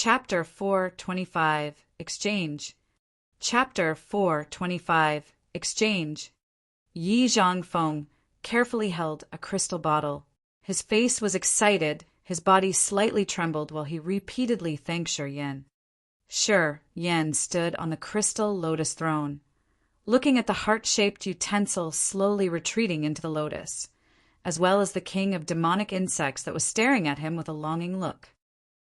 Chapter 425 Exchange. Chapter 425 Exchange. Yi Zhangfeng carefully held a crystal bottle. His face was excited, his body slightly trembled while he repeatedly thanked Shi Yan. Shi Yan stood on the crystal lotus throne, looking at the heart-shaped utensil slowly retreating into the lotus, as well as the king of demonic insects that was staring at him with a longing look.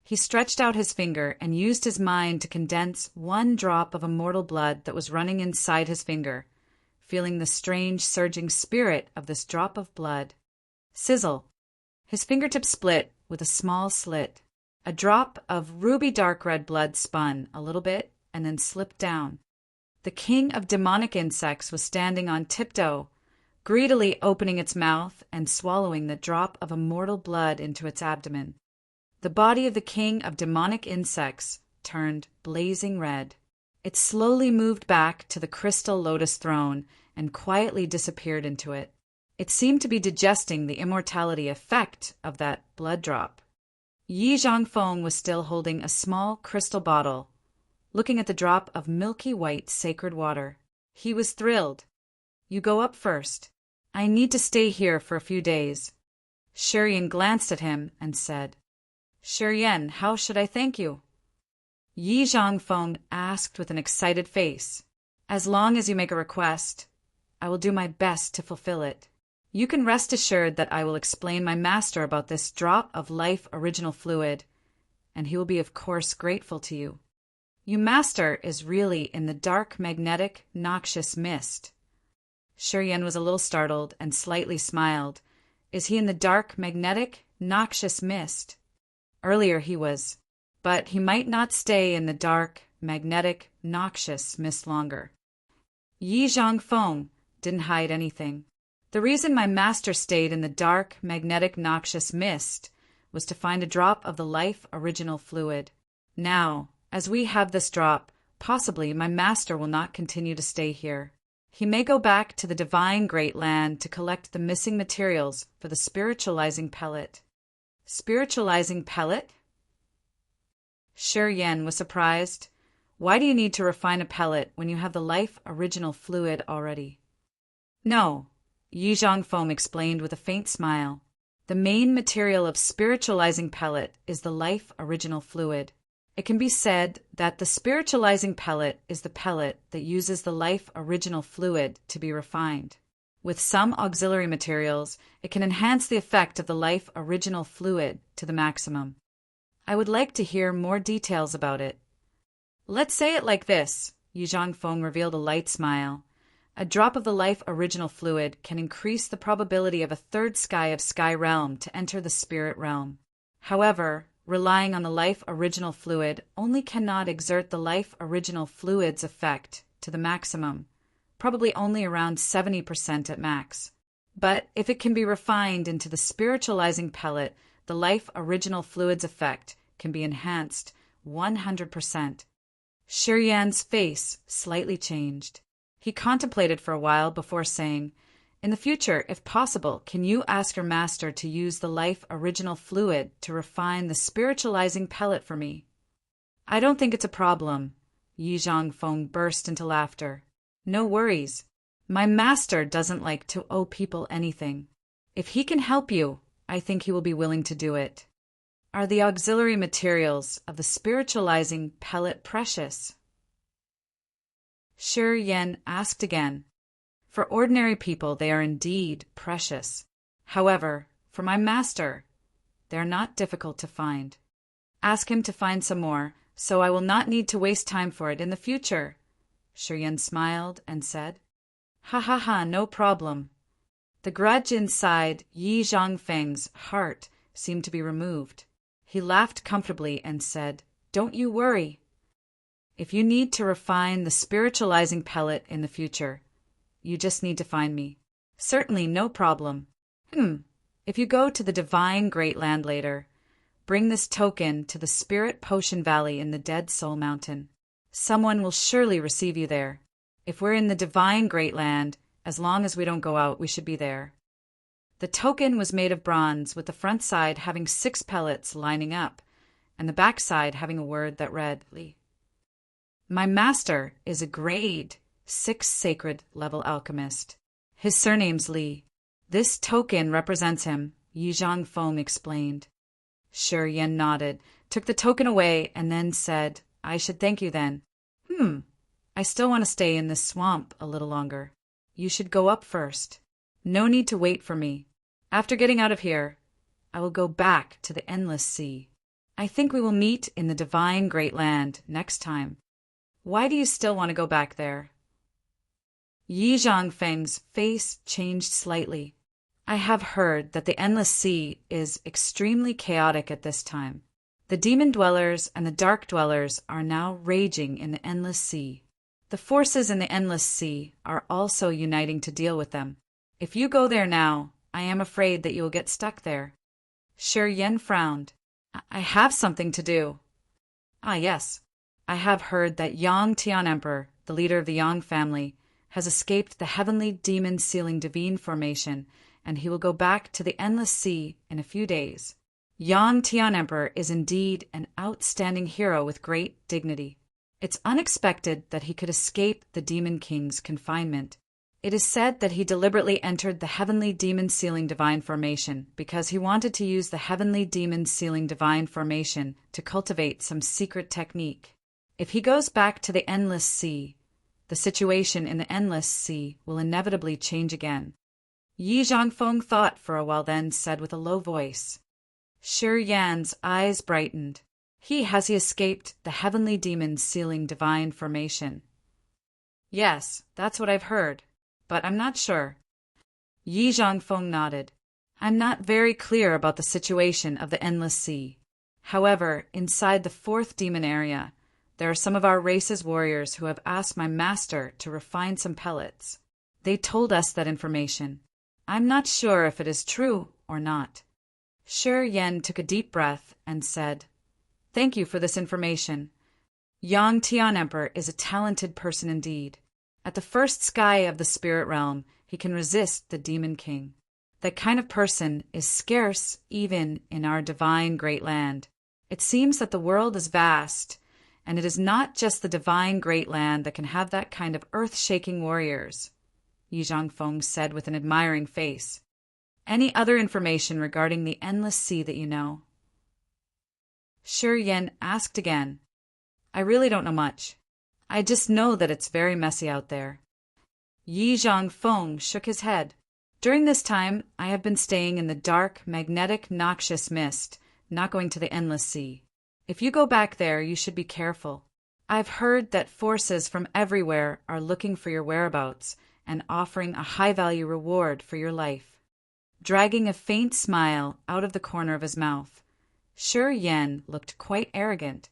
He stretched out his finger and used his mind to condense one drop of immortal blood that was running inside his finger, feeling the strange surging spirit of this drop of blood. Sizzle! His fingertip split with a small slit. A drop of ruby dark red blood spun a little bit and then slipped down. The king of demonic insects was standing on tiptoe, greedily opening its mouth and swallowing the drop of immortal blood into its abdomen. The body of the king of demonic insects turned blazing red. It slowly moved back to the crystal lotus throne and quietly disappeared into it. It seemed to be digesting the immortality effect of that blood drop. Yi Zhangfeng was still holding a small crystal bottle, looking at the drop of milky white sacred water. He was thrilled. You go up first. I need to stay here for a few days. Shi Yan glanced at him and said, Shi Yan, how should I thank you? Yi Zhangfeng asked with an excited face. As long as you make a request, I will do my best to fulfill it. You can rest assured that I will explain my master about this drop of life original fluid, and he will be of course grateful to you. Your master is really in the dark magnetic noxious mist. Shi Yan was a little startled and slightly smiled. Is he in the dark magnetic noxious mist? Earlier he was, but he might not stay in the dark magnetic noxious mist longer. Yi Zhangfeng didn't hide anything. The reason my master stayed in the dark, magnetic, noxious mist was to find a drop of the life original fluid. Now, as we have this drop, possibly my master will not continue to stay here. He may go back to the divine great land to collect the missing materials for the spiritualizing pellet. Spiritualizing pellet? Shi Yan was surprised. Why do you need to refine a pellet when you have the life original fluid already? No. Yi Zhangfeng explained with a faint smile. The main material of spiritualizing pellet is the life original fluid. It can be said that the spiritualizing pellet is the pellet that uses the life original fluid to be refined. With some auxiliary materials, it can enhance the effect of the life original fluid to the maximum. I would like to hear more details about it. Let's say it like this. Yi Zhangfeng revealed a light smile. A drop of the life original fluid can increase the probability of a third sky of sky realm to enter the spirit realm. However, relying on the life original fluid only cannot exert the life original fluid's effect to the maximum, probably only around 70% at max. But if it can be refined into the spiritualizing pellet, the life original fluid's effect can be enhanced 100%. Shi Yan's face slightly changed. He contemplated for a while before saying, In the future, if possible, can you ask your master to use the life original fluid to refine the spiritualizing pellet for me? I don't think it's a problem. Yi Zhangfeng burst into laughter. No worries. My master doesn't like to owe people anything. If he can help you, I think he will be willing to do it. Are the auxiliary materials of the spiritualizing pellet precious? Shi Yan asked again. For ordinary people, they are indeed precious. However, for my master, they are not difficult to find. Ask him to find some more, so I will not need to waste time for it in the future. Shi Yan smiled and said, Ha ha ha, no problem. The grudge inside Yi Zhangfeng's heart seemed to be removed. He laughed comfortably and said, Don't you worry. If you need to refine the spiritualizing pellet in the future, you just need to find me. Certainly, no problem. If you go to the divine great land later, bring this token to the Spirit Potion Valley in the Dead Soul Mountain. Someone will surely receive you there. If we're in the divine great land, as long as we don't go out, we should be there. The token was made of bronze with the front side having 6 pellets lining up, and the backside having a word that read, Li. My master is a grade 6 sacred level alchemist. His surname's Li. This token represents him, Yi Zhangfeng explained. Shi Yan nodded, took the token away, and then said, I should thank you then. I still want to stay in this swamp a little longer. You should go up first. No need to wait for me. After getting out of here, I will go back to the endless sea. I think we will meet in the divine great land next time. Why do you still want to go back there? Yi Zhangfeng's face changed slightly. I have heard that the endless sea is extremely chaotic at this time. The demon dwellers and the dark dwellers are now raging in the endless sea. The forces in the endless sea are also uniting to deal with them. If you go there now, I am afraid that you will get stuck there. Shi Yan frowned. I have something to do. Ah, yes. I have heard that Yang Tian Emperor, the leader of the Yang family, has escaped the heavenly demon sealing divine formation, and he will go back to the endless sea in a few days. Yang Tian Emperor is indeed an outstanding hero with great dignity. It's unexpected that he could escape the Demon King's confinement. It is said that he deliberately entered the heavenly demon sealing divine formation because he wanted to use the heavenly demon sealing divine formation to cultivate some secret technique. If he goes back to the endless sea, the situation in the endless sea will inevitably change again. Yi Zhangfeng thought for a while, then said with a low voice. Shi Yan's eyes brightened. Has he escaped the heavenly demon sealing divine formation? Yes, that's what I've heard, but I'm not sure. Yi Zhangfeng nodded. I'm not very clear about the situation of the endless sea. However, inside the fourth demon area, there are some of our race's warriors who have asked my master to refine some pellets. They told us that information. I'm not sure if it is true or not. Shi Yan took a deep breath and said, Thank you for this information. Yang Tian Emperor is a talented person indeed. At the first sky of the spirit realm, he can resist the Demon King. That kind of person is scarce even in our divine great land. It seems that the world is vast, and it is not just the divine great land that can have that kind of earth-shaking warriors, Yi Zhangfeng said with an admiring face. Any other information regarding the endless sea that you know? Shi Yan asked again. I really don't know much. I just know that it's very messy out there. Yi Zhangfeng shook his head. During this time, I have been staying in the dark, magnetic, noxious mist, not going to the endless sea. If you go back there, you should be careful. I've heard that forces from everywhere are looking for your whereabouts and offering a high-value reward for your life. Dragging a faint smile out of the corner of his mouth, Shi Yan looked quite arrogant.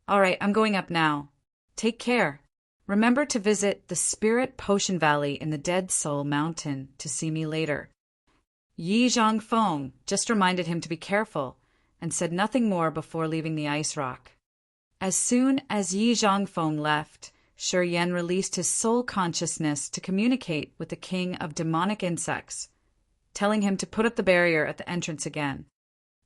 All right, I'm going up now. Take care. Remember to visit the Spirit Potion Valley in the Dead Soul Mountain to see me later. Yi Zhangfeng just reminded him to be careful and said nothing more before leaving the ice rock. As soon as Yi Zhangfeng left, Shi Yan released his soul consciousness to communicate with the king of demonic insects, telling him to put up the barrier at the entrance again.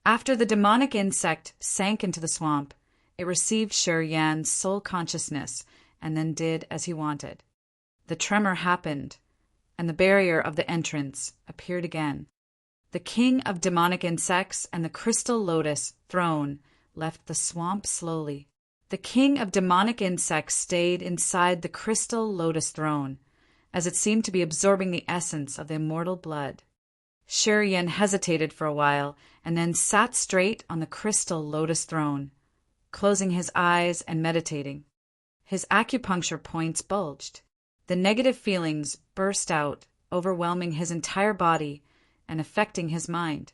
After the demonic insect sank into the swamp, it received Shi Yan's soul consciousness and then did as he wanted. The tremor happened, and the barrier of the entrance appeared again. The king of demonic insects and the crystal lotus throne left the swamp slowly. The king of demonic insects stayed inside the crystal lotus throne, as it seemed to be absorbing the essence of the immortal blood. Shi Yan hesitated for a while and then sat straight on the crystal lotus throne, closing his eyes and meditating. His acupuncture points bulged. The negative feelings burst out, overwhelming his entire body and affecting his mind.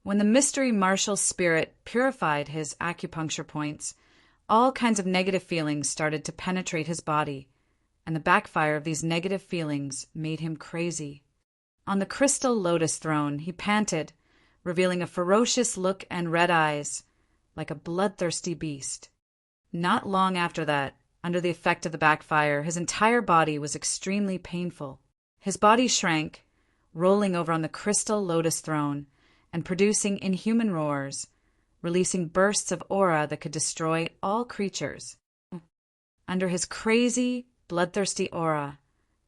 When the mystery martial spirit purified his acupuncture points, all kinds of negative feelings started to penetrate his body, and the backfire of these negative feelings made him crazy. On the crystal lotus throne, he panted, revealing a ferocious look and red eyes, like a bloodthirsty beast. Not long after that, under the effect of the backfire, his entire body was extremely painful. His body shrank, rolling over on the crystal lotus throne and producing inhuman roars, releasing bursts of aura that could destroy all creatures. Under his crazy, bloodthirsty aura,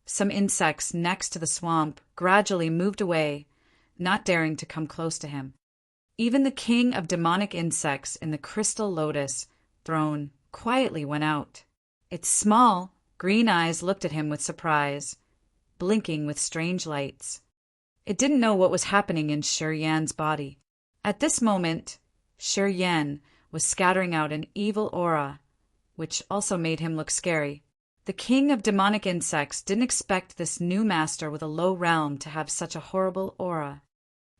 some insects next to the swamp gradually moved away, not daring to come close to him. Even the king of demonic insects in the crystal lotus throne quietly went out. Its small, green eyes looked at him with surprise, blinking with strange lights. It didn't know what was happening in Shi Yan's body. At this moment, Shi Yan was scattering out an evil aura, which also made him look scary. The king of demonic insects didn't expect this new master with a low realm to have such a horrible aura.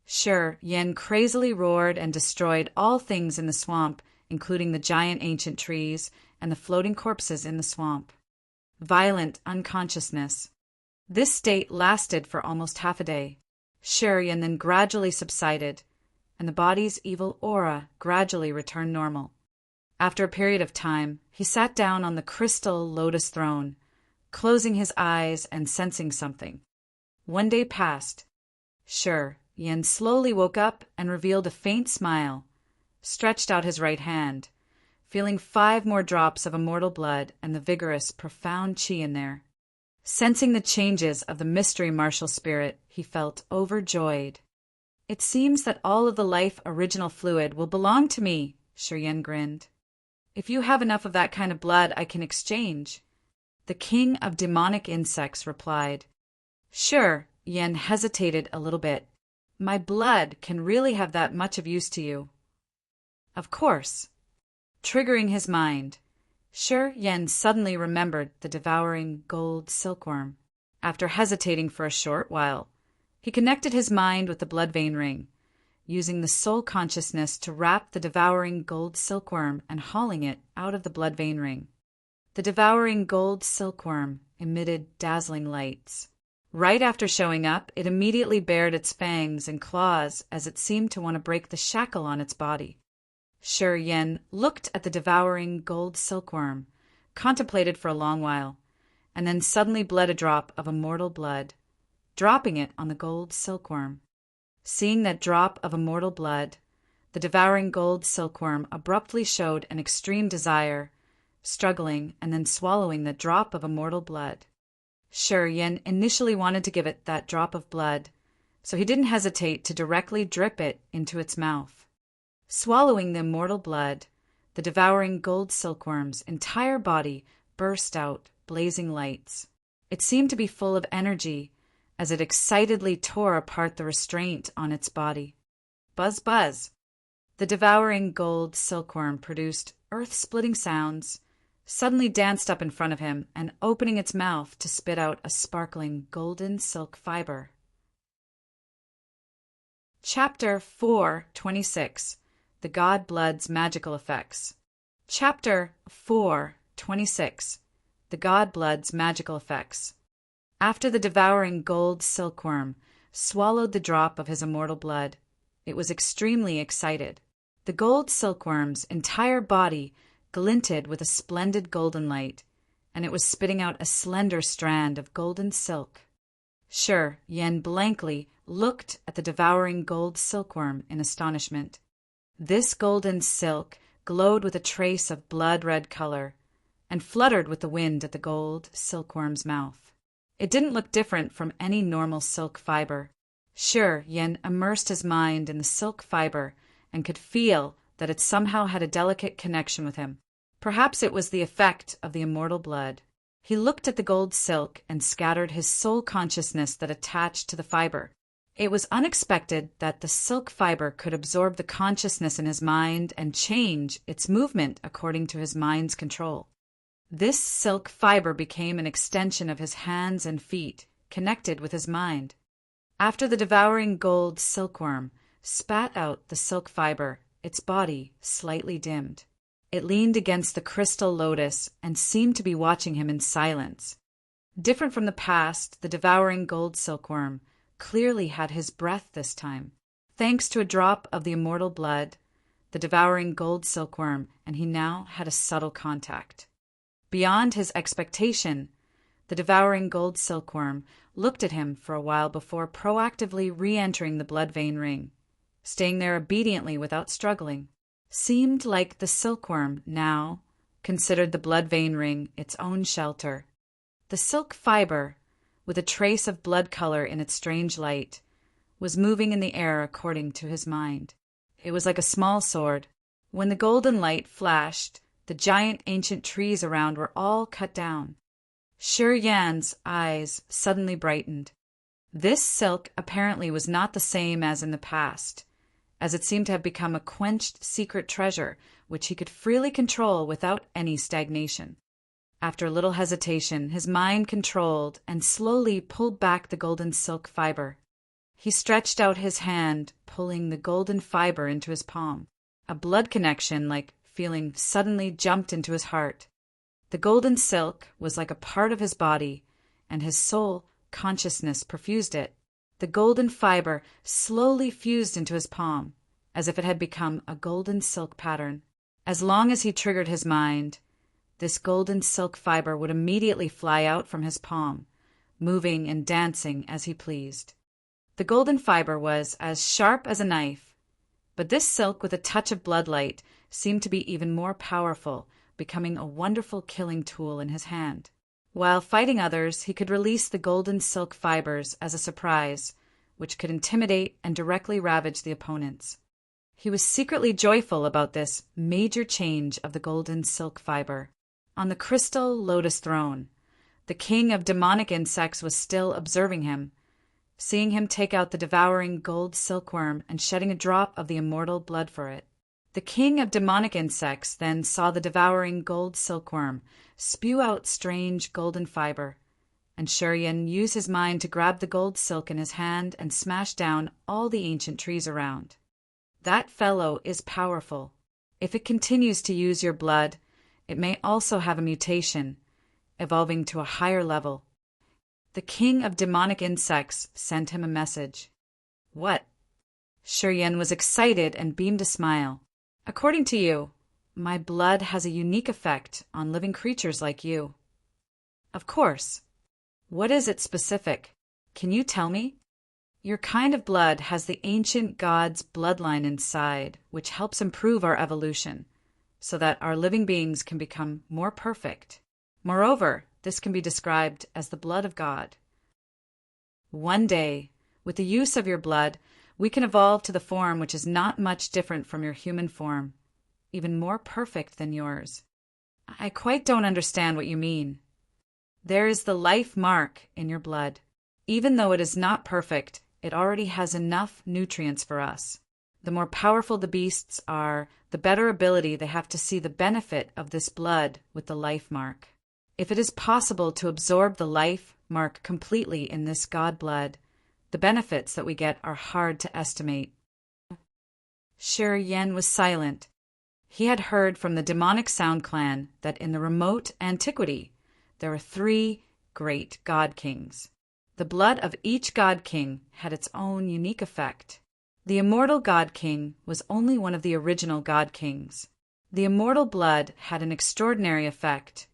Shi Yan crazily roared and destroyed all things in the swamp, including the giant ancient trees and the floating corpses in the swamp. Violent unconsciousness. This state lasted for almost half a day. Shi Yan then gradually subsided, and the body's evil aura gradually returned normal. After a period of time, he sat down on the crystal lotus throne, closing his eyes and sensing something. One day passed. Shi Yan slowly woke up and revealed a faint smile, stretched out his right hand, feeling 5 more drops of immortal blood and the vigorous, profound qi in there. Sensing the changes of the mystery martial spirit, he felt overjoyed. It seems that all of the life original fluid will belong to me, Shi Yan grinned. If you have enough of that kind of blood, I can exchange. The king of demonic insects replied. Shi Yan hesitated a little bit. My blood can really have that much of use to you. Of course. Triggering his mind, Shi Yan suddenly remembered the devouring gold silkworm. After hesitating for a short while, he connected his mind with the blood vein ring, using the soul consciousness to wrap the devouring gold silkworm and hauling it out of the blood vein ring. The devouring gold silkworm emitted dazzling lights. Right after showing up, it immediately bared its fangs and claws as it seemed to want to break the shackle on its body. Shi Yan looked at the devouring gold silkworm, contemplated for a long while, and then suddenly bled a drop of immortal blood, dropping it on the gold silkworm. Seeing that drop of immortal blood, the devouring gold silkworm abruptly showed an extreme desire, struggling and then swallowing the drop of immortal blood. Shi Yan initially wanted to give it that drop of blood, so he didn't hesitate to directly drip it into its mouth. Swallowing the immortal blood, the devouring gold silkworm's entire body burst out blazing lights. It seemed to be full of energy as it excitedly tore apart the restraint on its body. Buzz, buzz! The devouring gold silkworm produced earth-splitting sounds, suddenly danced up in front of him and opening its mouth to spit out a sparkling golden silk fiber. Chapter 4:26. The God Blood's Magical Effects. Chapter 4:26. The God Blood's Magical Effects. After the devouring gold silkworm swallowed the drop of his immortal blood, it was extremely excited. The gold silkworm's entire body glinted with a splendid golden light, and it was spitting out a slender strand of golden silk. Shi Yan blankly looked at the devouring gold silkworm in astonishment. This golden silk glowed with a trace of blood-red color and fluttered with the wind at the gold silkworm's mouth. It didn't look different from any normal silk fiber. Shi Yan immersed his mind in the silk fiber and could feel that it somehow had a delicate connection with him. Perhaps it was the effect of the immortal blood. He looked at the gold silk and scattered his soul consciousness that attached to the fiber. It was unexpected that the silk fiber could absorb the consciousness in his mind and change its movement according to his mind's control. This silk fiber became an extension of his hands and feet, connected with his mind. After the devouring gold silkworm spat out the silk fiber, its body slightly dimmed. It leaned against the crystal lotus and seemed to be watching him in silence. Different from the past, the devouring gold silkworm clearly had his breath this time. Thanks to a drop of the immortal blood, the devouring gold silkworm and he now had a subtle contact. Beyond his expectation, the devouring gold silkworm looked at him for a while before proactively re-entering the blood vein ring, staying there obediently without struggling. seemed like the silkworm now considered the blood vein ring its own shelter. The silk fiber, with a trace of blood color in its strange light, was moving in the air according to his mind. It was like a small sword. When the golden light flashed, the giant ancient trees around were all cut down. Shi Yan's eyes suddenly brightened. This silk apparently was not the same as in the past, as it seemed to have become a quenched secret treasure which he could freely control without any stagnation. After a little hesitation, his mind controlled and slowly pulled back the golden silk fiber. He stretched out his hand, pulling the golden fiber into his palm. A blood connection, like feeling, suddenly jumped into his heart. The golden silk was like a part of his body, and his soul consciousness perfused it. The golden fiber slowly fused into his palm, as if it had become a golden silk pattern. As long as he triggered his mind, this golden silk fiber would immediately fly out from his palm, moving and dancing as he pleased. The golden fiber was as sharp as a knife, but this silk with a touch of bloodlight seemed to be even more powerful, becoming a wonderful killing tool in his hand. While fighting others, he could release the golden silk fibers as a surprise, which could intimidate and directly ravage the opponents. He was secretly joyful about this major change of the golden silk fiber. On the crystal lotus throne, the king of demonic insects was still observing him, seeing him take out the devouring gold silkworm and shedding a drop of the immortal blood for it. The king of demonic insects then saw the devouring gold silkworm spew out strange golden fiber, and Shi Yan used his mind to grab the gold silk in his hand and smash down all the ancient trees around. That fellow is powerful. If it continues to use your blood, it may also have a mutation, evolving to a higher level. The king of demonic insects sent him a message. What? Shi Yan was excited and beamed a smile. According to you, my blood has a unique effect on living creatures like you. Of course. What is it specific? Can you tell me? Your kind of blood has the ancient god's bloodline inside, which helps improve our evolution, so that our living beings can become more perfect. Moreover, this can be described as the blood of God. One day, with the use of your blood, we can evolve to the form which is not much different from your human form, even more perfect than yours. I quite don't understand what you mean. There is the life mark in your blood. Even though it is not perfect, it already has enough nutrients for us. The more powerful the beasts are, the better ability they have to see the benefit of this blood with the life mark. If it is possible to absorb the life mark completely in this god blood, the benefits that we get are hard to estimate. Shi Yan was silent. He had heard from the demonic Sound clan that in the remote antiquity there were 3 great god kings. The blood of each god king had its own unique effect. The immortal god king was only one of the original god kings. The immortal blood had an extraordinary effect,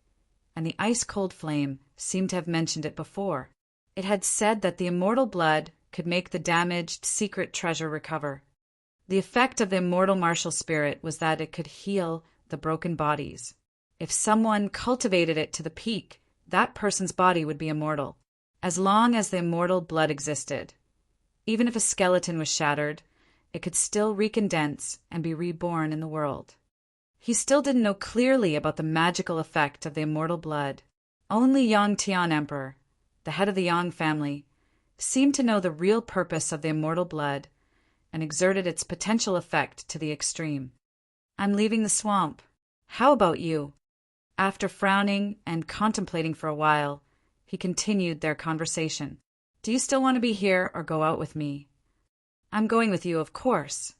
and the ice-cold flame seemed to have mentioned it before. It had said that the immortal blood could make the damaged secret treasure recover. The effect of the immortal martial spirit was that it could heal the broken bodies. If someone cultivated it to the peak, that person's body would be immortal, as long as the immortal blood existed. Even if a skeleton was shattered, it could still recondense and be reborn in the world. He still didn't know clearly about the magical effect of the immortal blood. Only Yang Tian Emperor, the head of the Yang family, seemed to know the real purpose of the immortal blood and exerted its potential effect to the extreme. I'm leaving the swamp. How about you? After frowning and contemplating for a while, he continued their conversation. Do you still want to be here or go out with me? I'm going with you, of course.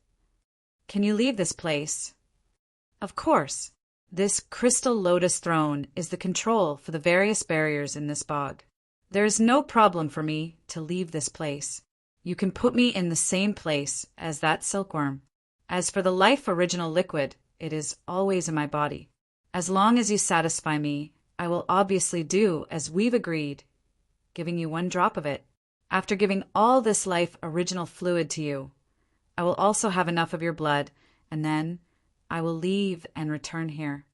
Can you leave this place? Of course. This crystal lotus throne is the control for the various barriers in this bog. There is no problem for me to leave this place. You can put me in the same place as that silkworm. As for the life original liquid, it is always in my body. As long as you satisfy me, I will obviously do as we've agreed, giving you 1 drop of it. After giving all this life original fluid to you, I will also have enough of your blood, and then I will leave and return here.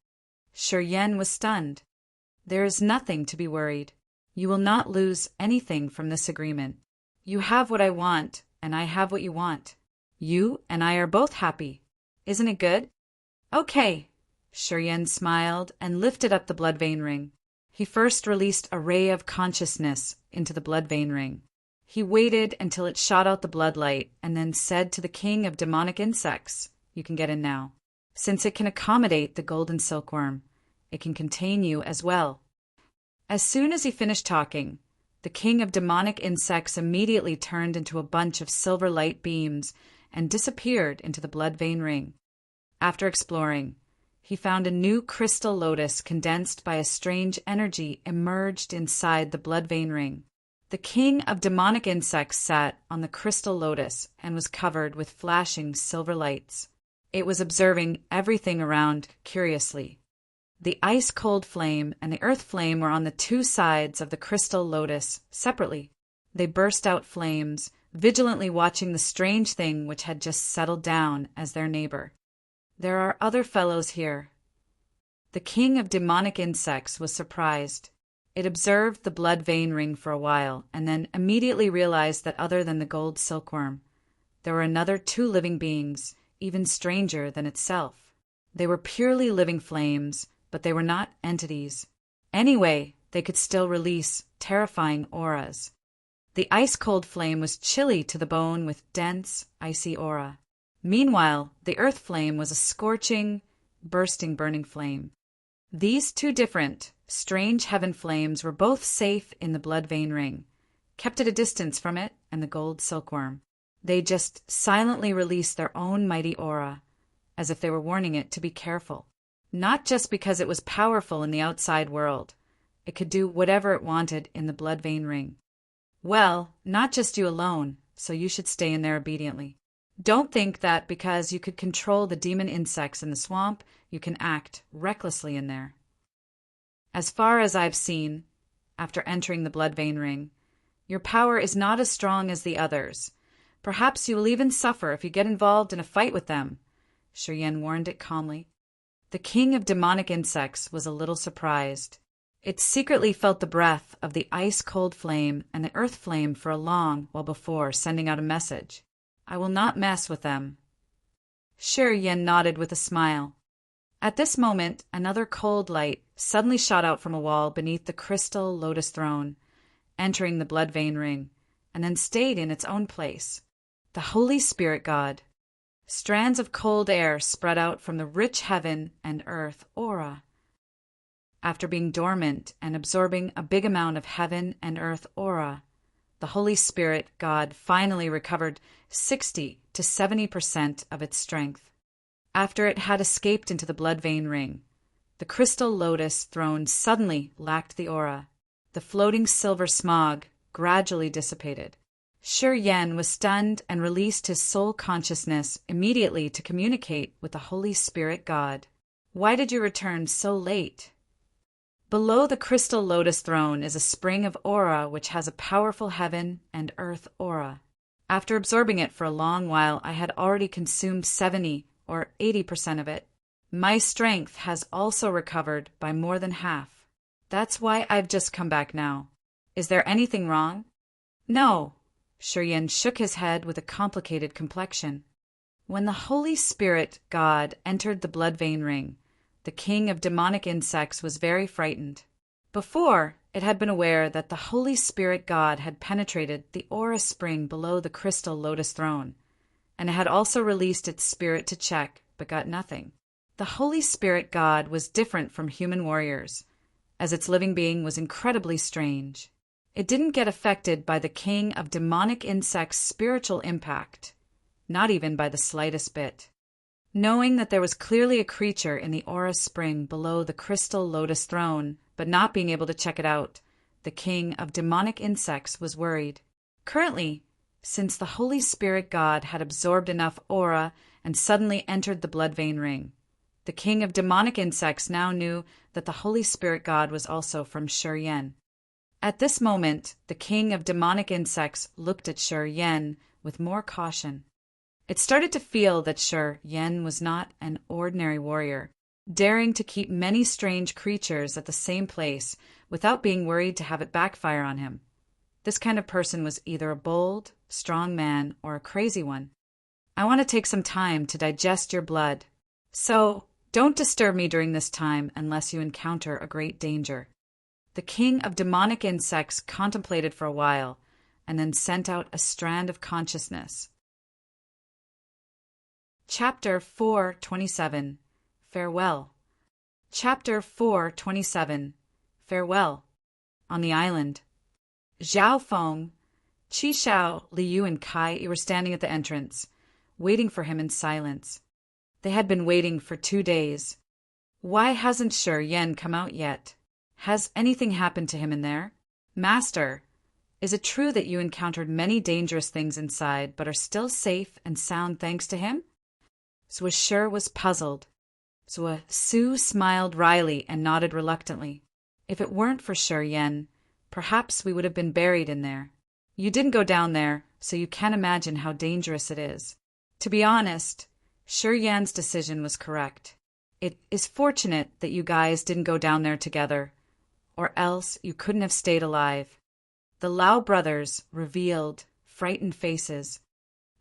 Shi Yan was stunned. There is nothing to be worried. You will not lose anything from this agreement. You have what I want, and I have what you want. You and I are both happy. Isn't it good? Okay. Shi Yan smiled and lifted up the blood vein ring. He first released a ray of consciousness into the blood vein ring. He waited until it shot out the blood light and then said to the king of demonic insects, "You can get in now. Since it can accommodate the golden silkworm, it can contain you as well." As soon as he finished talking, the king of demonic insects immediately turned into a bunch of silver light beams and disappeared into the blood vein ring. After exploring, he found a new crystal lotus condensed by a strange energy emerged inside the blood vein ring. The king of demonic insects sat on the crystal lotus and was covered with flashing silver lights. It was observing everything around curiously. The ice-cold flame and the earth flame were on the two sides of the crystal lotus separately. They burst out flames, vigilantly watching the strange thing which had just settled down as their neighbor. There are other fellows here. The king of demonic insects was surprised. It observed the blood vein ring for a while and then immediately realized that other than the gold silkworm, there were another two living beings, even stranger than itself. They were purely living flames, but they were not entities. Anyway, they could still release terrifying auras. The ice-cold flame was chilly to the bone with dense, icy aura. Meanwhile, the earth flame was a scorching, bursting, burning flame. These two different, strange heaven flames were both safe in the blood vein ring, kept at a distance from it and the gold silkworm. They just silently released their own mighty aura, as if they were warning it to be careful. Not just because it was powerful in the outside world. It could do whatever it wanted in the blood vein ring. Well, not just you alone, so you should stay in there obediently. Don't think that because you could control the demon insects in the swamp, you can act recklessly in there. As far as I've seen, after entering the blood vein ring, your power is not as strong as the others. Perhaps you will even suffer if you get involved in a fight with them, Shi Yan warned it calmly. The king of demonic insects was a little surprised. It secretly felt the breath of the ice-cold flame and the earth flame for a long while before sending out a message. I will not mess with them. Shi Yan nodded with a smile. At this moment, another cold light suddenly shot out from a wall beneath the crystal lotus throne, entering the blood vein ring, and then stayed in its own place. The Holy Spirit God. Strands of cold air spread out from the rich heaven and earth aura. After being dormant and absorbing a big amount of heaven and earth aura, the Holy Spirit God finally recovered 60 to 70% of its strength. After it had escaped into the blood vein ring, the crystal lotus throne suddenly lacked the aura. The floating silver smog gradually dissipated. Shi Yan was stunned and released his soul consciousness immediately to communicate with the Holy Spirit God. Why did you return so late? Below the crystal lotus throne is a spring of aura which has a powerful heaven and earth aura. After absorbing it for a long while, I had already consumed 70 or 80% of it. My strength has also recovered by more than half. That's why I've just come back now. Is there anything wrong? No. Shi Yan shook his head with a complicated complexion. When the Holy Spirit God entered the blood vein ring, the king of demonic insects was very frightened. Before, it had been aware that the Holy Spirit God had penetrated the aura spring below the crystal lotus throne, and it had also released its spirit to check, but got nothing. The Holy Spirit God was different from human warriors, as its living being was incredibly strange. It didn't get affected by the king of demonic insects' spiritual impact, not even by the slightest bit. Knowing that there was clearly a creature in the aura spring below the crystal lotus throne, but not being able to check it out, the king of demonic insects was worried. Currently, since the Holy Spirit God had absorbed enough aura and suddenly entered the blood vein ring, the king of demonic insects now knew that the Holy Spirit God was also from Shi Yan. At this moment, the king of demonic insects looked at Shi Yan with more caution. It started to feel that Shi Yan was not an ordinary warrior, daring to keep many strange creatures at the same place without being worried to have it backfire on him. This kind of person was either a bold, strong man or a crazy one. I want to take some time to digest your blood, so don't disturb me during this time unless you encounter a great danger. The king of demonic insects contemplated for a while, and then sent out a strand of consciousness. Chapter 4:27 Farewell. Chapter 4:27 Farewell. On the island. Zhao Feng, Qi Shao, Li Yu, and Kai were standing at the entrance, waiting for him in silence. They had been waiting for 2 days. Why hasn't Shi Yan come out yet? Has anything happened to him in there? Master, is it true that you encountered many dangerous things inside, but are still safe and sound thanks to him? Zhuo Shi was puzzled. Zhuo Su smiled wryly and nodded reluctantly. If it weren't for Shi Yan, perhaps we would have been buried in there. You didn't go down there, so you can't imagine how dangerous it is. To be honest, Shi Yan's decision was correct. It is fortunate that you guys didn't go down there together, or else you couldn't have stayed alive. The Lao brothers revealed frightened faces.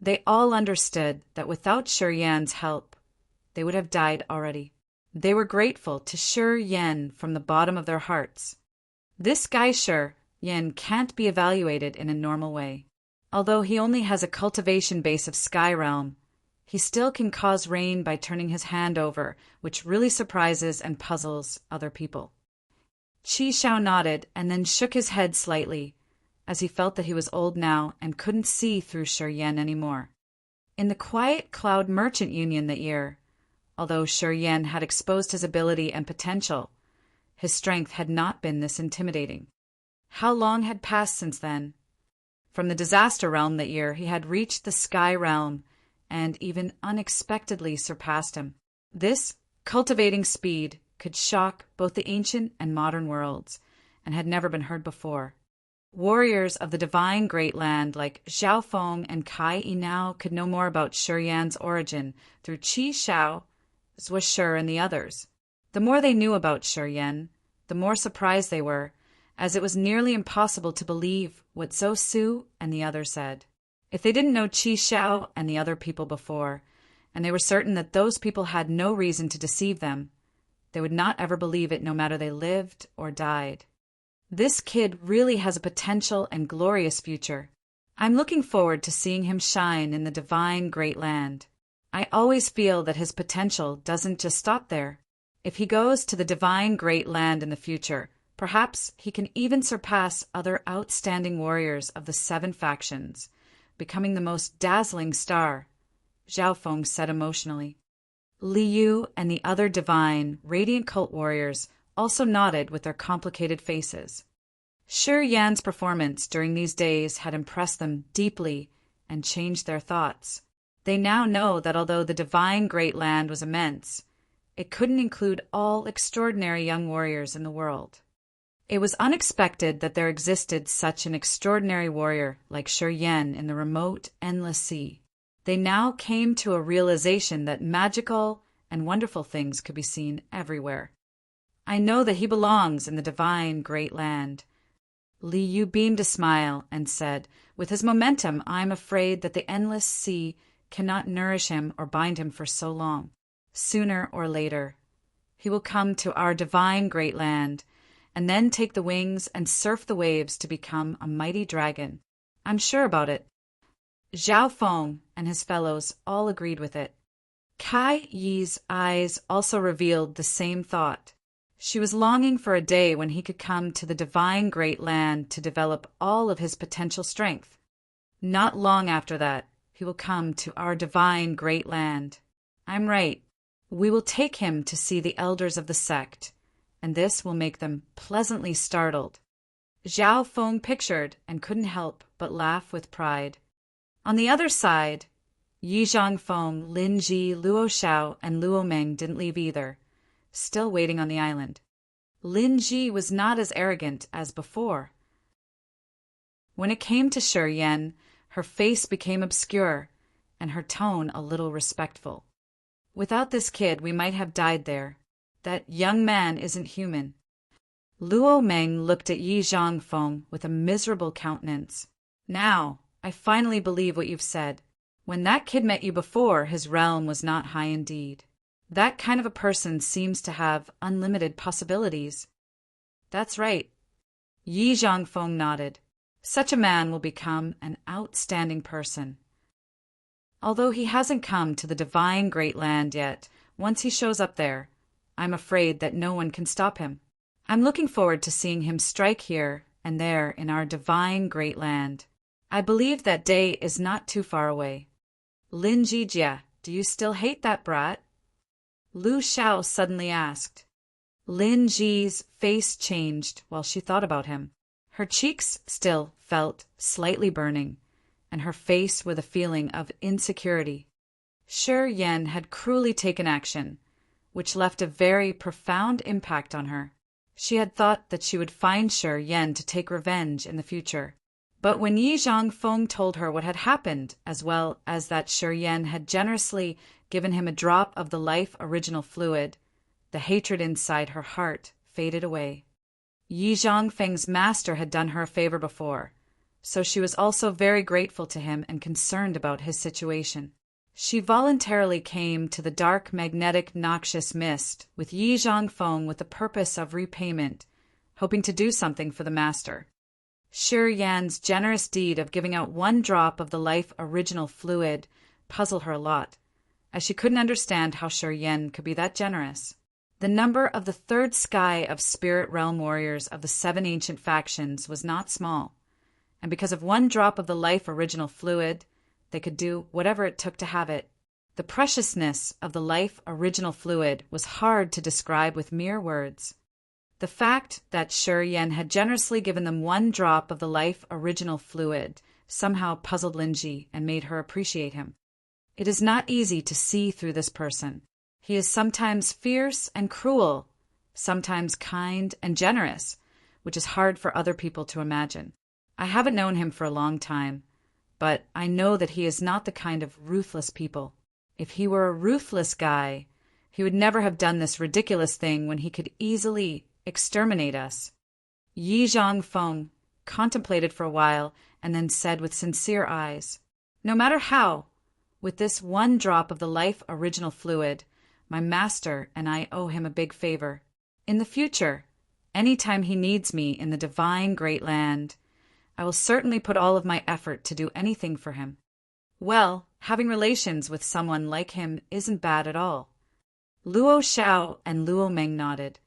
They all understood that without Shi Yan's help, they would have died already. They were grateful to Shi Yan from the bottom of their hearts. This guy Shi Yan can't be evaluated in a normal way. Although he only has a cultivation base of Sky Realm, he still can cause rain by turning his hand over, which really surprises and puzzles other people. Qi Shao nodded and then shook his head slightly, as he felt that he was old now and couldn't see through Shi Yan anymore. In the Quiet Cloud Merchant Union that year, although Shi Yan had exposed his ability and potential, his strength had not been this intimidating. How long had passed since then? From the Disaster Realm that year, he had reached the Sky Realm and even unexpectedly surpassed him. This cultivating speed could shock both the ancient and modern worlds, and had never been heard before. Warriors of the divine Great Land like Zhao Feng and Kai Yi now could know more about Shi Yan's origin through Qi Shao, Zhuo Shi, and the others. The more they knew about Shi Yan, the more surprised they were, as it was nearly impossible to believe what Zhou Su and the others said. If they didn't know Qi Shao and the other people before, and they were certain that those people had no reason to deceive them, they would not ever believe it no matter they lived or died. This kid really has a potential and glorious future. I'm looking forward to seeing him shine in the divine Great Land. I always feel that his potential doesn't just stop there. If he goes to the divine Great Land in the future, perhaps he can even surpass other outstanding warriors of the 7 factions, becoming the most dazzling star, Zhao Feng said emotionally. Li Yu and the other divine, radiant cult warriors also nodded with their complicated faces. Shi Yan's performance during these days had impressed them deeply and changed their thoughts. They now know that although the divine Great Land was immense, it couldn't include all extraordinary young warriors in the world. It was unexpected that there existed such an extraordinary warrior like Shi Yan in the remote, endless sea. They now came to a realization that magical and wonderful things could be seen everywhere. I know that he belongs in the divine Great Land. Li Yu beamed a smile and said, with his momentum, I'm afraid that the endless sea cannot nourish him or bind him for so long. Sooner or later, he will come to our divine Great Land, and then take the wings and surf the waves to become a mighty dragon. I'm sure about it. Zhao Feng and his fellows all agreed with it. Kai Yi's eyes also revealed the same thought. She was longing for a day when he could come to the divine Great Land to develop all of his potential strength. Not long after that, he will come to our divine Great Land. I'm right. We will take him to see the elders of the sect, and this will make them pleasantly startled. Zhao Feng pictured and couldn't help but laugh with pride. On the other side, Yi Zhangfeng, Lin Ji, Luo Xiao, and Luo Meng didn't leave either, still waiting on the island. Lin Ji was not as arrogant as before. When it came to Shi Yan, her face became obscure, and her tone a little respectful. "Without this kid, we might have died there. That young man isn't human." Luo Meng looked at Yi Zhangfeng with a miserable countenance. "Now, I finally believe what you've said. When that kid met you before, his realm was not high indeed. That kind of a person seems to have unlimited possibilities." "That's right." Yi Zhangfeng nodded. "Such a man will become an outstanding person. Although he hasn't come to the divine great land yet, once he shows up there, I'm afraid that no one can stop him. I'm looking forward to seeing him strike here and there in our divine great land. I believe that day is not too far away." "Lin Jijia, do you still hate that brat?" Lu Xiao suddenly asked. Lin Ji's face changed while she thought about him. Her cheeks still felt slightly burning, and her face with a feeling of insecurity. Shi Yan had cruelly taken action, which left a very profound impact on her. She had thought that she would find Shi Yan to take revenge in the future. But when Yi Zhangfeng told her what had happened, as well as that Shi Yan had generously given him a drop of the life original fluid, the hatred inside her heart faded away. Yi Zhangfeng's master had done her a favor before, so she was also very grateful to him and concerned about his situation. She voluntarily came to the dark magnetic noxious mist with Yi Zhangfeng with the purpose of repayment, hoping to do something for the master. Shi Yan's generous deed of giving out one drop of the life original fluid puzzled her a lot, as she couldn't understand how Shi Yan could be that generous. The number of the third sky of spirit realm warriors of the 7 ancient factions was not small, and because of one drop of the life original fluid, they could do whatever it took to have it. The preciousness of the life original fluid was hard to describe with mere words. The fact that Shi Yan had generously given them one drop of the life original fluid somehow puzzled Linji and made her appreciate him. It is not easy to see through this person. He is sometimes fierce and cruel, sometimes kind and generous, which is hard for other people to imagine. I haven't known him for a long time, but I know that he is not the kind of ruthless people. If he were a ruthless guy, he would never have done this ridiculous thing when he could easily exterminate us. Yi Zhangfeng contemplated for a while and then said with sincere eyes, "No matter how, with this one drop of the life original fluid, my master and I owe him a big favor. In the future, any time he needs me in the divine great land, I will certainly put all of my effort to do anything for him." Well, having relations with someone like him isn't bad at all. Luo Xiao and Luo Meng nodded.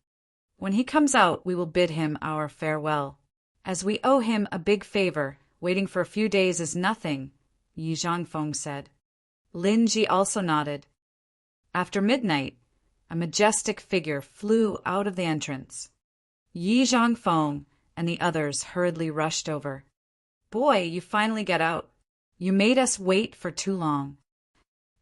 "When he comes out, we will bid him our farewell. As we owe him a big favor, waiting for a few days is nothing," Yi Zhangfeng said. Lin Ji also nodded. After midnight, a majestic figure flew out of the entrance. Yi Zhangfeng and the others hurriedly rushed over. "Boy, you finally get out. You made us wait for too long."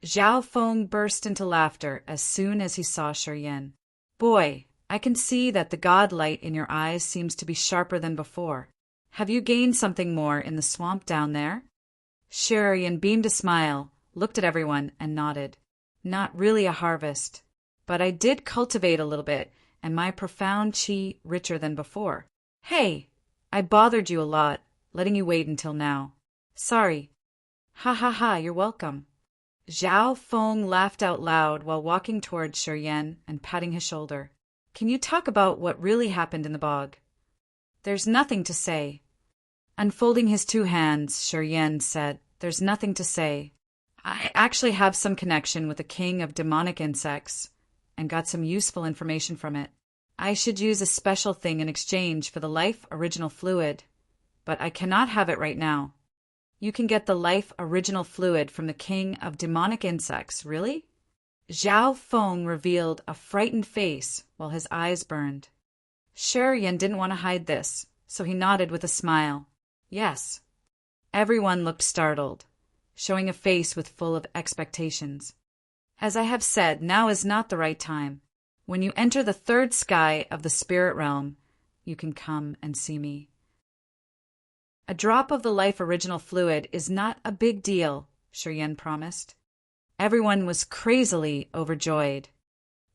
Zhao Feng burst into laughter as soon as he saw Shi Yan. "Boy, I can see that the god light in your eyes seems to be sharper than before. Have you gained something more in the swamp down there?" Shi Yan beamed a smile, looked at everyone, and nodded. "Not really a harvest, but I did cultivate a little bit, and my profound qi richer than before. Hey, I bothered you a lot, letting you wait until now. Sorry." "Ha ha ha, you're welcome." Zhao Feng laughed out loud while walking towards Shi Yan and patting his shoulder. "Can you talk about what really happened in the bog?" "There's nothing to say." Unfolding his two hands, Shi Yan said, "There's nothing to say. I actually have some connection with the king of demonic insects and got some useful information from it. I should use a special thing in exchange for the life original fluid, but I cannot have it right now." "You can get the life original fluid from the king of demonic insects, really?" Zhao Feng revealed a frightened face while his eyes burned. Shi Yan didn't want to hide this, so he nodded with a smile. "Yes." Everyone looked startled, showing a face with full of expectations. "As I have said, now is not the right time. When you enter the third sky of the spirit realm, you can come and see me. A drop of the life original fluid is not a big deal, Shi promised. Everyone was crazily overjoyed.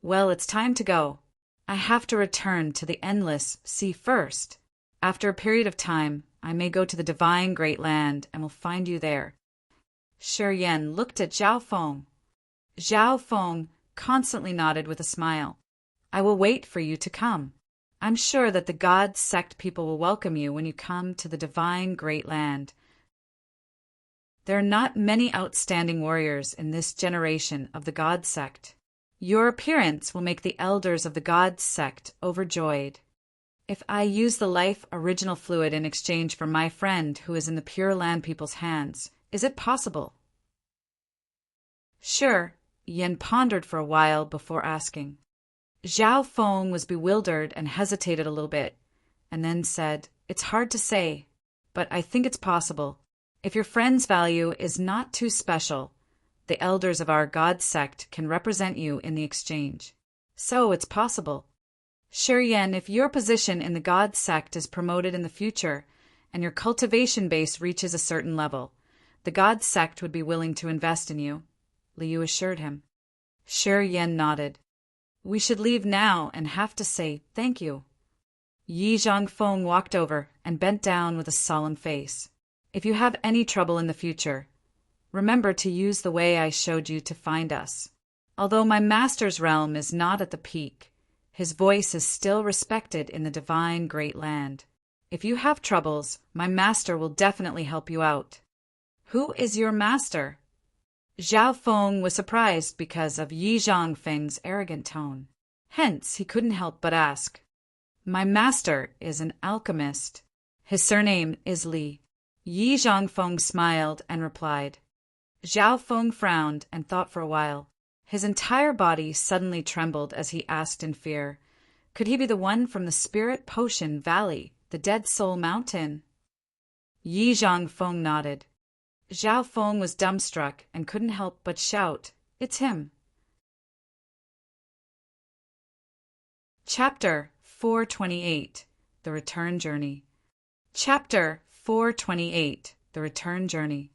Well, it's time to go. I have to return to the endless sea first. After a period of time, I may go to the divine great land and will find you there. Shi looked at Zhao Feng. Zhao Feng constantly nodded with a smile. I will wait for you to come. I'm sure that the God sect people will welcome you when you come to the divine great land. There are not many outstanding warriors in this generation of the God sect. Your appearance will make the elders of the God sect overjoyed. If I use the life original fluid in exchange for my friend who is in the Pure Land people's hands, is it possible? Sure, Yin pondered for a while before asking. Zhao Feng was bewildered and hesitated a little bit, and then said, It's hard to say, but I think it's possible. If your friend's value is not too special, the elders of our God sect can represent you in the exchange. So it's possible. Shi, if your position in the God sect is promoted in the future, and your cultivation base reaches a certain level, the God sect would be willing to invest in you, Liu assured him. Shi nodded. We should leave now and have to say thank you. Yi Zhangfeng walked over and bent down with a solemn face. If you have any trouble in the future, remember to use the way I showed you to find us. Although my master's realm is not at the peak, his voice is still respected in the divine great land. If you have troubles, my master will definitely help you out. Who is your master? Zhao Feng was surprised because of Yi Zhangfeng's arrogant tone. Hence, he couldn't help but ask. My master is an alchemist. His surname is Li. Yi Zhangfeng smiled and replied. Zhao Feng frowned and thought for a while. His entire body suddenly trembled as he asked in fear, Could he be the one from the Spirit Potion Valley, the Dead Soul Mountain? Yi Zhangfeng nodded. Zhao Feng was dumbstruck and couldn't help but shout, It's him. Chapter 428, The Return Journey. Chapter 428, The Return Journey.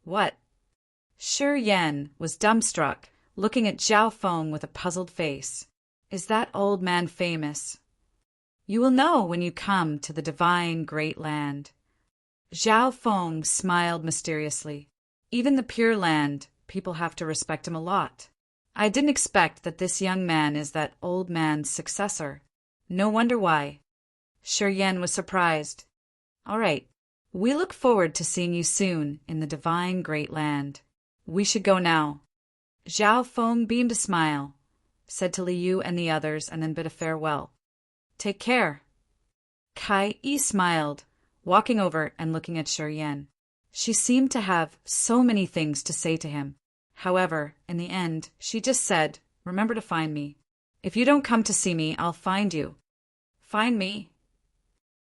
What? Shi was dumbstruck, looking at Zhao Feng with a puzzled face. Is that old man famous? You will know when you come to the divine great land. Zhao Feng smiled mysteriously. Even the Pure Land, people have to respect him a lot. I didn't expect that this young man is that old man's successor. No wonder why. Shi was surprised. All right, we look forward to seeing you soon in the divine great land. We should go now. Zhao Feng beamed a smile, said to Liu and the others, and then bid a farewell. Take care. Kai Yi smiled, walking over and looking at Shi. She seemed to have so many things to say to him. However, in the end, she just said, Remember to find me. If you don't come to see me, I'll find you. Find me?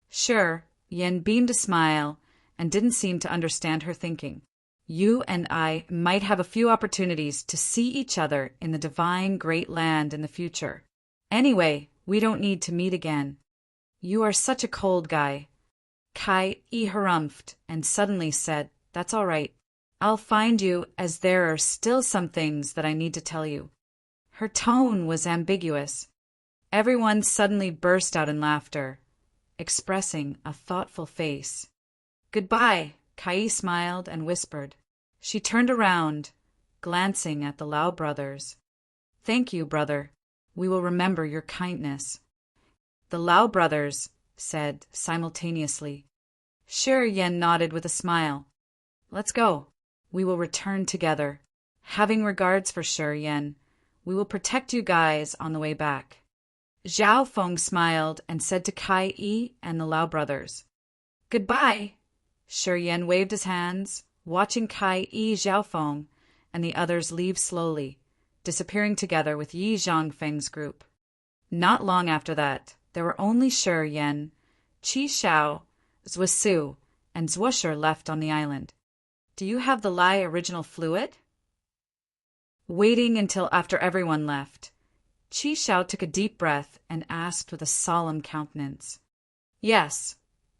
Sure. Yin beamed a smile and didn't seem to understand her thinking. You and I might have a few opportunities to see each other in the divine great land in the future. Anyway, we don't need to meet again. You are such a cold guy. Kai Yi harumphed and suddenly said, That's all right. I'll find you, as there are still some things that I need to tell you. Her tone was ambiguous. Everyone suddenly burst out in laughter, expressing a thoughtful face. Goodbye, Kai smiled and whispered. She turned around, glancing at the Lau brothers. Thank you, brother. We will remember your kindness. The Lau brothers said simultaneously. Shi nodded with a smile. Let's go. We will return together. Having regards for Shi, we will protect you guys on the way back. Zhao Feng smiled and said to Kai Yi and the Lau brothers, Goodbye. Shi waved his hands, watching Kai Yi Zhao Feng and the others leave slowly, disappearing together with Yi Zhangfeng's group. Not long after that, there were only Shi, Qi Shao, Zhusu, and Zwusher left on the island. Do you have the Lai original fluid? Waiting until after everyone left, Qi Shao took a deep breath and asked with a solemn countenance. Yes.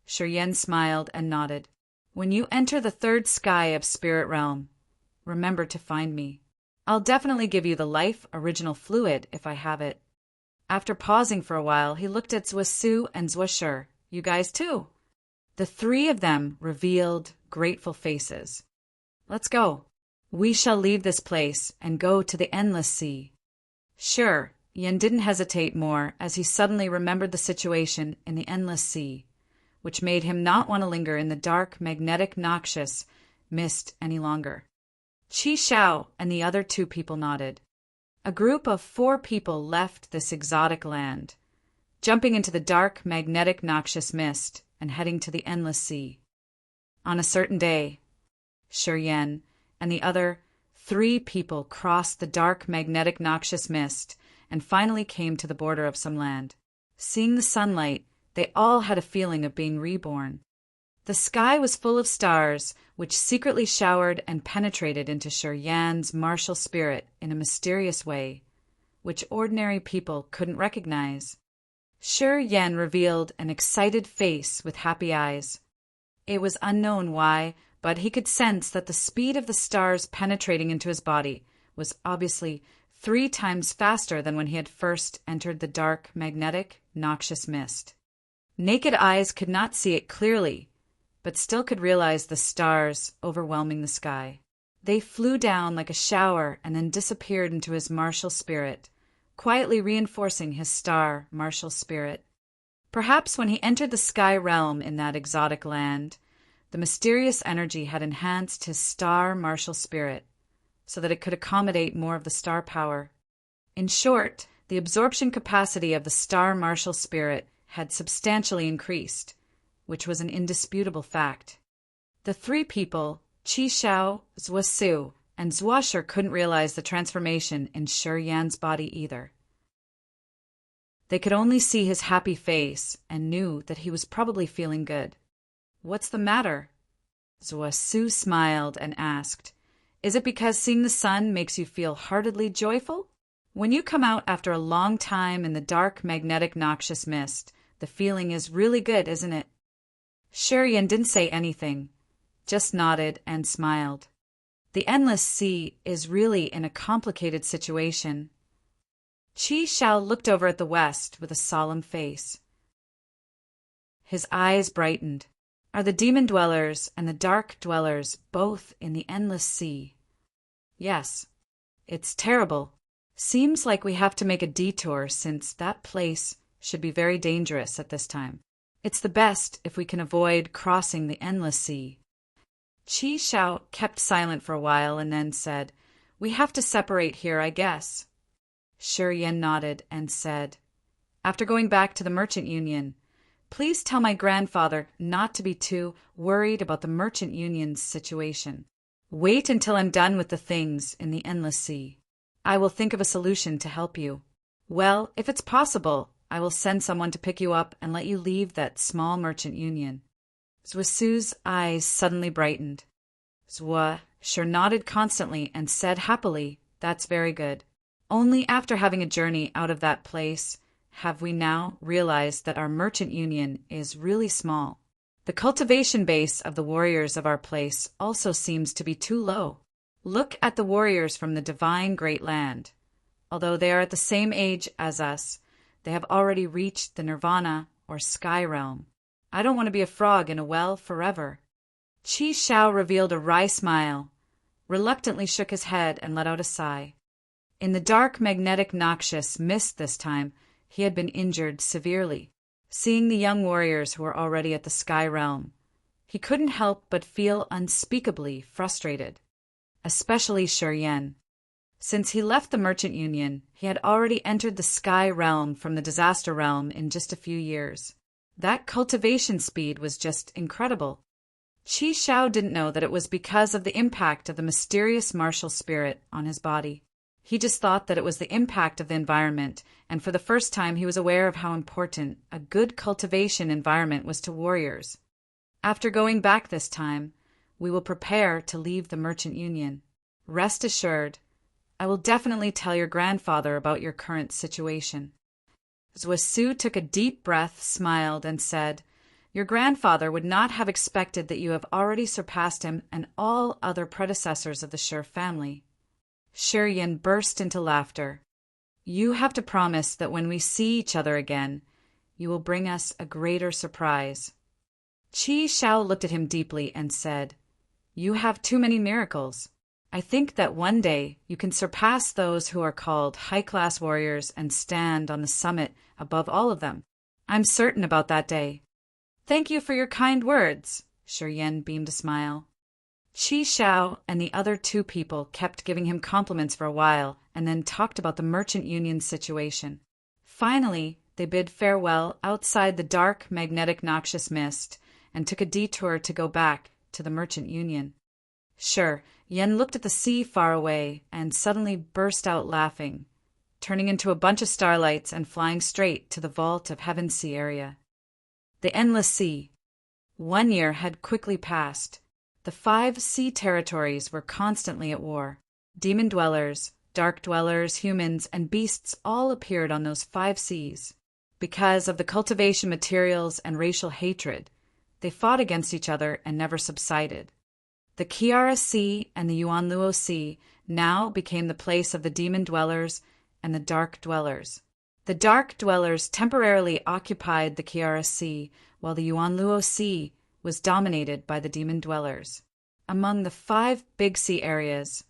Shi smiled and nodded. When you enter the third sky of Spirit Realm, remember to find me. I'll definitely give you the life original fluid if I have it. After pausing for a while, he looked at Zhuosu and Zhuoshi. You guys too. The three of them revealed grateful faces. Let's go. We shall leave this place and go to the endless sea. Sure, Yen didn't hesitate more as he suddenly remembered the situation in the endless sea, which made him not want to linger in the dark, magnetic, noxious mist any longer. Qi Xiao and the other two people nodded. A group of 4 people left this exotic land, jumping into the dark, magnetic, noxious mist and heading to the endless sea. On a certain day, Shi Yan and the other 3 people crossed the dark, magnetic, noxious mist and finally came to the border of some land. Seeing the sunlight, they all had a feeling of being reborn. The sky was full of stars, which secretly showered and penetrated into Shi Yan's martial spirit in a mysterious way, which ordinary people couldn't recognize. Shi Yan revealed an excited face with happy eyes. It was unknown why, but he could sense that the speed of the stars penetrating into his body was obviously 3 times faster than when he had first entered the dark, magnetic, noxious mist. Naked eyes could not see it clearly, but still could realize the stars overwhelming the sky. They flew down like a shower and then disappeared into his martial spirit, quietly reinforcing his star martial spirit. Perhaps when he entered the sky realm in that exotic land, the mysterious energy had enhanced his star martial spirit so that it could accommodate more of the star power. In short, the absorption capacity of the star martial spirit had substantially increased, which was an indisputable fact. The 3 people, Qi Xiao, Zhuosu, and Zhuoshi, couldn't realize the transformation in Shi Yan's body either. They could only see his happy face and knew that he was probably feeling good. What's the matter? Zhuosu smiled and asked, Is it because seeing the sun makes you feel heartedly joyful? When you come out after a long time in the dark, magnetic, noxious mist, the feeling is really good, isn't it? Shi Yan didn't say anything, just nodded and smiled. The endless sea is really in a complicated situation. Qi Xiao looked over at the west with a solemn face. His eyes brightened. Are the demon dwellers and the dark dwellers both in the endless sea? Yes. It's terrible. Seems like we have to make a detour since that place should be very dangerous at this time. It's the best if we can avoid crossing the endless sea. Qi Xiao kept silent for a while and then said, We have to separate here, I guess. Shi Yan nodded and said, After going back to the Merchant Union, please tell my grandfather not to be too worried about the Merchant Union's situation. Wait until I'm done with the things in the endless sea. I will think of a solution to help you. Well, if it's possible, I will send someone to pick you up and let you leave that small Merchant Union. Zhuosu's eyes suddenly brightened. Zhuoshi nodded constantly and said happily, That's very good. Only after having a journey out of that place have we now realized that our Merchant Union is really small. The cultivation base of the warriors of our place also seems to be too low. Look at the warriors from the divine great land. Although they are at the same age as us, they have already reached the nirvana or sky realm. I don't want to be a frog in a well forever. Qi Xiao revealed a wry smile, reluctantly shook his head and let out a sigh. In the dark, magnetic, noxious mist this time, he had been injured severely. Seeing the young warriors who were already at the sky realm, he couldn't help but feel unspeakably frustrated, especially Shi Yan. Since he left the Merchant Union, he had already entered the sky realm from the disaster realm in just a few years. That cultivation speed was just incredible. Qi Xiao didn't know that it was because of the impact of the mysterious martial spirit on his body. He just thought that it was the impact of the environment, and for the first time he was aware of how important a good cultivation environment was to warriors. After going back this time, we will prepare to leave the Merchant Union. Rest assured, I will definitely tell your grandfather about your current situation. Zhuosu took a deep breath, smiled, and said, Your grandfather would not have expected that you have already surpassed him and all other predecessors of the Shi family. Shi Yan burst into laughter. You have to promise that when we see each other again, you will bring us a greater surprise. Qi Shao looked at him deeply and said, You have too many miracles. I think that one day you can surpass those who are called high-class warriors and stand on the summit above all of them. I'm certain about that day. Thank you for your kind words. Shi Yan beamed a smile. Qi Shao and the other two people kept giving him compliments for a while and then talked about the merchant union situation. Finally, they bid farewell outside the dark, magnetic, noxious mist and took a detour to go back to the merchant union. Shi Yan looked at the sea far away and suddenly burst out laughing, turning into a bunch of starlights and flying straight to the vault of Heaven Sea area. The endless sea. 1 year had quickly passed. The 5 sea territories were constantly at war. Demon dwellers, dark dwellers, humans, and beasts all appeared on those 5 seas. Because of the cultivation materials and racial hatred, they fought against each other and never subsided. The Kiara Sea and the Yuanluo Sea now became the place of the demon dwellers and the dark dwellers. The dark dwellers temporarily occupied the Kiara Sea, while the Yuanluo Sea was dominated by the demon dwellers. Among the 5 big sea areas,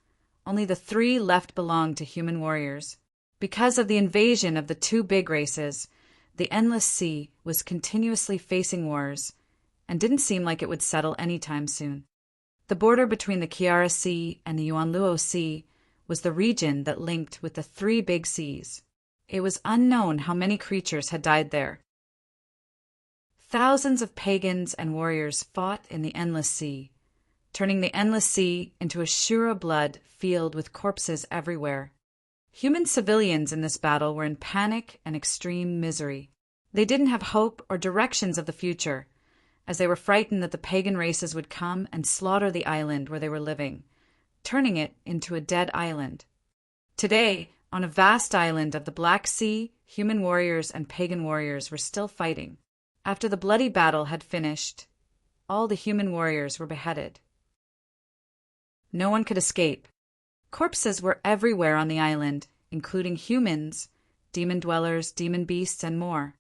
only the 3 left belonged to human warriors. Because of the invasion of the 2 big races, the endless sea was continuously facing wars and didn't seem like it would settle anytime soon. The border between the Kiara Sea and the Yuanluo Sea was the region that linked with the 3 big seas. It was unknown how many creatures had died there. Thousands of pagans and warriors fought in the endless sea, turning the endless sea into a Shura blood field with corpses everywhere. Human civilians in this battle were in panic and extreme misery. They didn't have hope or directions of the future, as they were frightened that the pagan races would come and slaughter the island where they were living, turning it into a dead island. Today, on a vast island of the Black Sea, human warriors and pagan warriors were still fighting. After the bloody battle had finished, all the human warriors were beheaded. No one could escape. Corpses were everywhere on the island, including humans, demon dwellers, demon beasts, and more.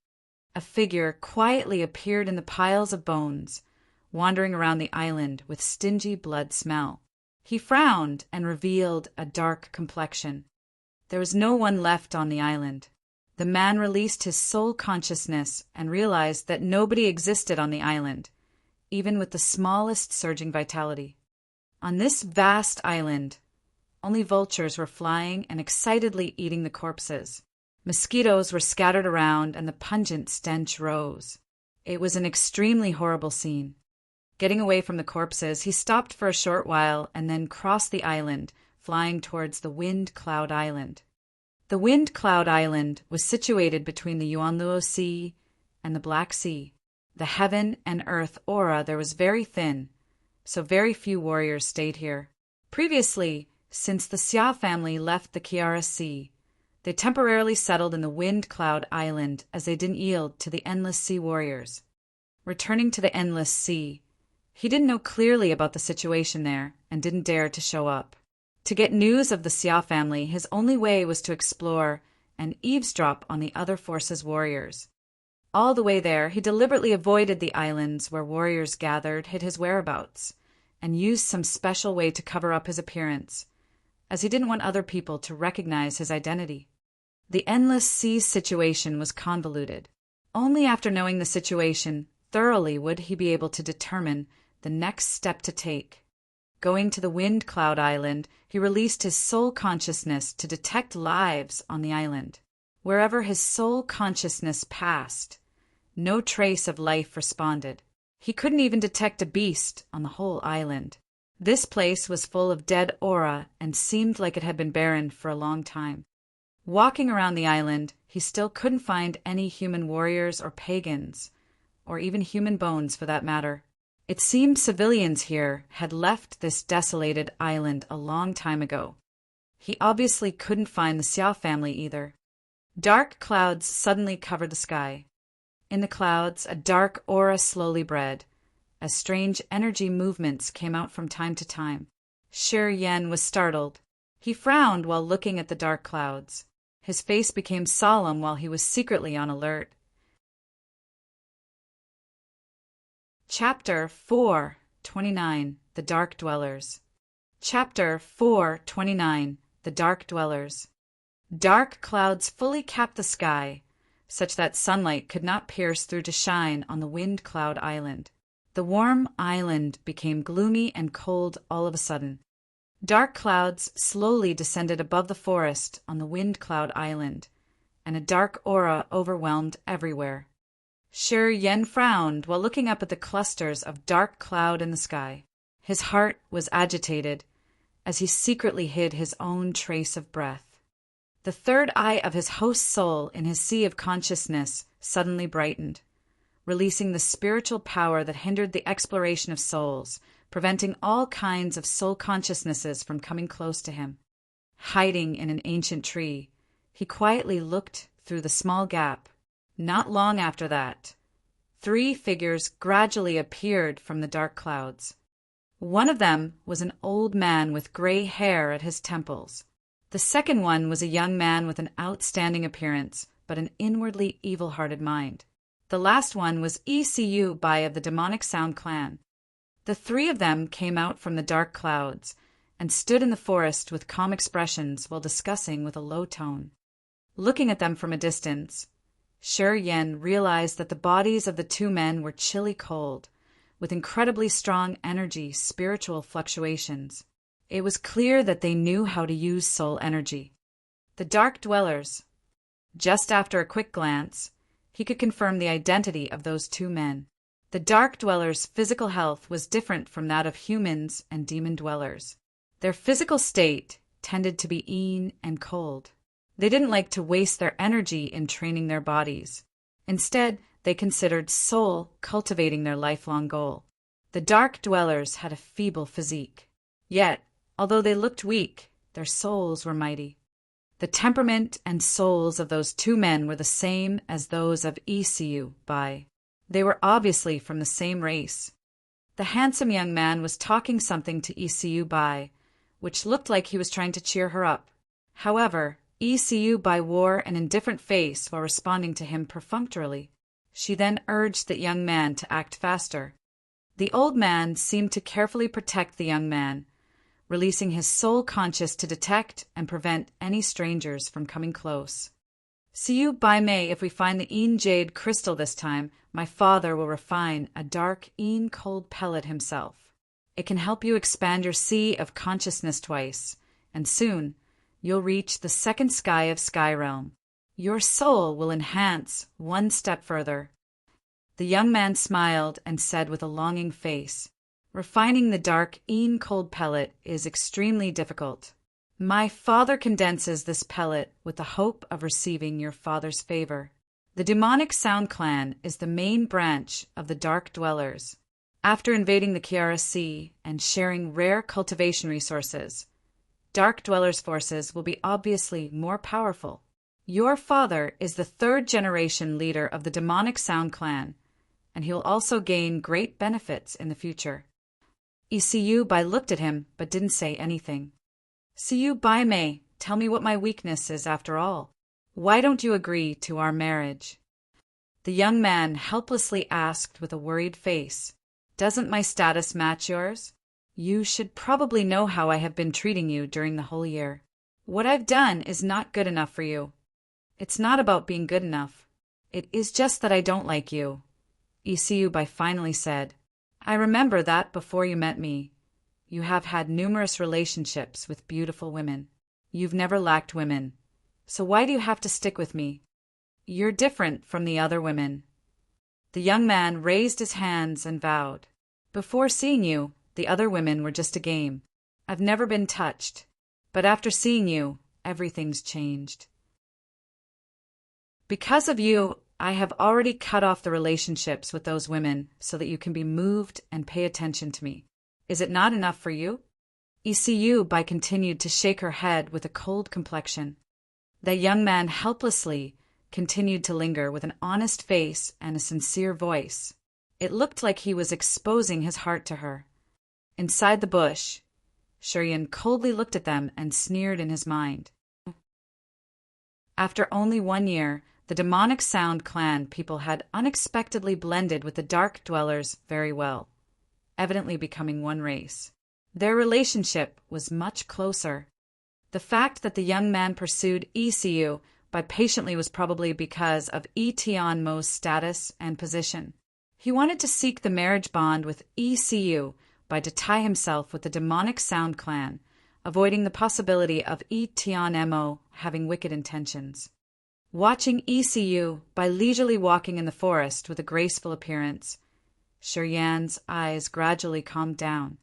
A figure quietly appeared in the piles of bones, wandering around the island with stingy blood smell. He frowned and revealed a dark complexion. There was no one left on the island. The man released his soul consciousness and realized that nobody existed on the island, even with the smallest surging vitality. On this vast island, only vultures were flying and excitedly eating the corpses. Mosquitoes were scattered around and the pungent stench rose. It was an extremely horrible scene. Getting away from the corpses, he stopped for a short while and then crossed the island, flying towards the Wind Cloud Island. The Wind Cloud Island was situated between the Yuanluo Sea and the Black Sea. The heaven and earth aura there was very thin, so very few warriors stayed here. Previously, since the Xia family left the Kiara Sea, they temporarily settled in the Wind Cloud Island as they didn't yield to the Endless Sea warriors. Returning to the Endless Sea, he didn't know clearly about the situation there and didn't dare to show up. To get news of the Xia family, his only way was to explore and eavesdrop on the other forces' warriors. All the way there, he deliberately avoided the islands where warriors gathered, hid his whereabouts, and used some special way to cover up his appearance, as he didn't want other people to recognize his identity. The Endless Sea situation was convoluted. Only after knowing the situation thoroughly would he be able to determine the next step to take. Going to the Wind Cloud Island, he released his soul consciousness to detect lives on the island. Wherever his soul consciousness passed, no trace of life responded. He couldn't even detect a beast on the whole island. This place was full of dead aura and seemed like it had been barren for a long time. Walking around the island, he still couldn't find any human warriors or pagans, or even human bones for that matter. It seemed civilians here had left this desolated island a long time ago. He obviously couldn't find the Xia family either. Dark clouds suddenly covered the sky. In the clouds, a dark aura slowly bred, as strange energy movements came out from time to time. Shi Yan was startled. He frowned while looking at the dark clouds. His face became solemn while he was secretly on alert. Chapter 4:29 The Dark Dwellers. Chapter 4:29 The Dark Dwellers. Dark clouds fully capped the sky, such that sunlight could not pierce through to shine on the Wind Cloud Island. The warm island became gloomy and cold all of a sudden. Dark clouds slowly descended above the forest on the Wind Cloud Island, and a dark aura overwhelmed everywhere. Shi Yan frowned while looking up at the clusters of dark cloud in the sky. His heart was agitated as he secretly hid his own trace of breath. The third eye of his host's soul in his sea of consciousness suddenly brightened, releasing the spiritual power that hindered the exploration of souls, preventing all kinds of soul consciousnesses from coming close to him. Hiding in an ancient tree, he quietly looked through the small gap. Not long after that, 3 figures gradually appeared from the dark clouds. One of them was an old man with gray hair at his temples. The second one was a young man with an outstanding appearance, but an inwardly evil-hearted mind. The last one was ECU Bai of the Demonic Sound clan. The 3 of them came out from the dark clouds and stood in the forest with calm expressions while discussing with a low tone. Looking at them from a distance, Shi Yan realized that the bodies of the 2 men were chilly cold, with incredibly strong energy, spiritual fluctuations. It was clear that they knew how to use soul energy. The Dark Dwellers. Just after a quick glance, he could confirm the identity of those 2 men. The Dark Dwellers' physical health was different from that of humans and demon dwellers. Their physical state tended to be lean and cold. They didn't like to waste their energy in training their bodies. Instead, they considered soul cultivating their lifelong goal. The Dark Dwellers had a feeble physique. Yet, although they looked weak, their souls were mighty. The temperament and souls of those 2 men were the same as those of ECU Bai. They were obviously from the same race. The handsome young man was talking something to ECU Bai, which looked like he was trying to cheer her up. However, ECU Bai wore an indifferent face while responding to him perfunctorily. She then urged the young man to act faster. The old man seemed to carefully protect the young man, releasing his soul conscious to detect and prevent any strangers from coming close. See you by May if we find the Een Jade crystal this time. My father will refine a dark Een cold pellet himself. It can help you expand your sea of consciousness twice, and soon you'll reach the second sky of Sky Realm. Your soul will enhance one step further. The young man smiled and said with a longing face, "Refining the dark Een cold pellet is extremely difficult. My father condenses this pellet with the hope of receiving your father's favor." The Demonic Sound clan is the main branch of the Dark Dwellers. After invading the Kiara Sea and sharing rare cultivation resources, Dark Dwellers' forces will be obviously more powerful. Your father is the 3rd-generation leader of the Demonic Sound clan, and he will also gain great benefits in the future. ECU Bai looked at him but didn't say anything. See you Bai Mei, tell me what my weakness is after all. Why don't you agree to our marriage? The young man helplessly asked with a worried face, "Doesn't my status match yours? You should probably know how I have been treating you during the whole year. What I've done is not good enough for you. It's not about being good enough. It is just that I don't like you," ECU Bai finally said. "I remember that before you met me, you have had numerous relationships with beautiful women. You've never lacked women. So why do you have to stick with me? You're different from the other women." The young man raised his hands and vowed, "Before seeing you, the other women were just a game. I've never been touched. But after seeing you, everything's changed. Because of you, I have already cut off the relationships with those women so that you can be moved and pay attention to me. Is it not enough for you?" ECU Bai continued to shake her head with a cold complexion. The young man helplessly continued to linger with an honest face and a sincere voice. It looked like he was exposing his heart to her. Inside the bush, Shiryan coldly looked at them and sneered in his mind. After only 1 year, the demonic Sound clan people had unexpectedly blended with the Dark Dwellers very well, evidently becoming one race. Their relationship was much closer. The fact that the young man pursued ECU by patiently was probably because of Etion Mo's status and position. He wanted to seek the marriage bond with ECU by to tie himself with the demonic Sound clan, avoiding the possibility of Etion Mo having wicked intentions. Watching ECU by leisurely walking in the forest with a graceful appearance, Shiryan's eyes gradually calmed down.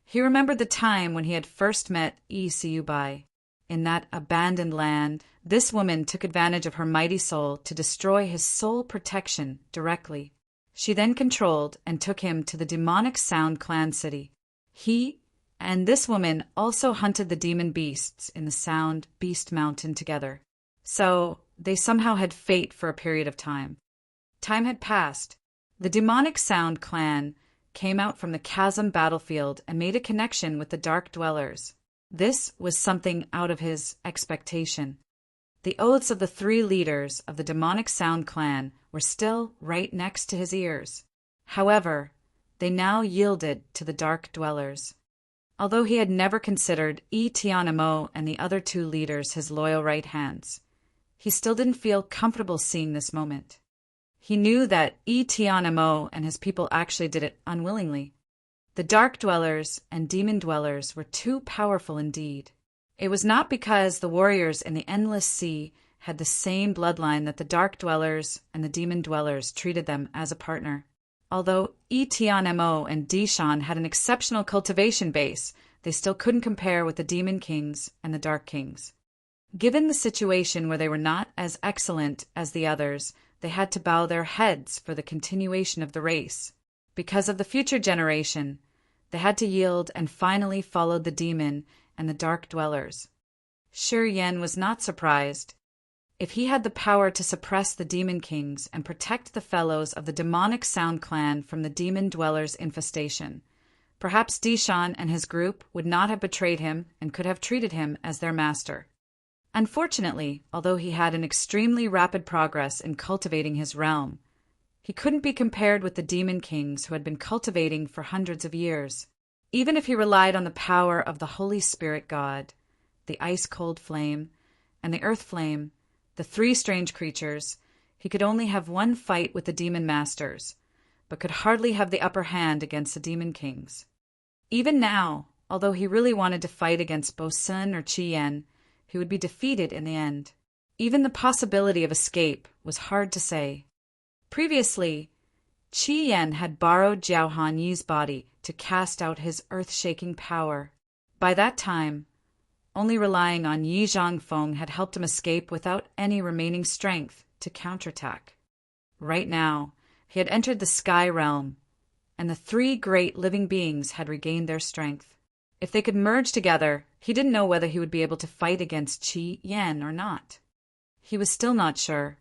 He remembered the time when he had first met ECU Bai. In that abandoned land, this woman took advantage of her mighty soul to destroy his soul protection directly. She then controlled and took him to the demonic Sound clan city. He and this woman also hunted the demon beasts in the Sound Beast Mountain together. So they somehow had fate for a period of time. Time had passed. The demonic Sound clan came out from the chasm battlefield and made a connection with the Dark Dwellers. This was something out of his expectation. The oaths of the 3 leaders of the demonic Sound clan were still right next to his ears. However, they now yielded to the Dark Dwellers. Although he had never considered Etion Mo and the other 2 leaders his loyal right hands, he still didn't feel comfortable seeing this moment. He knew that Etion Mo and his people actually did it unwillingly. The Dark Dwellers and Demon Dwellers were too powerful indeed. It was not because the warriors in the Endless Sea had the same bloodline that the Dark Dwellers and the Demon Dwellers treated them as a partner. Although Etion Mo and Dishan had an exceptional cultivation base, they still couldn't compare with the Demon Kings and the Dark Kings. Given the situation where they were not as excellent as the others, they had to bow their heads for the continuation of the race. Because of the future generation, they had to yield and finally followed the demon and the Dark Dwellers. Shiryan was not surprised. If he had the power to suppress the Demon Kings and protect the fellows of the demonic Sound clan from the Demon Dwellers' infestation, perhaps Dishan and his group would not have betrayed him and could have treated him as their master. Unfortunately, although he had an extremely rapid progress in cultivating his realm, he couldn't be compared with the Demon Kings who had been cultivating for hundreds of years. Even if he relied on the power of the Holy Spirit God, the ice-cold flame, and the earth flame, the 3 strange creatures, he could only have one fight with the Demon Masters, but could hardly have the upper hand against the Demon Kings. Even now, although he really wanted to fight against Bo Sun or Qi Yan, he would be defeated in the end. Even the possibility of escape was hard to say. Previously, Qi Yan had borrowed Jiao Han Yi's body to cast out his earth-shaking power. By that time, only relying on Yi Zhangfeng had helped him escape without any remaining strength to counterattack. Right now, he had entered the Sky Realm, and the 3 great living beings had regained their strength. If they could merge together, he didn't know whether he would be able to fight against Qi Yan or not. He was still not sure.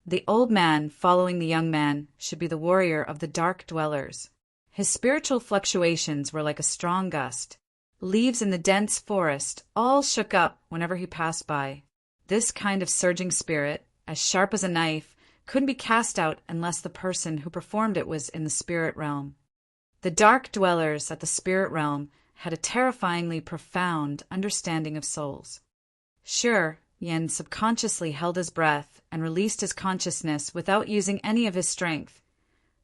The old man following the young man should be the warrior of the Dark Dwellers. His spiritual fluctuations were like a strong gust. Leaves in the dense forest all shook up whenever he passed by. This kind of surging spirit, as sharp as a knife, couldn't be cast out unless the person who performed it was in the spirit realm. The Dark Dwellers at the spirit realm had a terrifyingly profound understanding of souls. Sure, Yen subconsciously held his breath and released his consciousness without using any of his strength,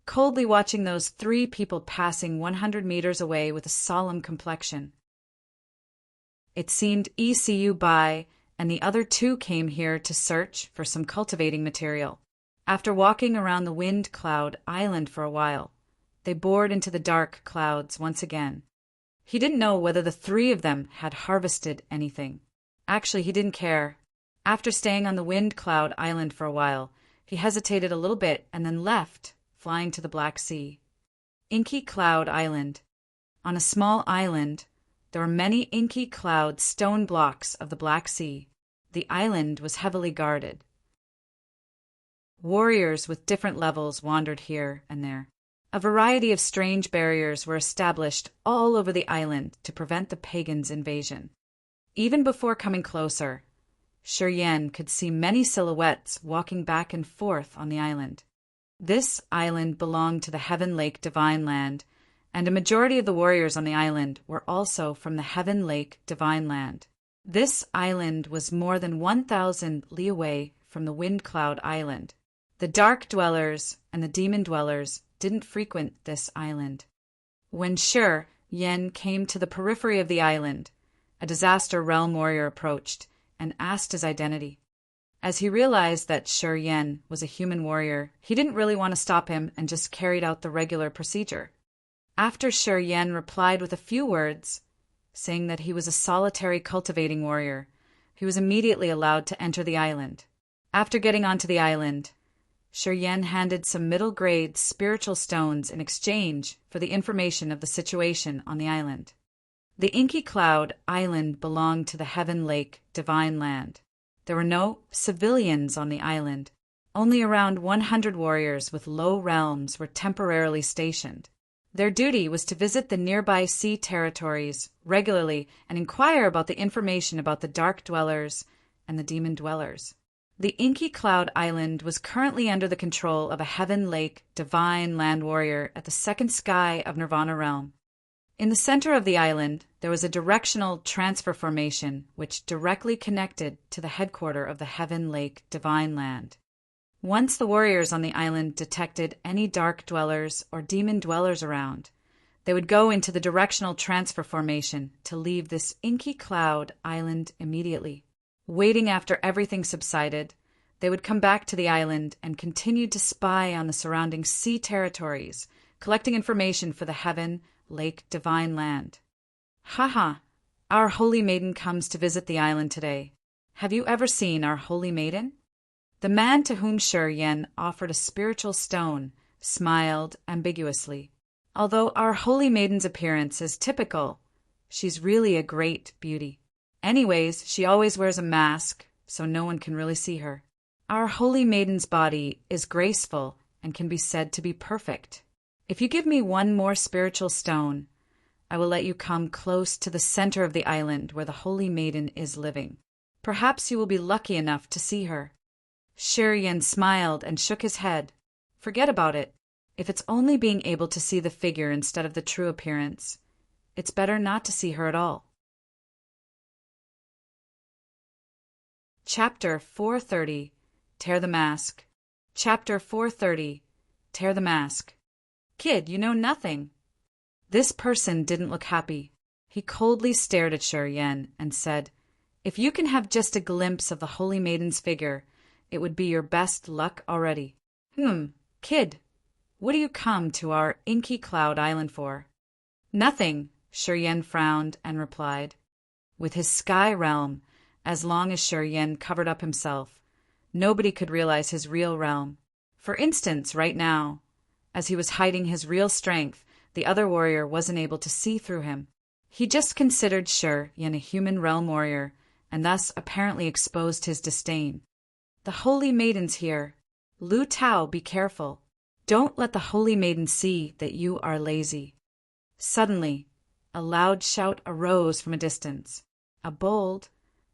coldly watching those 3 people passing 100 meters away with a solemn complexion. It seemed ECU Bai and the other 2 came here to search for some cultivating material. After walking around the Wind Cloud Island for a while, they bored into the dark clouds once again. He didn't know whether the 3 of them had harvested anything. Actually, he didn't care. After staying on the Wind Cloud Island for a while, he hesitated a little bit and then left, flying to the Black Sea. Inky Cloud Island. On a small island, there were many inky cloud stone blocks of the Black Sea. The island was heavily guarded. Warriors with different levels wandered here and there. A variety of strange barriers were established all over the island to prevent the pagans' invasion. Even before coming closer, Shi Yan could see many silhouettes walking back and forth on the island. This island belonged to the Heaven Lake Divine Land, and a majority of the warriors on the island were also from the Heaven Lake Divine Land. This island was more than 1,000 li away from the Wind Cloud Island. The Dark Dwellers and the Demon Dwellers didn't frequent this island. When Shi Yan came to the periphery of the island, a Disaster Realm warrior approached and asked his identity. As he realized that Shi Yan was a human warrior, he didn't really want to stop him and just carried out the regular procedure. After Shi Yan replied with a few words, saying that he was a solitary cultivating warrior, he was immediately allowed to enter the island. After getting onto the island, Shi Yan handed some middle-grade spiritual stones in exchange for the information of the situation on the island. The Inky Cloud Island belonged to the Heaven Lake Divine Land. There were no civilians on the island. Only around 100 warriors with low realms were temporarily stationed. Their duty was to visit the nearby sea territories regularly and inquire about the information about the Dark Dwellers and the Demon Dwellers. The Inky Cloud Island was currently under the control of a Heaven Lake Divine Land warrior at the second sky of Nirvana Realm. In the center of the island, there was a directional transfer formation which directly connected to the headquarters of the Heaven Lake Divine Land. Once the warriors on the island detected any Dark Dwellers or Demon Dwellers around, they would go into the directional transfer formation to leave this Inky Cloud Island immediately. Waiting after everything subsided, they would come back to the island and continue to spy on the surrounding sea territories, collecting information for the Heaven Lake Divine Land. Haha, our Holy Maiden comes to visit the island today. Have you ever seen our Holy Maiden? The man to whom Shi Yan offered a spiritual stone smiled ambiguously. Although our Holy Maiden's appearance is typical, she's really a great beauty. Anyways, she always wears a mask, so no one can really see her. Our Holy Maiden's body is graceful and can be said to be perfect. If you give me one more spiritual stone, I will let you come close to the center of the island where the Holy Maiden is living. Perhaps you will be lucky enough to see her. Shi Yan smiled and shook his head. Forget about it. If it's only being able to see the figure instead of the true appearance, it's better not to see her at all. Chapter 430. Tear the Mask. Chapter 430. Tear the Mask. Kid, you know nothing. This person didn't look happy. He coldly stared at Shi Yan and said, If you can have just a glimpse of the Holy Maiden's figure, it would be your best luck already. Kid, what do you come to our Inky Cloud Island for? Nothing, Shi Yan frowned and replied. With his sky realm, as long as Shi Yan covered up himself, nobody could realize his real realm. For instance, right now, as he was hiding his real strength, the other warrior wasn't able to see through him. He just considered Shi Yan a human realm warrior, and thus apparently exposed his disdain. The Holy Maiden's here. Lu Tao, be careful. Don't let the Holy Maiden see that you are lazy. Suddenly, a loud shout arose from a distance. A bold,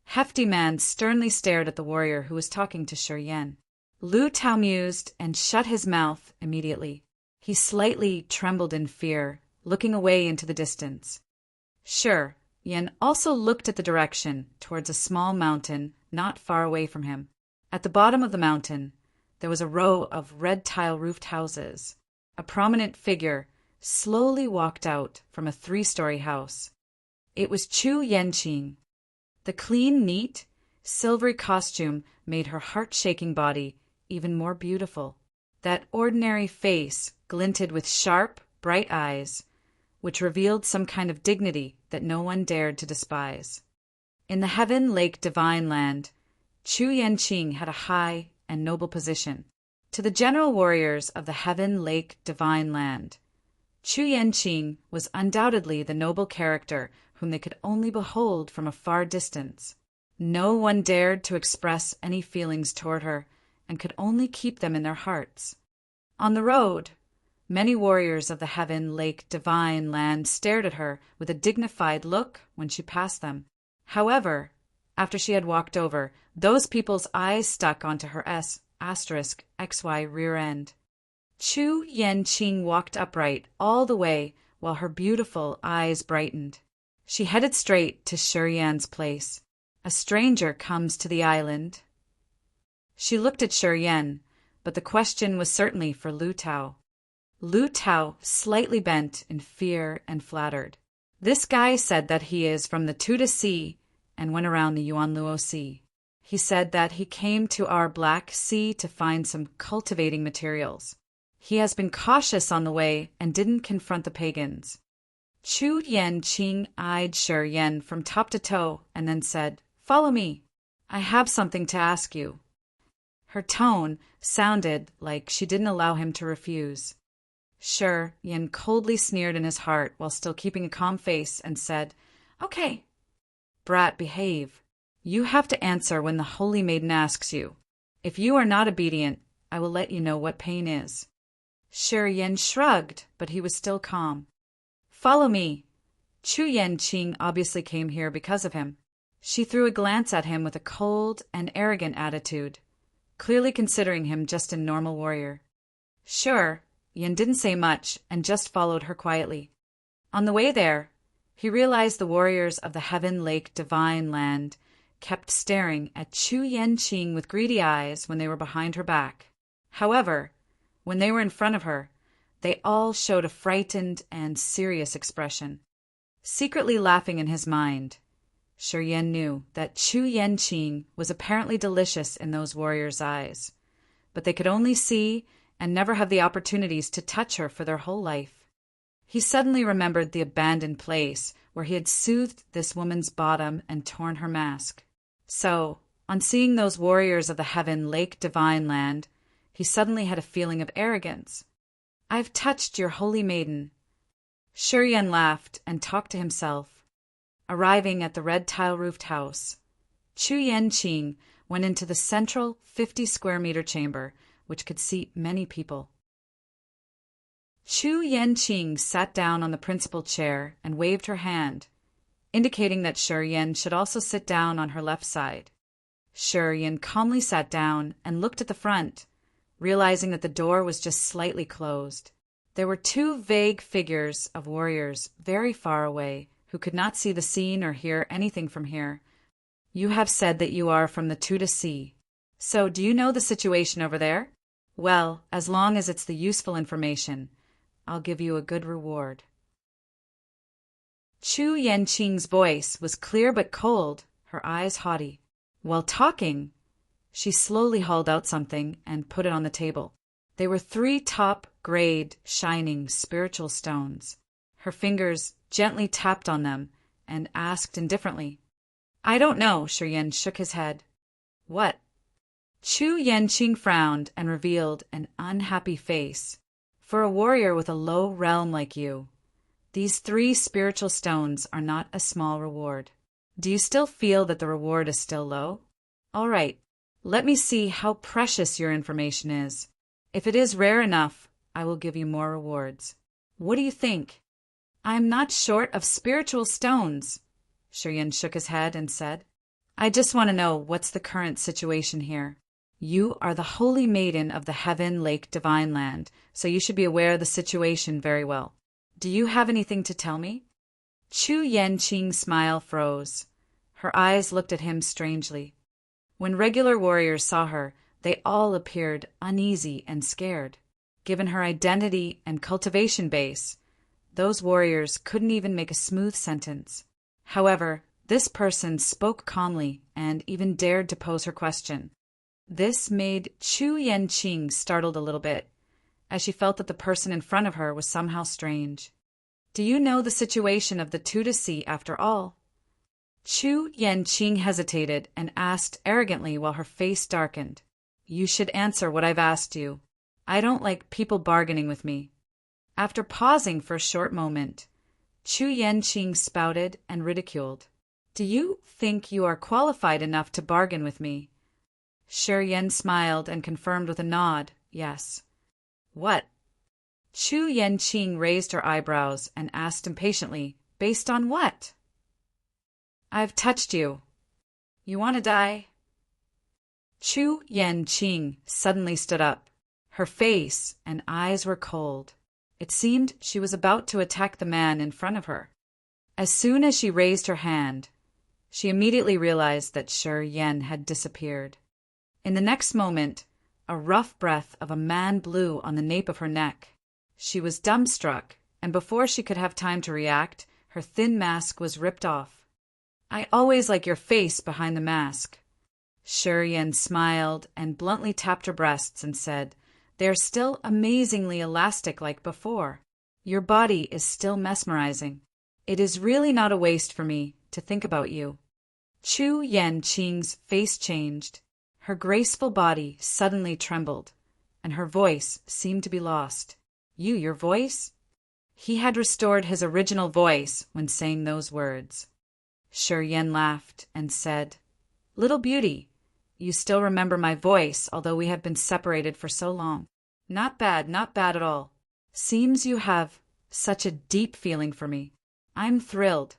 hefty man sternly stared at the warrior who was talking to Shi Yan. Lu Tao mused and shut his mouth immediately. He slightly trembled in fear, looking away into the distance. Shi Yan also looked at the direction towards a small mountain not far away from him. At the bottom of the mountain, there was a row of red tile-roofed houses. A prominent figure slowly walked out from a 3-story house. It was Chu Yanqing. The clean, neat, silvery costume made her heart-shaking body even more beautiful. That ordinary face glinted with sharp, bright eyes, which revealed some kind of dignity that no one dared to despise. In the Heaven Lake Divine Land, Chu Yanqing had a high and noble position. To the general warriors of the Heaven Lake Divine Land, Chu Yanqing was undoubtedly the noble character whom they could only behold from a far distance. No one dared to express any feelings toward her, and could only keep them in their hearts. On the road, many warriors of the heaven, lake, divine land stared at her with a dignified look when she passed them. However, after she had walked over, those people's eyes stuck onto her XY rear end. Chu Yanqing walked upright all the way while her beautiful eyes brightened. She headed straight to Shurian's place. A stranger comes to the island. She looked at Shurian, but the question was certainly for Lu Tao. Lu Tao slightly bent in fear and flattered. This guy said that he is from the Tuda Sea and went around the Yuanluo Sea. He said that he came to our Black Sea to find some cultivating materials. He has been cautious on the way and didn't confront the pagans. Chu Yanqing eyed Shurian from top to toe and then said, "Follow me. I have something to ask you." Her tone sounded like she didn't allow him to refuse. Shurian coldly sneered in his heart while still keeping a calm face and said, "Okay. Brat, behave. You have to answer when the holy maiden asks you. If you are not obedient, I will let you know what pain is." Shurian shrugged, but he was still calm. "Follow me." Chu Yanqing obviously came here because of him. She threw a glance at him with a cold and arrogant attitude, clearly considering him just a normal warrior. Sure, Yin didn't say much and just followed her quietly. On the way there, he realized the warriors of the Heaven Lake Divine Land kept staring at Chu Yanqing with greedy eyes when they were behind her back. However, when they were in front of her, they all showed a frightened and serious expression. Secretly laughing in his mind, Shurian knew that Chu Yanqing was apparently delicious in those warriors' eyes, but they could only see and never have the opportunities to touch her for their whole life. He suddenly remembered the abandoned place where he had soothed this woman's bottom and torn her mask. So, on seeing those warriors of the Heaven Lake Divine Land, he suddenly had a feeling of arrogance. "I've touched your holy maiden." Shurian laughed and talked to himself. Arriving at the red tile-roofed house, Chu Yanqing went into the central 50-square-meter chamber, which could seat many people. Chu Yanqing sat down on the principal chair and waved her hand, indicating that Shurian should also sit down on her left side. Shurian calmly sat down and looked at the front, realizing that the door was just slightly closed. There were two vague figures of warriors very far away who could not see the scene or hear anything from here. "You have said that you are from the Tuda Sea. So do you know the situation over there? Well, as long as it's the useful information, I'll give you a good reward." Chu Yanqing's voice was clear but cold, her eyes haughty. While talking, she slowly hauled out something and put it on the table. They were 3 top-grade, shining spiritual stones. Her fingers gently tapped on them and asked indifferently, "I don't know." Shurian shook his head. "What?" Chu Yanqing frowned and revealed an unhappy face. "For a warrior with a low realm like you, these 3 spiritual stones are not a small reward. Do you still feel that the reward is still low? All right, let me see how precious your information is. If it is rare enough, I will give you more rewards. What do you think?" "I am not short of spiritual stones." Shurian shook his head and said, "I just want to know what's the current situation here. You are the holy maiden of the Heaven Lake Divine Land, so you should be aware of the situation very well. Do you have anything to tell me?" Chu Yanqing's smile froze. Her eyes looked at him strangely. When regular warriors saw her, they all appeared uneasy and scared. Given her identity and cultivation base, those warriors couldn't even make a smooth sentence. However, this person spoke calmly and even dared to pose her question. This made Chu Yanqing startled a little bit, as she felt that the person in front of her was somehow strange. "Do you know the situation of the Tuda Sea after all?" Chu Yanqing hesitated and asked arrogantly while her face darkened. "You should answer what I've asked you. I don't like people bargaining with me." After pausing for a short moment, Chu Yanqing spouted and ridiculed. "Do you think you are qualified enough to bargain with me?" Shi Yan smiled and confirmed with a nod, yes. What? Chu Yanqing raised her eyebrows and asked impatiently, based on what? I've touched you. You want to die? Chu Yanqing suddenly stood up. Her face and eyes were cold. It seemed she was about to attack the man in front of her. As soon as she raised her hand, she immediately realized that Shi Yan had disappeared. In the next moment, a rough breath of a man blew on the nape of her neck. She was dumbstruck, and before she could have time to react, her thin mask was ripped off. I always like your face behind the mask. Shi Yan smiled and bluntly tapped her breasts and said, They're still amazingly elastic like before. Your body is still mesmerizing. It is really not a waste for me to think about you. Chu Yanqing's face changed. Her graceful body suddenly trembled, and her voice seemed to be lost. Your voice? He had restored his original voice when saying those words. Shi Yan laughed and said, Little beauty, you still remember my voice, although we have been separated for so long. Not bad at all. Seems you have such a deep feeling for me. I'm thrilled.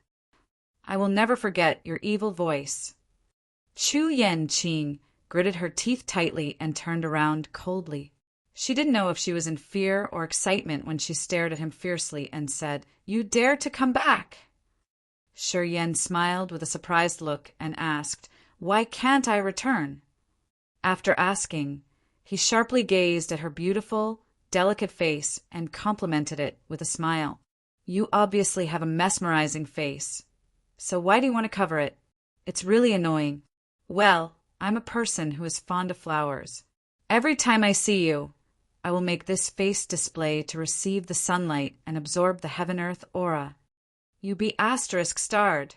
I will never forget your evil voice. Chu Yanqing gritted her teeth tightly and turned around coldly. She didn't know if she was in fear or excitement when she stared at him fiercely and said, You dare to come back? Shi Yan smiled with a surprised look and asked, Why can't I return? After asking, he sharply gazed at her beautiful, delicate face and complimented it with a smile. You obviously have a mesmerizing face. So why do you want to cover it? It's really annoying. Well, I'm a person who is fond of flowers. Every time I see you, I will make this face display to receive the sunlight and absorb the heaven-earth aura. You be asterisk starred.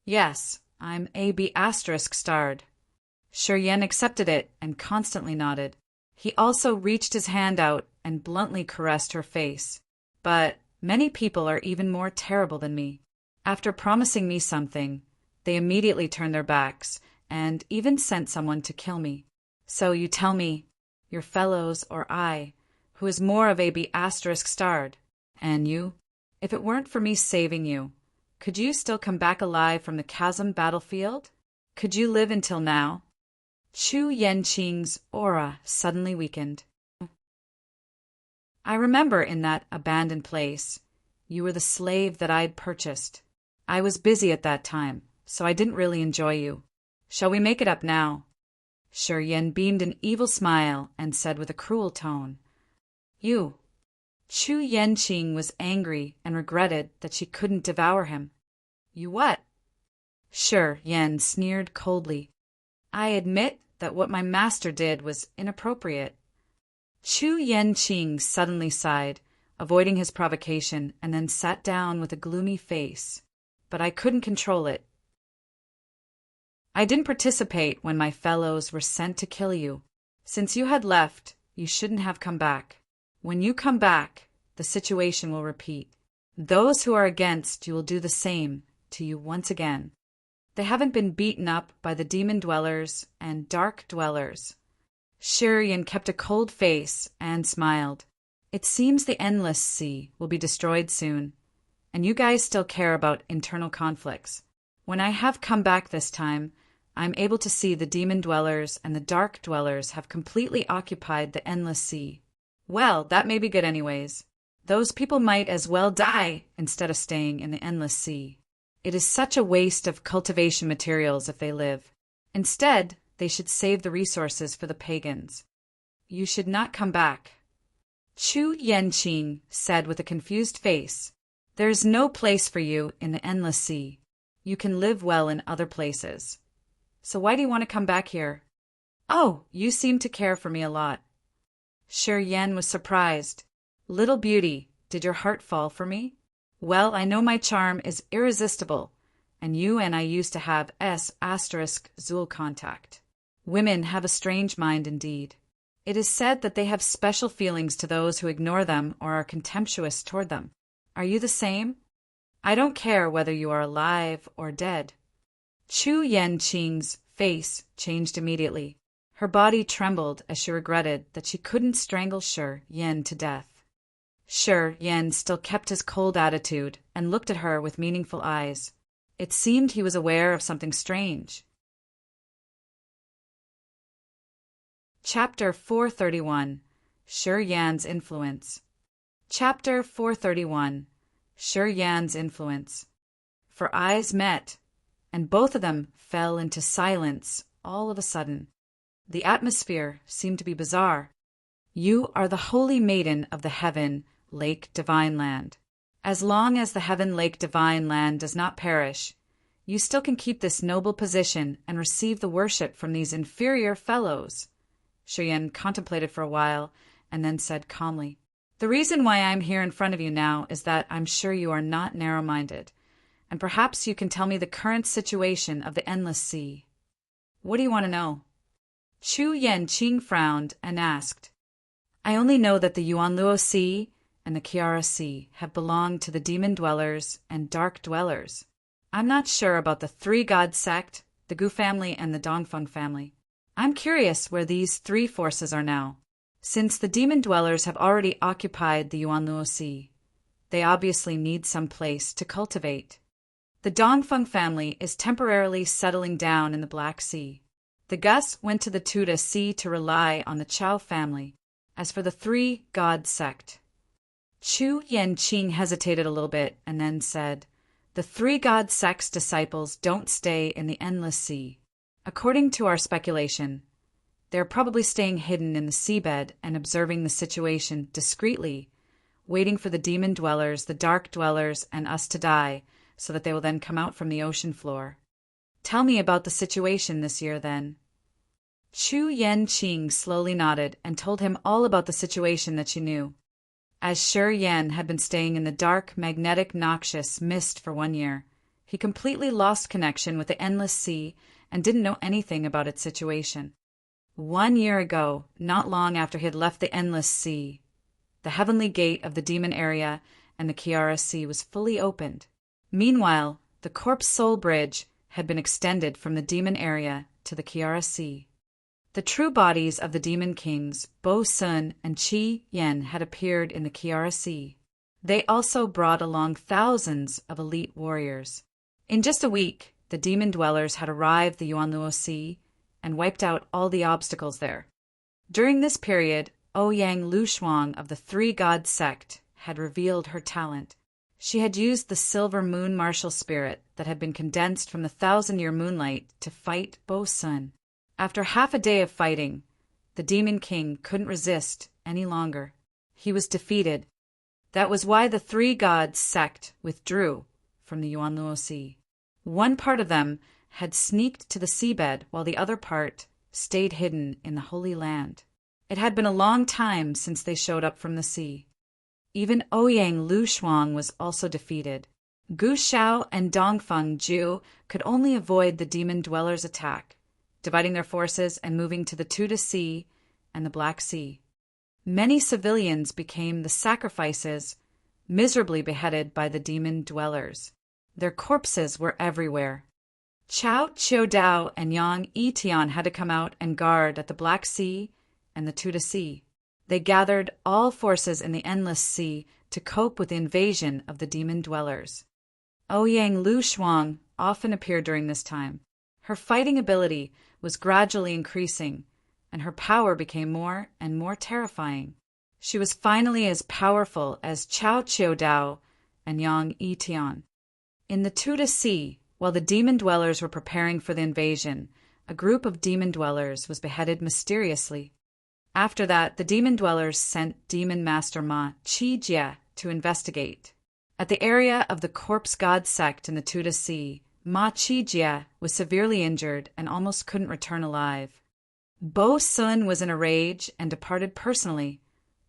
Yes, I'm A-B asterisk starred. Shi Yan accepted it and constantly nodded. He also reached his hand out and bluntly caressed her face. But many people are even more terrible than me. After promising me something, they immediately turned their backs and even sent someone to kill me. So you tell me, your fellows or I, who is more of A-B asterisk starred? And you? If it weren't for me saving you, could you still come back alive from the chasm battlefield? Could you live until now? Chu Yanqing's aura suddenly weakened. I remember in that abandoned place, you were the slave that I'd purchased. I was busy at that time, so I didn't really enjoy you. Shall we make it up now? Shi Yan beamed an evil smile and said with a cruel tone, You. Chu Yanqing was angry and regretted that she couldn't devour him. You what? Shi Yan sneered coldly. I admit that what my master did was inappropriate. Chu Yanqing suddenly sighed, avoiding his provocation, and then sat down with a gloomy face. But I couldn't control it. I didn't participate when my fellows were sent to kill you. Since you had left, you shouldn't have come back. When you come back, the situation will repeat. Those who are against you will do the same to you once again. They haven't been beaten up by the demon dwellers and dark dwellers. Shi Yan kept a cold face and smiled. It seems the endless sea will be destroyed soon, and you guys still care about internal conflicts. When I have come back this time, I'm able to see the demon dwellers and the dark dwellers have completely occupied the endless sea. Well, that may be good anyways. Those people might as well die instead of staying in the endless sea. It is such a waste of cultivation materials if they live. Instead, they should save the resources for the pagans. You should not come back. Chu Yanqing said with a confused face, There is no place for you in the endless sea. You can live well in other places. So why do you want to come back here? Oh, you seem to care for me a lot. Shi Yan was surprised. Little beauty, did your heart fall for me? Well, I know my charm is irresistible, and you and I used to have S**Zul contact. Women have a strange mind indeed. It is said that they have special feelings to those who ignore them or are contemptuous toward them. Are you the same? I don't care whether you are alive or dead. Chu Yanqing's face changed immediately. Her body trembled as she regretted that she couldn't strangle Shi Yan to death. Shi Yan still kept his cold attitude and looked at her with meaningful eyes. It seemed he was aware of something strange. Chapter 431. Shi Yan's Influence. Chapter 431. Shi Yan's Influence. For eyes met, and both of them fell into silence all of a sudden. The atmosphere seemed to be bizarre. You are the holy maiden of the heaven, lake, divine land. As long as the heaven, lake, divine land does not perish, you still can keep this noble position and receive the worship from these inferior fellows. Shi Yan contemplated for a while and then said calmly, "The reason why I'm here in front of you now is that I'm sure you are not narrow-minded, and perhaps you can tell me the current situation of the Endless Sea. What do you want to know?" Chu Yanqing frowned and asked, "I only know that the Yuanluo Sea and the Kiara Sea have belonged to the demon dwellers and dark dwellers. I'm not sure about the three-god sect, the Gu family, and the Dongfeng family. I'm curious where these three forces are now. Since the demon dwellers have already occupied the Yuanluo Sea, they obviously need some place to cultivate. The Dongfeng family is temporarily settling down in the Black Sea. The Gus went to the Tuda Sea to rely on the Chao family. As for the three-god sect..." Chu Yanqing hesitated a little bit and then said, "The three-god sect's disciples don't stay in the Endless Sea. According to our speculation, they're probably staying hidden in the seabed and observing the situation discreetly, waiting for the demon dwellers, the dark dwellers, and us to die, so that they will then come out from the ocean floor. Tell me about the situation this year, then." Chu Yanqing slowly nodded and told him all about the situation that she knew. As Shi Yan had been staying in the dark, magnetic, noxious mist for 1 year, he completely lost connection with the Endless Sea and didn't know anything about its situation. 1 year ago, not long after he had left the Endless Sea, the heavenly gate of the demon area and the Kiara Sea was fully opened. Meanwhile, the Corpse Soul Bridge had been extended from the demon area to the Kiara Sea. The true bodies of the demon kings, Bo Sun and Qi Yen, had appeared in the Kiara Sea. They also brought along thousands of elite warriors. In just a week, the demon dwellers had arrived the Yuanluo Sea and wiped out all the obstacles there. During this period, Ouyang Lushuang of the three-god sect had revealed her talent. She had used the silver moon martial spirit that had been condensed from the 1,000-year moonlight to fight Bo Sun. After half a day of fighting, the demon king couldn't resist any longer. He was defeated. That was why the three-god sect withdrew from the Yuanluo Sea. One part of them had sneaked to the seabed while the other part stayed hidden in the Holy Land. It had been a long time since they showed up from the sea. Even Ouyang Lushuang was also defeated. Gu Shao and Dongfeng Ju could only avoid the demon dwellers' attack, dividing their forces and moving to the Tuda Sea and the Black Sea. Many civilians became the sacrifices, miserably beheaded by the demon dwellers. Their corpses were everywhere. Chao Qiudao and Yang Yitian had to come out and guard at the Black Sea and the Tuda Sea. They gathered all forces in the Endless Sea to cope with the invasion of the demon dwellers. Ouyang Lushuang often appeared during this time. Her fighting ability was gradually increasing, and her power became more and more terrifying. She was finally as powerful as Chao Qiudao and Yang Yitian. In the Tuda Sea, while the demon dwellers were preparing for the invasion, a group of demon dwellers was beheaded mysteriously. After that, the demon dwellers sent Demon Master Ma Qijie to investigate. At the area of the Corpse God sect in the Tuda Sea, Ma Qijie was severely injured and almost couldn't return alive. Bo Sun was in a rage and departed personally,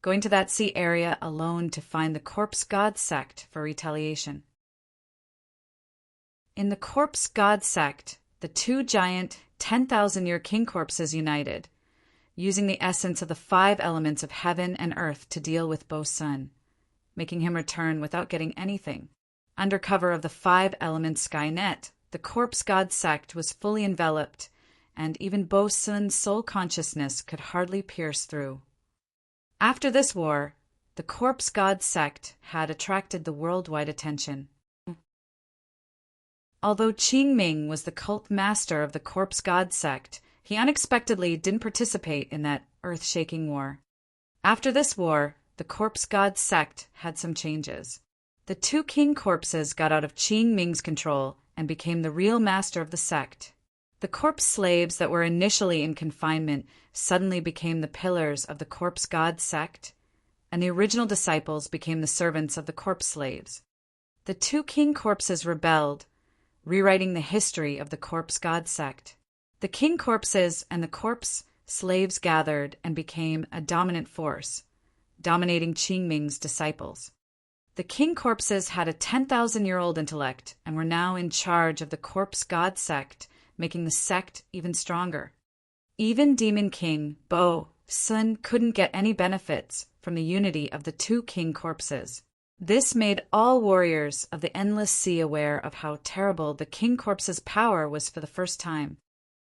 going to that sea area alone to find the Corpse God sect for retaliation. In the Corpse God sect, the two giant 10,000-year king corpses united, using the essence of the 5 elements of heaven and earth to deal with Bo Sun, making him return without getting anything. Under cover of the 5 element Skynet, the Corpse God sect was fully enveloped and even Bo Sun's soul consciousness could hardly pierce through. After this war, the corpse god sect had attracted the worldwide attention. Although Qing Ming was the cult master of the corpse god sect, he unexpectedly didn't participate in that earth-shaking war. After this war, the corpse god sect had some changes. The two king corpses got out of Qing Ming's control and became the real master of the sect. The corpse slaves that were initially in confinement suddenly became the pillars of the corpse god sect, and the original disciples became the servants of the corpse slaves. The two king corpses rebelled, rewriting the history of the corpse god sect. The king corpses and the corpse slaves gathered and became a dominant force, dominating Qing Ming's disciples. The king corpses had a 10,000-year-old intellect and were now in charge of the corpse god sect, making the sect even stronger. Even Demon King Bo Sun couldn't get any benefits from the unity of the two king corpses. This made all warriors of the Endless Sea aware of how terrible the king corpse's power was for the first time.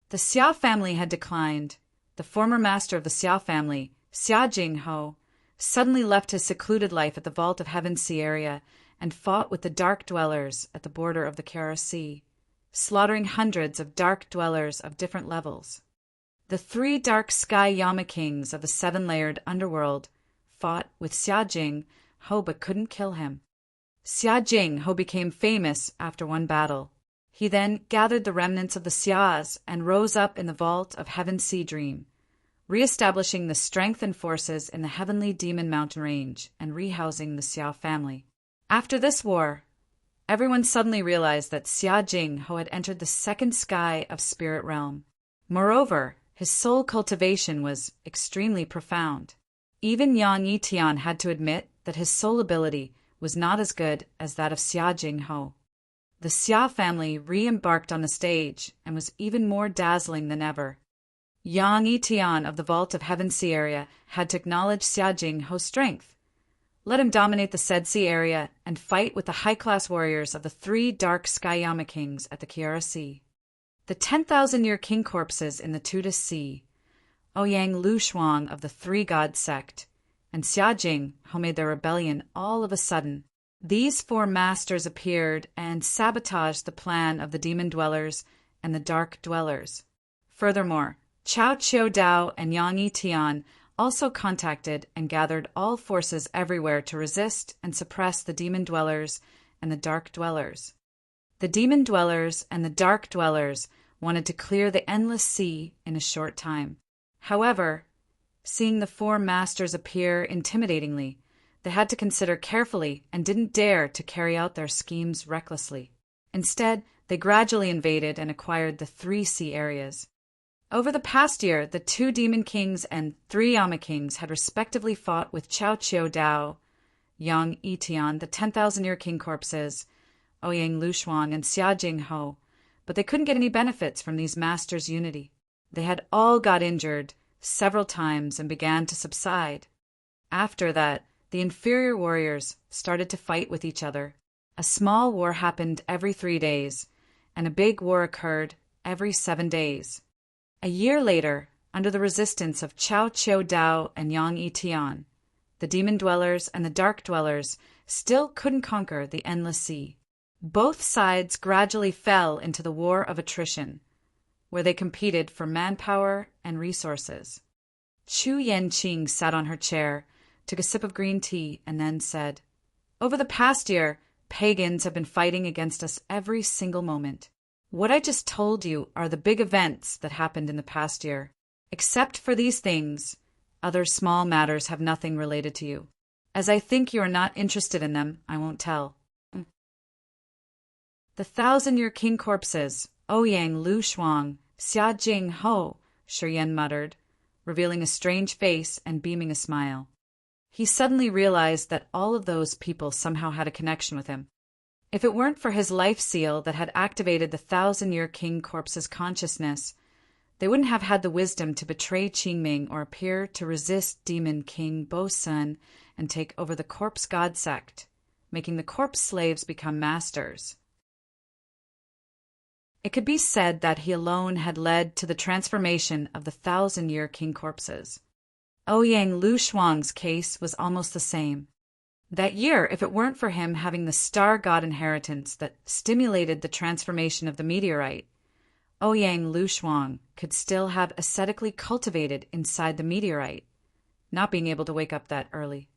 The Xia family had declined. The former master of the Xia family, Xia Jingho, suddenly left his secluded life at the Vault of Heaven Sea area and fought with the Dark Dwellers at the border of the Kara Sea, slaughtering hundreds of Dark Dwellers of different levels. The three Dark Sky Yama Kings of the seven-layered underworld fought with Xia Jingho but couldn't kill him. Xia Jingho became famous after one battle. He then gathered the remnants of the Xias and rose up in the Vault of Heaven Sea Dream, re-establishing the strength and forces in the Heavenly Demon Mountain Range and rehousing the Xia family. After this war, everyone suddenly realized that Xia Jingho had entered the second sky of Spirit Realm. Moreover, his soul cultivation was extremely profound. Even Yang Yitian had to admit that his soul ability was not as good as that of Xia Jingho. The Xia family re-embarked on the stage and was even more dazzling than ever. Yang Yitian of the Vault of Heaven Sea area had to acknowledge Xia Jingho's strength, let him dominate the said sea area, and fight with the high-class warriors of the three Dark Sky Yama Kings at the Kiara Sea. The 10,000-year king corpses in the Tuda Sea, Ouyang Lu Shuang of the Three God sect, and Xia Jingho made their rebellion all of a sudden. These four masters appeared and sabotaged the plan of the demon dwellers and the dark dwellers. Furthermore, Chao Chiu Dao and Yang Yitian also contacted and gathered all forces everywhere to resist and suppress the demon dwellers and the dark dwellers. The demon dwellers and the dark dwellers wanted to clear the endless sea in a short time. However, seeing the four masters appear intimidatingly, they had to consider carefully and didn't dare to carry out their schemes recklessly. Instead, they gradually invaded and acquired the three sea areas. Over the past year, the two Demon Kings and three Yama Kings had respectively fought with Chao Chiu Dao, Yang Yitian, the 10,000-year king corpses, Ouyang Lu Shuang, and Xia Jingho, but they couldn't get any benefits from these masters' unity. They had all got injured several times and began to subside. After that, the inferior warriors started to fight with each other. A small war happened every 3 days, and a big war occurred every 7 days. A year later, under the resistance of Chao Chiu Dao and Yang Yitian, the demon dwellers and the dark dwellers still couldn't conquer the endless sea. Both sides gradually fell into the war of attrition, where they competed for manpower and resources. Chu Yanqing sat on her chair, took a sip of green tea, and then said, "Over the past year, pagans have been fighting against us every single moment. What I just told you are the big events that happened in the past year. Except for these things, other small matters have nothing related to you. As I think you are not interested in them, I won't tell." The 1,000-year king corpses, Ouyang Lu Shuang, Xia Jingho, Shiyan muttered, revealing a strange face and beaming a smile. He suddenly realized that all of those people somehow had a connection with him. If it weren't for his life seal that had activated the 1,000-year king corpse's consciousness, they wouldn't have had the wisdom to betray Qingming or appear to resist Demon King Bo Sun and take over the corpse god sect, making the corpse slaves become masters. It could be said that he alone had led to the transformation of the 1,000-year king corpses. Ouyang Lu Shuang's case was almost the same. That year, if it weren't for him having the star god inheritance that stimulated the transformation of the meteorite, Ouyang Lu Shuang could still have ascetically cultivated inside the meteorite, not being able to wake up that early.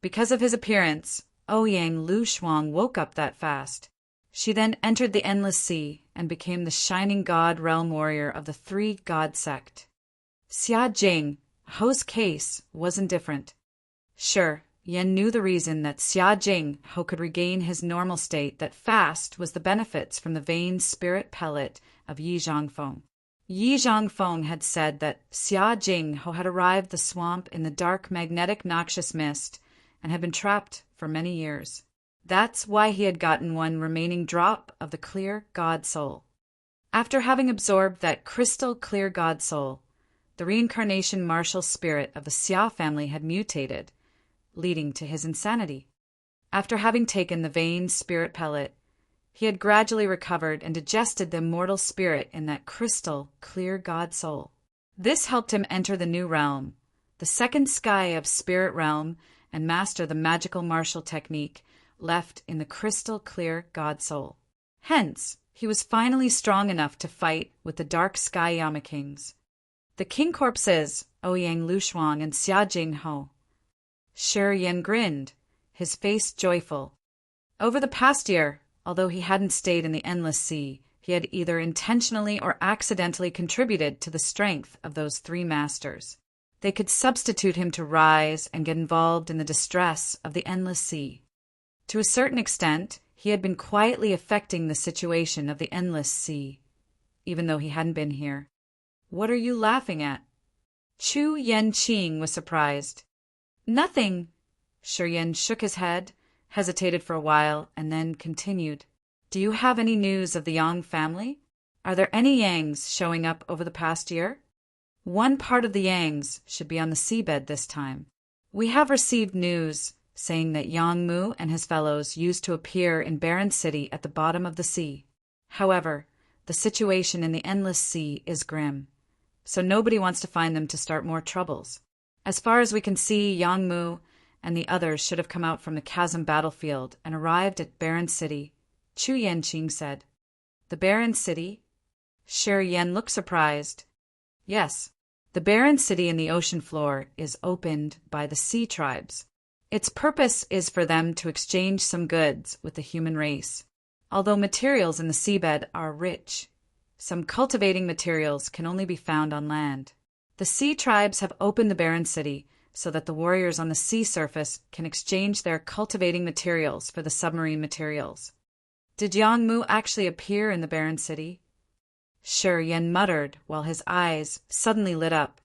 Because of his appearance, Ouyang Lu Shuang woke up that fast. She then entered the Endless Sea and became the shining god realm warrior of the three-god sect. Xia Jing, Ho's case, wasn't different. Sure, Yen knew the reason that Xia Jing Ho could regain his normal state that fast was the benefits from the vain spirit pellet of Yi Zhangfeng. Yi Zhangfeng had said that Xia Jing Ho had arrived the swamp in the dark magnetic noxious mist and had been trapped for many years. That's why he had gotten one remaining drop of the clear God Soul. After having absorbed that crystal clear God Soul, the reincarnation martial spirit of the Xia family had mutated, leading to his insanity. After having taken the vain spirit pellet, he had gradually recovered and digested the immortal spirit in that crystal clear God Soul. This helped him enter the new realm, the second sky of spirit realm, and master the magical martial technique left in the crystal clear God Soul. Hence, he was finally strong enough to fight with the dark sky Yama Kings. The king corpses, Ouyang Lu Shuang and Xia Jing Ho. Shi Yen grinned, his face joyful. Over the past year, although he hadn't stayed in the Endless Sea, he had either intentionally or accidentally contributed to the strength of those three masters. They could substitute him to rise and get involved in the distress of the Endless Sea. To a certain extent, he had been quietly affecting the situation of the Endless Sea, even though he hadn't been here. What are you laughing at? Chu Yanqing was surprised. Nothing. Shi Yen shook his head, hesitated for a while, and then continued. Do you have any news of the Yang family? Are there any Yangs showing up over the past year? One part of the Yangs should be on the seabed this time. We have received news saying that Yang Mu and his fellows used to appear in Barren City at the bottom of the sea. However, the situation in the Endless Sea is grim, so nobody wants to find them to start more troubles. As far as we can see, Yang Mu and the others should have come out from the chasm battlefield and arrived at Barren City, Chu Yanqing said. The Barren City? Shi Yen looked surprised. Yes, the Barren City in the ocean floor is opened by the sea tribes. Its purpose is for them to exchange some goods with the human race. Although materials in the seabed are rich, some cultivating materials can only be found on land. The sea tribes have opened the Barren City so that the warriors on the sea surface can exchange their cultivating materials for the submarine materials. Did Yang Mu actually appear in the Barren City? Shi Yen muttered while his eyes suddenly lit up.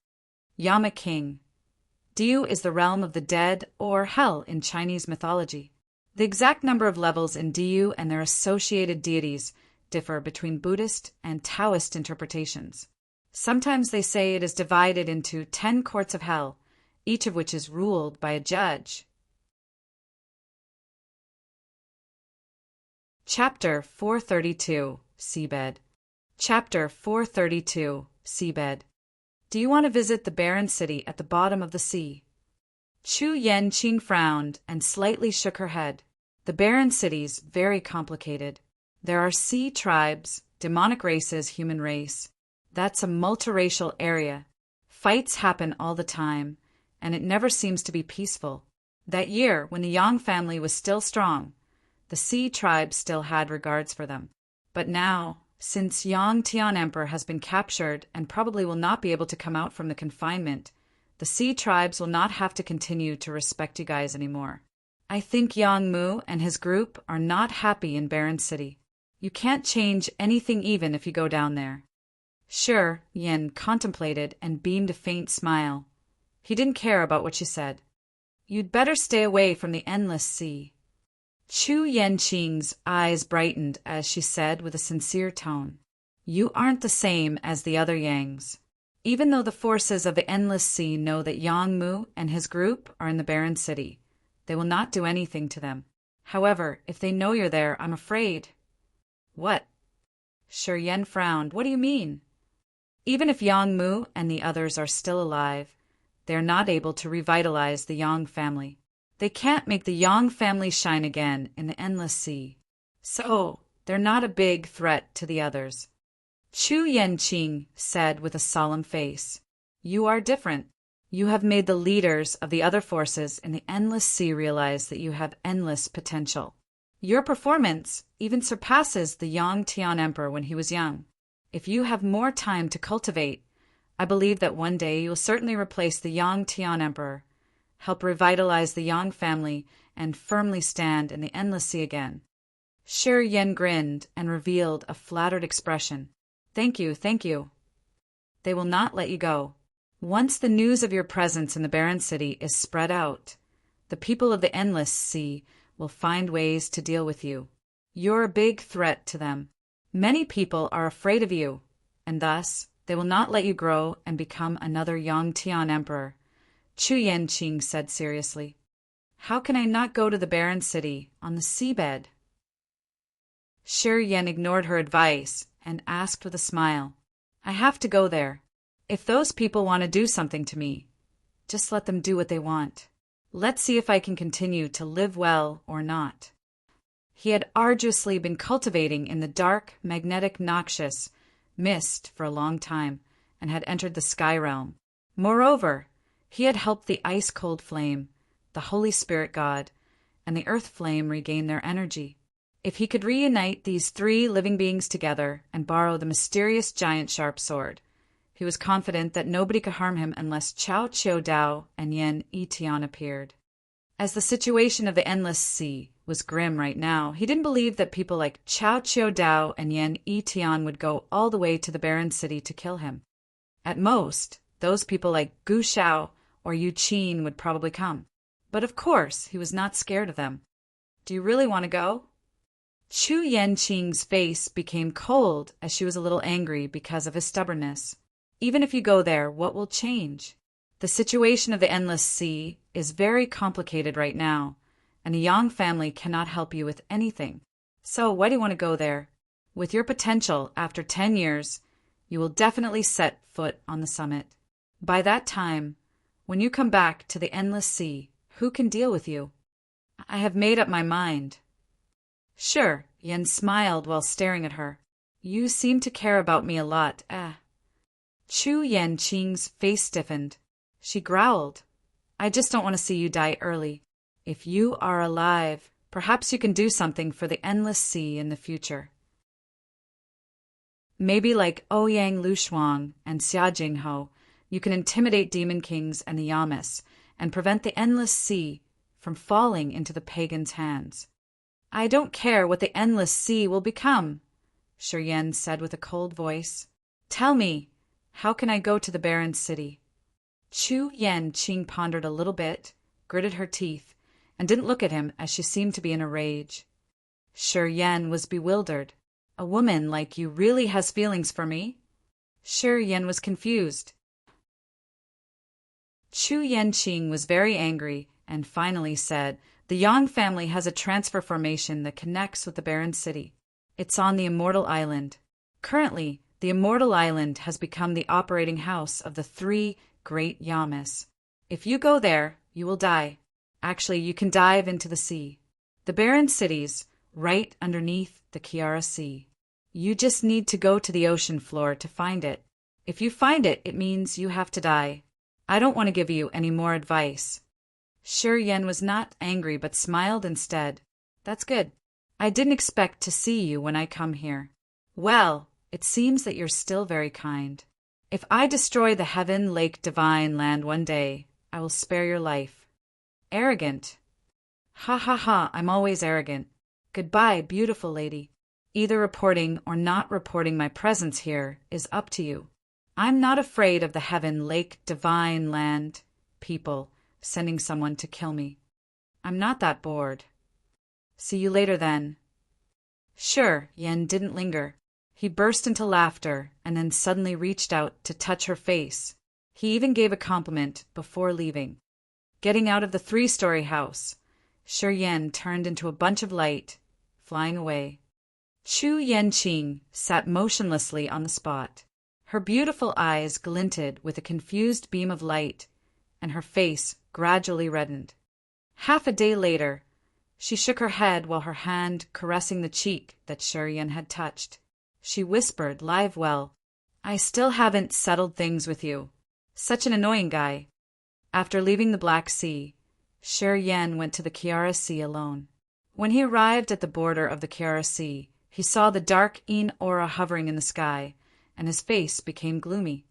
Yama King. Diu is the realm of the dead or hell in Chinese mythology. The exact number of levels in Diu and their associated deities differ between Buddhist and Taoist interpretations. Sometimes they say it is divided into 10 courts of hell, each of which is ruled by a judge. Chapter 432, Seabed. Chapter 432, Seabed. Do you want to visit the Barren City at the bottom of the sea? Chu Yanqing frowned and slightly shook her head. The Barren City's very complicated. There are sea tribes, demonic races, human race. That's a multiracial area. Fights happen all the time, and it never seems to be peaceful. That year, when the Yang family was still strong, the sea tribes still had regards for them. But now, since Yang Tian Emperor has been captured and probably will not be able to come out from the confinement, the sea tribes will not have to continue to respect you guys anymore. I think Yang Mu and his group are not happy in Barren City. You can't change anything even if you go down there. Shi Yen contemplated and beamed a faint smile. He didn't care about what she said. You'd better stay away from the Endless Sea. Chu Yanqing's eyes brightened as she said with a sincere tone, You aren't the same as the other Yangs. Even though the forces of the Endless Sea know that Yang Mu and his group are in the Barren City, they will not do anything to them. However, if they know you're there, I'm afraid. What? Shi Yan frowned. What do you mean? Even if Yang Mu and the others are still alive, they are not able to revitalize the Yang family. They can't make the Yang family shine again in the endless sea. So, they're not a big threat to the others. Chu Yanqing said with a solemn face. You are different. You have made the leaders of the other forces in the endless sea realize that you have endless potential. Your performance even surpasses the Yang Tian Emperor when he was young. If you have more time to cultivate, I believe that one day you will certainly replace the Yang Tian Emperor, help revitalize the Yang family, and firmly stand in the endless sea again. Shi Yan grinned and revealed a flattered expression. Thank you, thank you. They will not let you go. Once the news of your presence in the barren city is spread out, the people of the endless sea will find ways to deal with you. You're a big threat to them. Many people are afraid of you, and thus they will not let you grow and become another Yang Tian Emperor. Chu Yanqing said seriously. How can I not go to the barren city on the seabed? Shi Yan ignored her advice and asked with a smile. I have to go there. If those people want to do something to me, just let them do what they want. Let's see if I can continue to live well or not. He had arduously been cultivating in the dark, magnetic, noxious mist for a long time, and had entered the sky realm. Moreover, he had helped the ice-cold flame, the Holy Spirit God, and the earth flame regain their energy. If he could reunite these three living beings together and borrow the mysterious giant sharp sword, he was confident that nobody could harm him unless Chao Chiu Dao and Yen Yitian appeared. As the situation of the endless sea was grim right now, he didn't believe that people like Chao Chiu Dao and Yen Yitian would go all the way to the barren city to kill him. At most, those people like Gu Shao or Yu Qin would probably come. But of course, he was not scared of them. Do you really want to go? Chu Yanqing's face became cold as she was a little angry because of his stubbornness. Even if you go there, what will change? The situation of the endless sea is very complicated right now, and the Yang family cannot help you with anything. So why do you want to go there? With your potential, after 10 years, you will definitely set foot on the summit. By that time, when you come back to the endless sea, who can deal with you? I have made up my mind. Sure, Yen smiled while staring at her. You seem to care about me a lot, Chu Yanqing's face stiffened. She growled. I just don't want to see you die early. If you are alive, perhaps you can do something for the endless sea in the future. Maybe like Ouyang Lushuang and Xia Jingho, you can intimidate demon kings and the Yamas and prevent the endless sea from falling into the pagans' hands. I don't care what the endless sea will become, Shi Yan said with a cold voice. Tell me, how can I go to the barren city? Chu Yanqing pondered a little bit, gritted her teeth, and didn't look at him as she seemed to be in a rage. Shi Yan was bewildered. A woman like you really has feelings for me? Shi Yan was confused. Chu Yanqing was very angry and finally said, the Yang family has a transfer formation that connects with the barren city. It's on the Immortal Island. Currently, the Immortal Island has become the operating house of the three great Yamas. If you go there, you will die. Actually, you can dive into the sea. The barren city's right underneath the Kiara Sea. You just need to go to the ocean floor to find it. If you find it, it means you have to die. I don't want to give you any more advice. Shi Yan was not angry but smiled instead. That's good. I didn't expect to see you when I come here. Well, it seems that you're still very kind. If I destroy the Heaven Lake Divine Land one day, I will spare your life. Arrogant. Ha ha ha, I'm always arrogant. Goodbye, beautiful lady. Either reporting or not reporting my presence here is up to you. I'm not afraid of the Heaven Lake Divine Land people sending someone to kill me. I'm not that bored. See you later then. Sure, Yen didn't linger. He burst into laughter and then suddenly reached out to touch her face. He even gave a compliment before leaving. Getting out of the 3-story house, Shi Yan turned into a bunch of light, flying away. Chu Yanqing sat motionlessly on the spot. Her beautiful eyes glinted with a confused beam of light, and her face gradually reddened. Half a day later, she shook her head while her hand caressing the cheek that Sherian had touched. She whispered, "Live well. I still haven't settled things with you. Such an annoying guy." After leaving the Black Sea, Sherian went to the Kiara Sea alone. When he arrived at the border of the Kiara Sea, he saw the dark Yin aura hovering in the sky, and his face became gloomy.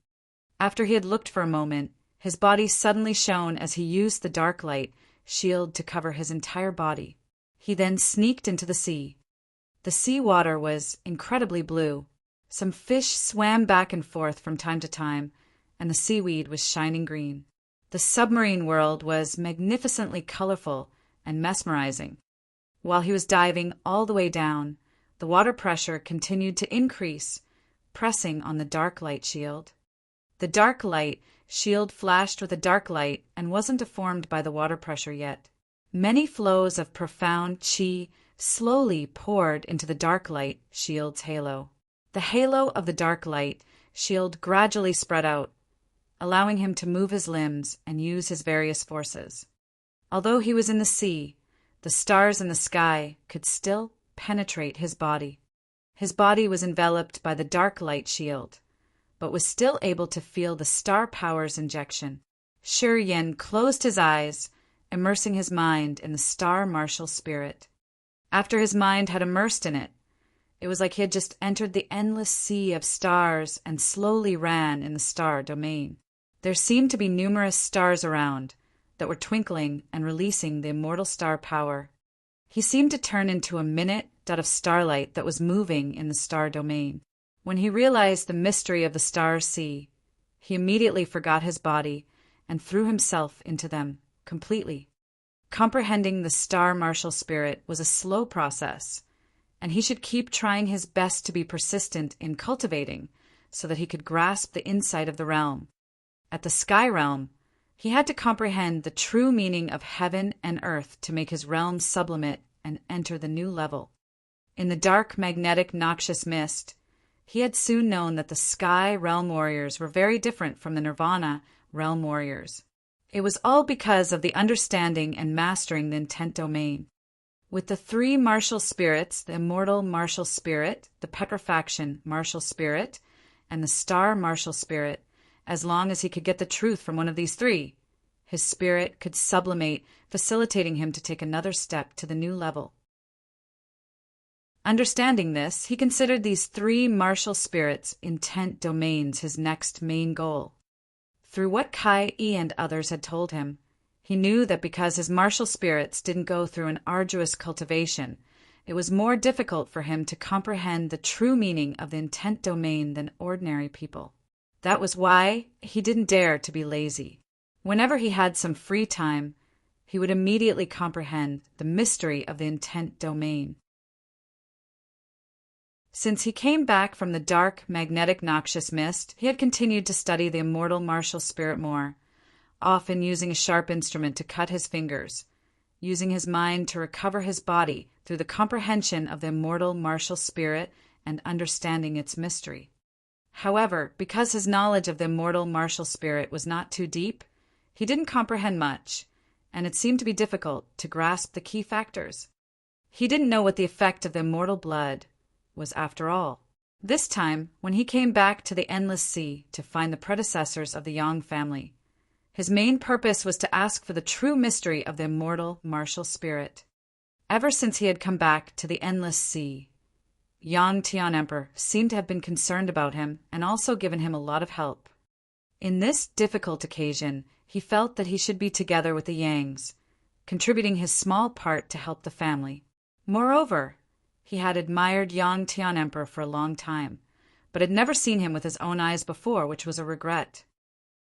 After he had looked for a moment, his body suddenly shone as he used the dark light shield to cover his entire body. He then sneaked into the sea. The sea water was incredibly blue. Some fish swam back and forth from time to time, and the seaweed was shining green. The submarine world was magnificently colorful and mesmerizing. While he was diving all the way down, the water pressure continued to increase, pressing on the dark light shield. The dark light shield flashed with a dark light and wasn't deformed by the water pressure yet. Many flows of profound qi slowly poured into the dark light shield's halo. The halo of the dark light shield gradually spread out, allowing him to move his limbs and use his various forces. Although he was in the sea, the stars in the sky could still penetrate his body. His body was enveloped by the dark light shield, but was still able to feel the star power's injection. Sherian closed his eyes, immersing his mind in the star martial spirit. After his mind had immersed in it, it was like he had just entered the endless sea of stars and slowly ran in the star domain. There seemed to be numerous stars around that were twinkling and releasing the immortal star power. He seemed to turn into a minute dot of starlight that was moving in the star domain. When he realized the mystery of the star sea, he immediately forgot his body and threw himself into them completely. Comprehending the star martial spirit was a slow process, and he should keep trying his best to be persistent in cultivating so that he could grasp the insight of the realm. At the sky realm, he had to comprehend the true meaning of heaven and earth to make his realm sublimate and enter the new level. In the dark, magnetic, noxious mist, he had soon known that the sky realm warriors were very different from the nirvana realm warriors. It was all because of the understanding and mastering the intent domain. With the three martial spirits, the immortal martial spirit, the petrifaction martial spirit, and the star martial spirit, as long as he could get the truth from one of these three, his spirit could sublimate, facilitating him to take another step to the new level. Understanding this, he considered these three martial spirits' intent domains his next main goal. Through what Kai E and others had told him, he knew that because his martial spirits didn't go through an arduous cultivation, it was more difficult for him to comprehend the true meaning of the intent domain than ordinary people. That was why he didn't dare to be lazy. Whenever he had some free time, he would immediately comprehend the mystery of the intent domain. Since he came back from the dark, magnetic, noxious mist, he had continued to study the immortal martial spirit more, often using a sharp instrument to cut his fingers, using his mind to recover his body through the comprehension of the immortal martial spirit and understanding its mystery. However, because his knowledge of the immortal martial spirit was not too deep, he didn't comprehend much, and it seemed to be difficult to grasp the key factors. He didn't know what the effect of the immortal blood was after all. This time, when he came back to the Endless Sea to find the predecessors of the Yang family, his main purpose was to ask for the true mystery of the immortal martial spirit. Ever since he had come back to the Endless Sea, Yang Tian Emperor seemed to have been concerned about him and also given him a lot of help. In this difficult occasion, he felt that he should be together with the Yangs, contributing his small part to help the family. Moreover, he had admired Yang Tian Emperor for a long time, but had never seen him with his own eyes before, which was a regret.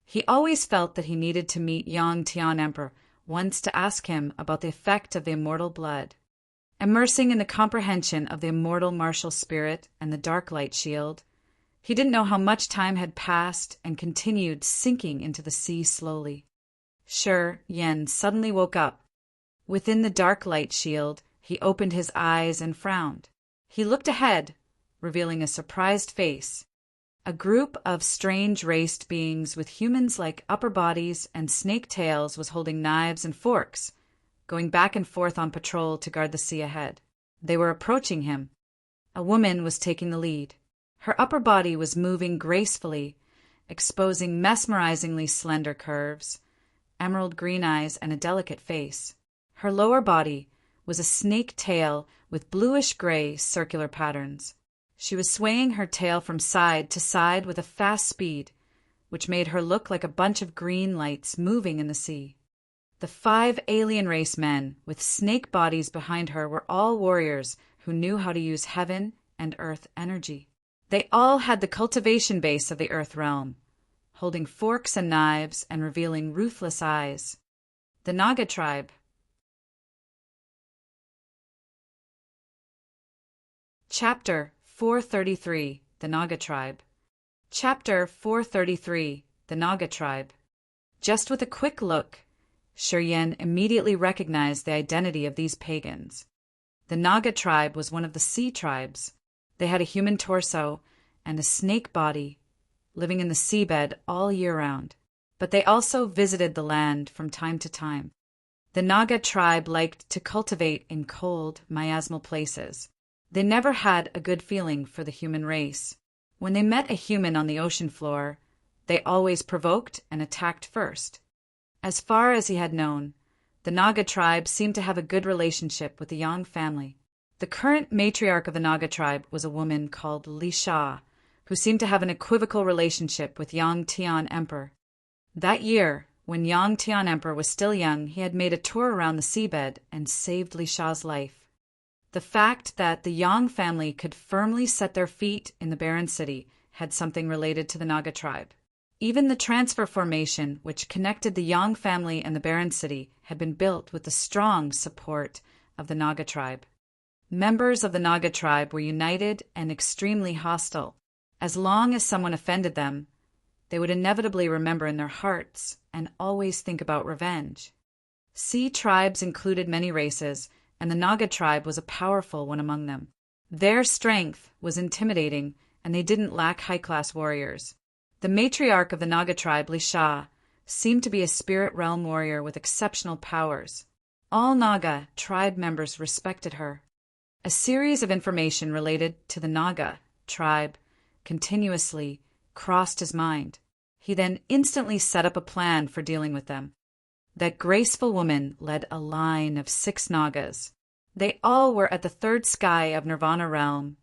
He always felt that he needed to meet Yang Tian Emperor once to ask him about the effect of the immortal blood. Immersing in the comprehension of the immortal martial spirit and the dark light shield, he didn't know how much time had passed and continued sinking into the sea slowly. Shi Yen suddenly woke up. Within the dark light shield, he opened his eyes and frowned. He looked ahead, revealing a surprised face. A group of strange raced beings with humans-like upper bodies and snake tails was holding knives and forks, going back and forth on patrol to guard the sea ahead. They were approaching him. A woman was taking the lead. Her upper body was moving gracefully, exposing mesmerizingly slender curves, emerald green eyes, and a delicate face. Her lower body was a snake tail with bluish-gray circular patterns. She was swaying her tail from side to side with a fast speed, which made her look like a bunch of green lights moving in the sea. The 5 alien race men with snake bodies behind her were all warriors who knew how to use heaven and earth energy. They all had the cultivation base of the earth realm, holding forks and knives and revealing ruthless eyes. The Naga tribe. Chapter 433, The Naga Tribe. Chapter 433, The Naga Tribe. Just with a quick look, Shiryen immediately recognized the identity of these pagans. The Naga tribe was one of the sea tribes. They had a human torso and a snake body, living in the seabed all year round. But they also visited the land from time to time. The Naga tribe liked to cultivate in cold, miasmal places. They never had a good feeling for the human race. When they met a human on the ocean floor, they always provoked and attacked first. As far as he had known, the Naga tribe seemed to have a good relationship with the Yang family. The current matriarch of the Naga tribe was a woman called Li Sha, who seemed to have an equivocal relationship with Yang Tian Emperor. That year, when Yang Tian Emperor was still young, he had made a tour around the seabed and saved Li Sha's life. The fact that the Yang family could firmly set their feet in the barren city had something related to the Naga tribe. Even the transfer formation which connected the Yang family and the barren city had been built with the strong support of the Naga tribe. Members of the Naga tribe were united and extremely hostile. As long as someone offended them, they would inevitably remember in their hearts and always think about revenge. Sea tribes included many races, and the Naga tribe was a powerful one among them. Their strength was intimidating, and they didn't lack high-class warriors. The matriarch of the Naga tribe, Li Sha, seemed to be a spirit realm warrior with exceptional powers. All Naga tribe members respected her. A series of information related to the Naga tribe continuously crossed his mind. He then instantly set up a plan for dealing with them. That graceful woman led a line of 6 Nagas. They all were at the 3rd sky of Nirvana realm,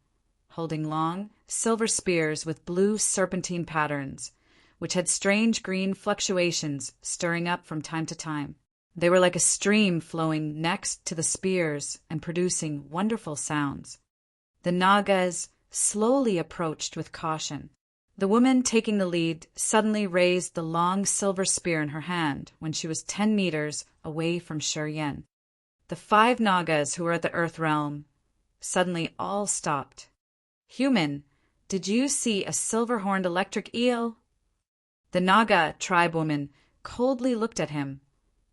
holding long, silver spears with blue serpentine patterns, which had strange green fluctuations stirring up from time to time. They were like a stream flowing next to the spears and producing wonderful sounds. The Nagas slowly approached with caution. The woman taking the lead suddenly raised the long silver spear in her hand when she was 10 meters away from Shiryen. The 5 Nagas who were at the Earth realm suddenly all stopped. "Human, did you see a silver-horned electric eel?" The Naga tribe woman coldly looked at him,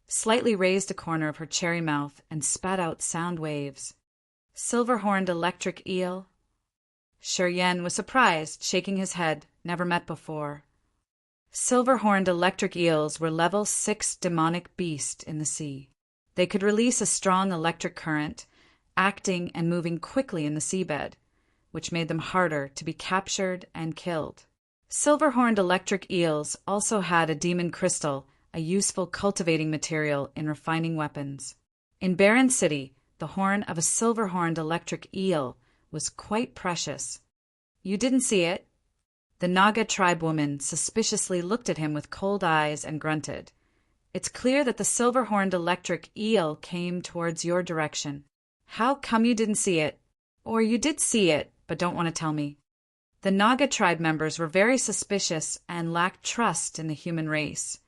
slightly raised a corner of her cherry mouth, and spat out sound waves. "Silver-horned electric eel?" Shiryen was surprised, shaking his head, never met before. Silver-horned electric eels were level 6 demonic beasts in the sea. They could release a strong electric current, acting and moving quickly in the seabed, which made them harder to be captured and killed. Silver-horned electric eels also had a demon crystal, a useful cultivating material in refining weapons. In Barren City, the horn of a silver-horned electric eel was quite precious. "You didn't see it?" The Naga tribe woman suspiciously looked at him with cold eyes and grunted. "It's clear that the silver-horned electric eel came towards your direction. How come you didn't see it? Or you did see it, but don't want to tell me?" The Naga tribe members were very suspicious and lacked trust in the human race,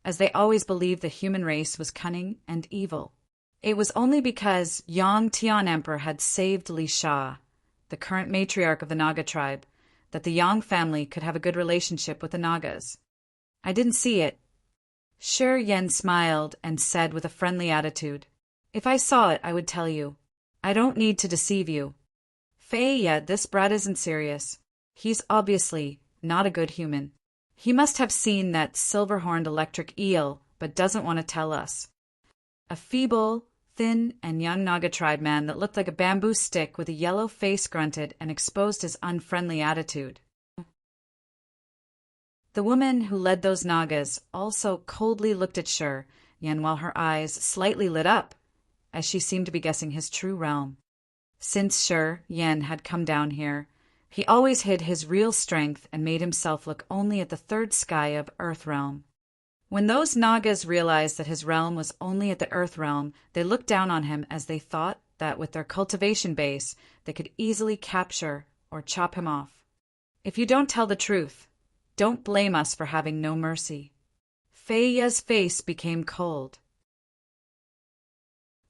as they always believed the human race was cunning and evil. It was only because Yang Tian Emperor had saved Li Sha, the current matriarch of the Naga tribe, that the Yang family could have a good relationship with the Nagas. "I didn't see it." Shiryen smiled and said with a friendly attitude, "If I saw it, I would tell you. I don't need to deceive you. Faye, this brat isn't serious. He's obviously not a good human. He must have seen that silver-horned electric eel, but doesn't want to tell us. A feeble, thin, and young Naga tribe man that looked like a bamboo stick with a yellow face grunted and exposed his unfriendly attitude. The woman who led those Nagas also coldly looked at Sher Yen while her eyes slightly lit up, as she seemed to be guessing his true realm. Since Sher Yen had come down here, he always hid his real strength and made himself look only at the third sky of Earth Realm. When those Nagas realized that his realm was only at the Earth Realm, they looked down on him as they thought that with their cultivation base, they could easily capture or chop him off. If you don't tell the truth, don't blame us for having no mercy. Feiya's face became cold.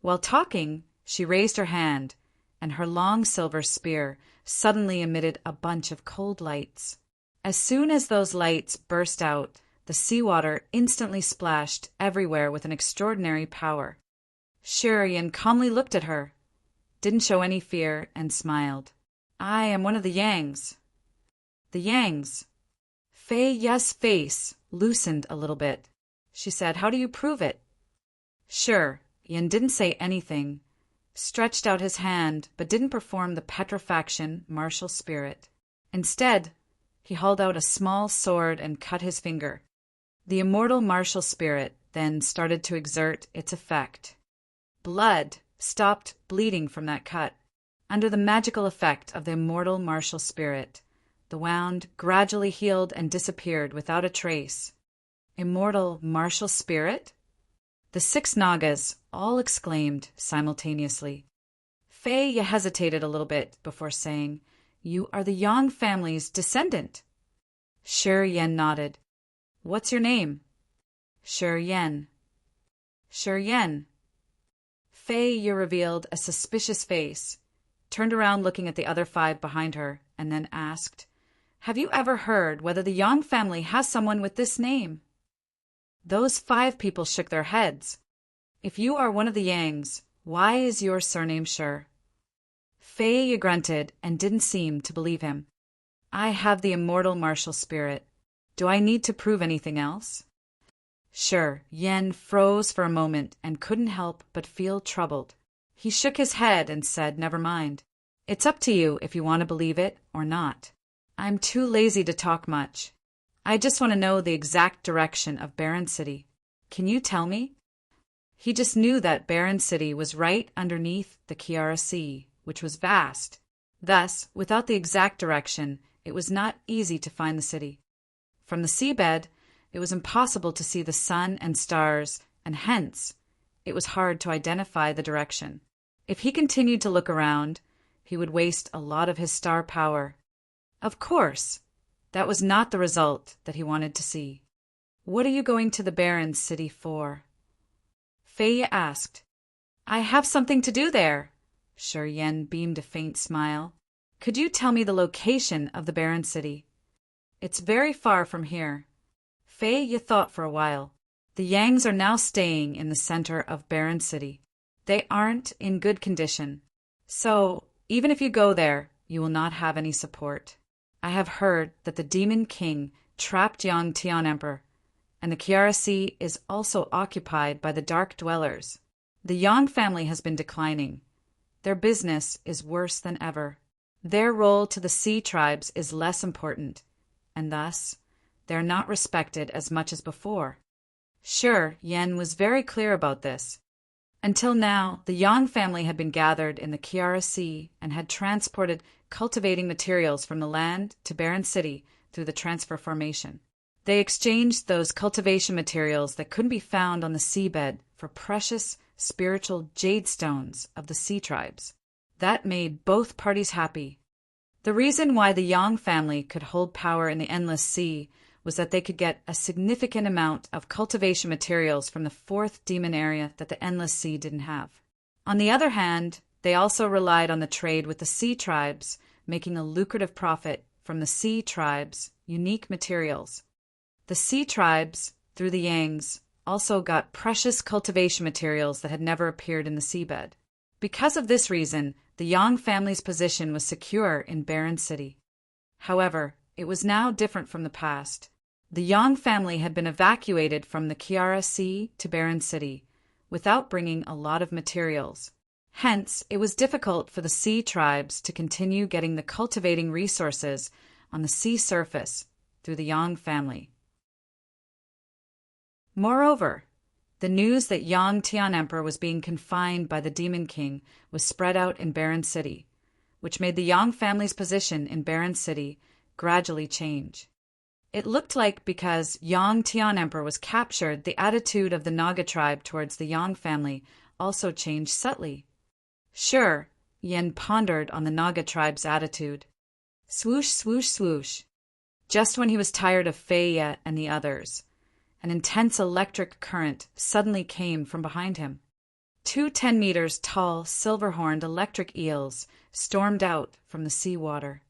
While talking, she raised her hand, and her long silver spear suddenly emitted a bunch of cold lights. As soon as those lights burst out, the seawater instantly splashed everywhere with an extraordinary power. Sher Yen calmly looked at her, didn't show any fear, and smiled. I am one of the Yangs. The Yangs. Feiya's face loosened a little bit. She said, How do you prove it? Sher Yen didn't say anything, stretched out his hand, but didn't perform the petrifaction martial spirit. Instead, he hauled out a small sword and cut his finger. The immortal martial spirit then started to exert its effect. Blood stopped bleeding from that cut. Under the magical effect of the immortal martial spirit, the wound gradually healed and disappeared without a trace. Immortal martial spirit? The 6 Nagas all exclaimed simultaneously. Feiya hesitated a little bit before saying, You are the Yang family's descendant. Sher Yen nodded. What's your name? Sher Yen. Sher Yen. Feiya revealed a suspicious face, turned around looking at the other 5 behind her, and then asked, Have you ever heard whether the Yang family has someone with this name? Those 5 people shook their heads. If you are one of the Yangs, why is your surname Sher? Feiya grunted and didn't seem to believe him. I have the immortal martial spirit. Do I need to prove anything else? Sher Yen froze for a moment and couldn't help but feel troubled. He shook his head and said, Never mind. It's up to you if you want to believe it or not. I'm too lazy to talk much. I just want to know the exact direction of Barren City. Can you tell me? He just knew that Barren City was right underneath the Kiara Sea, which was vast. Thus, without the exact direction, it was not easy to find the city. From the seabed, it was impossible to see the sun and stars, and hence, it was hard to identify the direction. If he continued to look around, he would waste a lot of his star power. Of course, that was not the result that he wanted to see. What are you going to the Barren City for? Feiya asked. I have something to do there. Sher Yen beamed a faint smile. Could you tell me the location of the Barren City? It's very far from here. Feiya thought for a while. The Yangs are now staying in the center of Barren City. They aren't in good condition. So, even if you go there, you will not have any support. I have heard that the Demon King trapped Yang Tian Emperor, and the Kiara Sea is also occupied by the Dark Dwellers. The Yang family has been declining. Their business is worse than ever. Their role to the sea tribes is less important, and thus, they are not respected as much as before. Sher Yen was very clear about this. Until now, the Yang family had been gathered in the Kiara Sea and had transported cultivating materials from the land to Barren City through the transfer formation. They exchanged those cultivation materials that couldn't be found on the seabed for precious spiritual jade stones of the sea tribes. That made both parties happy. The reason why the Yang family could hold power in the Endless Sea was that they could get a significant amount of cultivation materials from the 4th demon area that the Endless Sea didn't have. On the other hand, they also relied on the trade with the sea tribes, making a lucrative profit from the sea tribes' unique materials. The sea tribes, through the Yangs, also got precious cultivation materials that had never appeared in the seabed. Because of this reason, the Yang family's position was secure in Barren City. However, it was now different from the past. The Yang family had been evacuated from the Kiara Sea to Barren City, without bringing a lot of materials. Hence, it was difficult for the sea tribes to continue getting the cultivating resources on the sea surface through the Yang family. Moreover, the news that Yang Tian Emperor was being confined by the Demon King was spread out in Barren City, which made the Yang family's position in Barren City gradually change. It looked like because Yang Tian Emperor was captured, the attitude of the Naga tribe towards the Yang family also changed subtly. Sure, Yen pondered on the Naga tribe's attitude. Swoosh, swoosh, swoosh. Just when he was tired of Feia and the others, an intense electric current suddenly came from behind him. 2 10-meter tall, silver-horned electric eels stormed out from the seawater.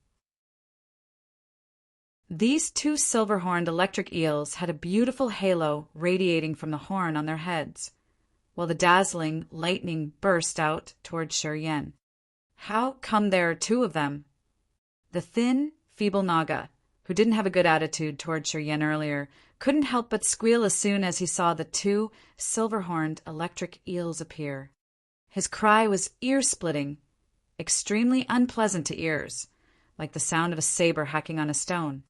These 2 silver-horned electric eels had a beautiful halo radiating from the horn on their heads, while the dazzling lightning burst out toward Shi Yan. How come there are 2 of them? The thin, feeble Naga, who didn't have a good attitude toward Shi Yan earlier, couldn't help but squeal as soon as he saw the 2 silver-horned electric eels appear. His cry was ear-splitting, extremely unpleasant to ears, like the sound of a saber hacking on a stone.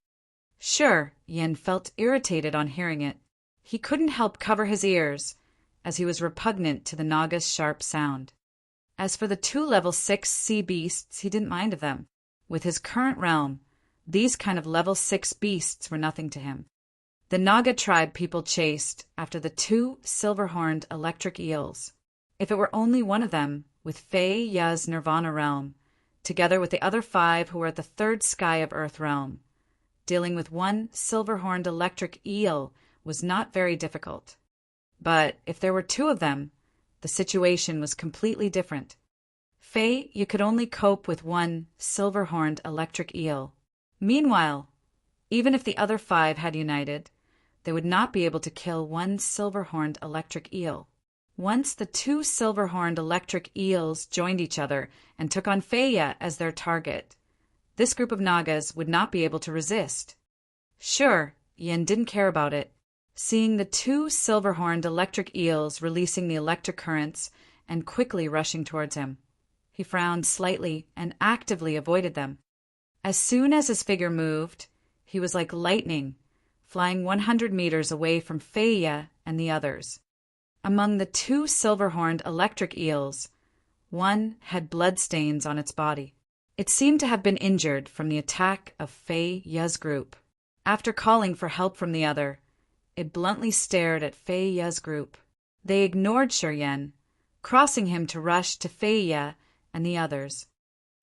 Sure, Yen felt irritated on hearing it. He couldn't help cover his ears, as he was repugnant to the Naga's sharp sound. As for the 2 level 6 sea beasts, he didn't mind of them. With his current realm, these kind of level 6 beasts were nothing to him. The Naga tribe people chased after the 2 silver-horned electric eels. If it were only one of them, with Fei Ya's Nirvana realm, together with the other 5 who were at the 3rd sky of Earth realm, dealing with 1 silver-horned electric eel was not very difficult. But if there were 2 of them, the situation was completely different. Fei, you could only cope with 1 silver-horned electric eel. Meanwhile, even if the other 5 had united, they would not be able to kill 1 silver-horned electric eel. Once the 2 silver-horned electric eels joined each other and took on Feia as their target, this group of Nagas would not be able to resist. Sure, Yen didn't care about it. Seeing the 2 silver-horned electric eels releasing the electric currents and quickly rushing towards him, he frowned slightly and actively avoided them. As soon as his figure moved, he was like lightning, flying 100 meters away from Feia and the others. Among the 2 silver-horned electric eels, one had bloodstains on its body. It seemed to have been injured from the attack of Fei Ya's group. After calling for help from the other, it bluntly stared at Fei Ya's group. They ignored Shi Yan, crossing him to rush to Fei Ya and the others.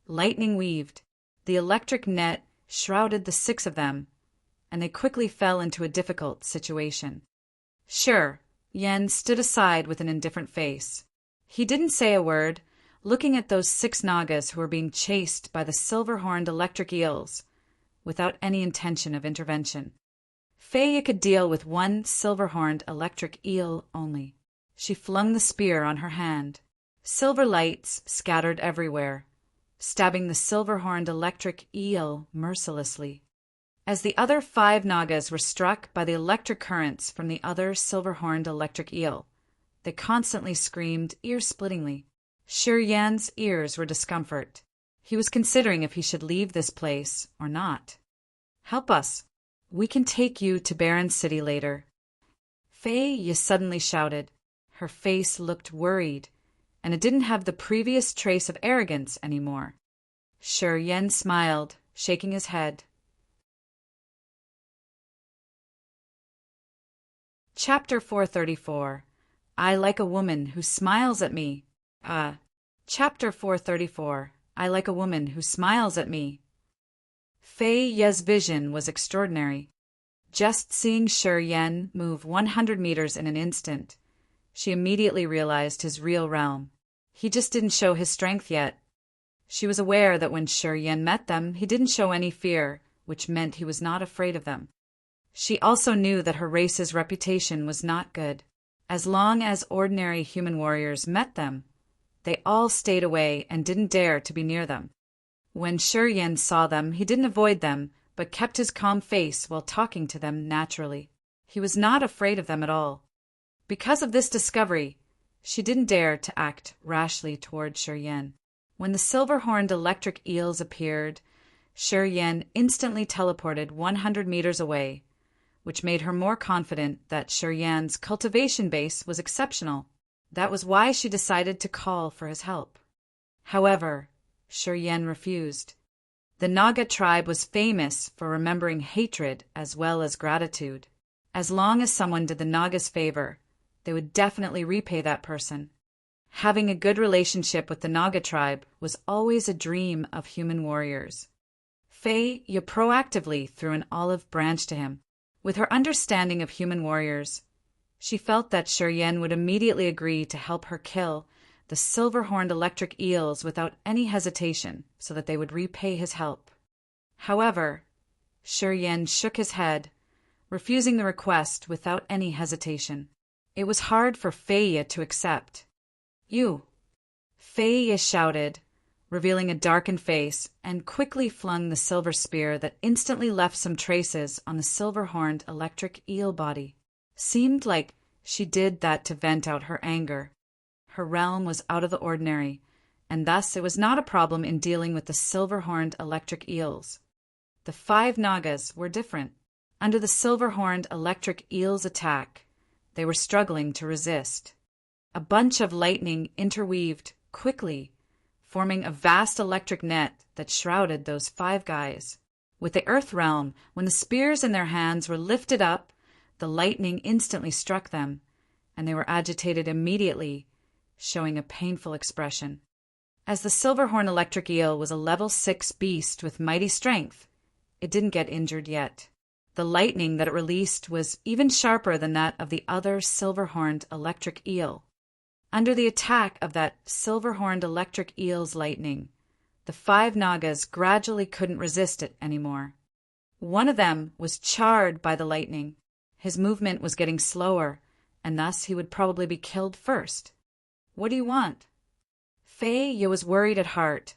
Lightning weaved. The electric net shrouded the 6 of them, and they quickly fell into a difficult situation. Sure, Yen stood aside with an indifferent face. He didn't say a word, looking at those 6 Nagas who were being chased by the silver-horned electric eels, without any intention of intervention. Feia could deal with 1 silver-horned electric eel only. She flung the spear on her hand. Silver lights scattered everywhere, stabbing the silver-horned electric eel mercilessly. As the other 5 Nagas were struck by the electric currents from the other silver-horned electric eel, they constantly screamed ear-splittingly. Shi Yan's ears were discomfort. He was considering if he should leave this place or not. Help us. We can take you to Barren City later. Fei Ya suddenly shouted. Her face looked worried, and it didn't have the previous trace of arrogance anymore. Shi Yan smiled, shaking his head. Chapter 434. I like a woman who smiles at me. Chapter 434. I like a woman who smiles at me. Fei Ya's vision was extraordinary. Just seeing Shi Yan move 100 meters in an instant, she immediately realized his real realm. He just didn't show his strength yet. She was aware that when Shi Yan met them, he didn't show any fear, which meant he was not afraid of them. She also knew that her race's reputation was not good. As long as ordinary human warriors met them, They all stayed away and didn't dare to be near them. When Shi Yan saw them, he didn't avoid them, but kept his calm face while talking to them naturally. He was not afraid of them at all. Because of this discovery, she didn't dare to act rashly toward Shi Yan. When the silver-horned electric eels appeared, Shi Yan instantly teleported 100 meters away, which made her more confident that Shi Yan's cultivation base was exceptional. That was why she decided to call for his help. However, Shi Yan refused. The Naga tribe was famous for remembering hatred as well as gratitude. As long as someone did the Naga's favor, they would definitely repay that person. Having a good relationship with the Naga tribe was always a dream of human warriors. Fei Ye proactively threw an olive branch to him. With her understanding of human warriors, she felt that Shi Yan would immediately agree to help her kill the silver-horned electric eels without any hesitation so that they would repay his help. However, Shi Yan shook his head, refusing the request without any hesitation. It was hard for Fei Ye to accept. "You!" Fei Ye shouted, revealing a darkened face, and quickly flung the silver spear that instantly left some traces on the silver-horned electric eel body. Seemed like she did that to vent out her anger. Her realm was out of the ordinary, and thus it was not a problem in dealing with the silver-horned electric eels. The 5 Nagas were different. Under the silver-horned electric eel's attack, they were struggling to resist. A bunch of lightning interweaved quickly, forming a vast electric net that shrouded those 5 guys. With the Earth realm, when the spears in their hands were lifted up, the lightning instantly struck them, and they were agitated immediately, showing a painful expression. As the silver-horned electric eel was a level 6 beast with mighty strength, it didn't get injured yet. The lightning that it released was even sharper than that of the other silver-horned electric eel. Under the attack of that silver-horned electric eel's lightning, the 5 Nagas gradually couldn't resist it anymore. One of them was charred by the lightning. His movement was getting slower, and thus he would probably be killed first. "What do you want?" Fei Ye was worried at heart,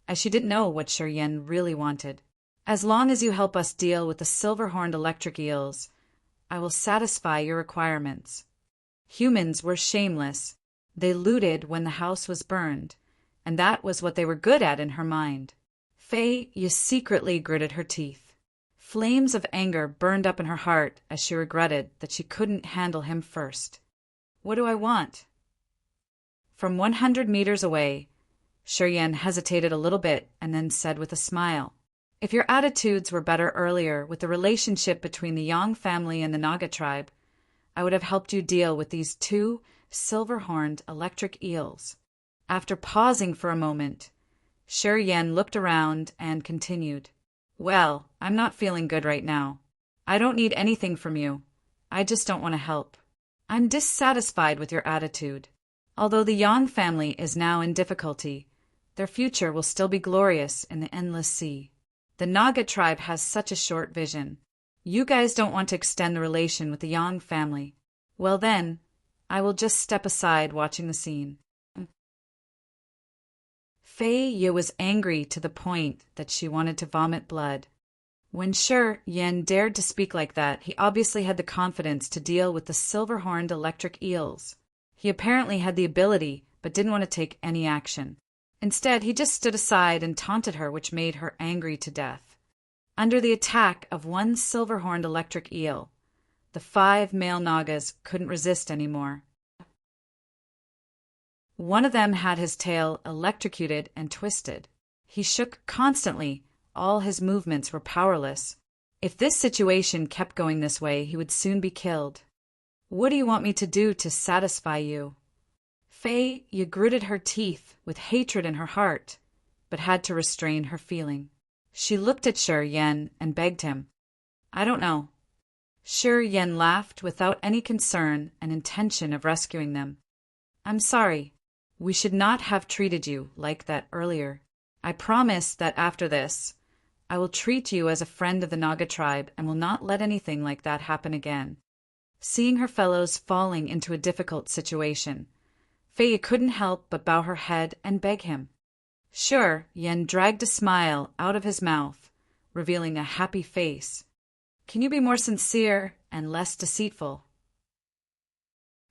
as she didn't know what Shi Yan really wanted. "As long as you help us deal with the silver-horned electric eels, I will satisfy your requirements." Humans were shameless. They looted when the house was burned, and that was what they were good at in her mind. Fei Ye secretly gritted her teeth. Flames of anger burned up in her heart as she regretted that she couldn't handle him first. "What do I want?" From 100 meters away, Shi Yan hesitated a little bit and then said with a smile, "If your attitudes were better earlier with the relationship between the Yang family and the Naga tribe, I would have helped you deal with these 2 silver-horned electric eels." After pausing for a moment, Shi Yan looked around and continued, "Well, I'm not feeling good right now. I don't need anything from you. I just don't want to help. I'm dissatisfied with your attitude. Although the Yang family is now in difficulty, their future will still be glorious in the endless sea. The Naga tribe has such a short vision. You guys don't want to extend the relation with the Yang family. Well then, I will just step aside watching the scene." Fei Ye was angry to the point that she wanted to vomit blood. When Shi Yan dared to speak like that, he obviously had the confidence to deal with the silver-horned electric eels. He apparently had the ability, but didn't want to take any action. Instead, he just stood aside and taunted her, which made her angry to death. Under the attack of one silver-horned electric eel, the 5 male Nagas couldn't resist anymore. One of them had his tail electrocuted and twisted. He shook constantly. All his movements were powerless. If this situation kept going this way, he would soon be killed. "What do you want me to do to satisfy you?" Fei Ye gritted her teeth with hatred in her heart, but had to restrain her feeling. She looked at Shi Yan and begged him. "I don't know." Shi Yan laughed without any concern and intention of rescuing them. "I'm sorry. We should not have treated you like that earlier. I promise that after this, I will treat you as a friend of the Naga tribe and will not let anything like that happen again." Seeing her fellows falling into a difficult situation, Fei couldn't help but bow her head and beg him. Sure, Yen dragged a smile out of his mouth, revealing a happy face. Can you be more sincere and less deceitful?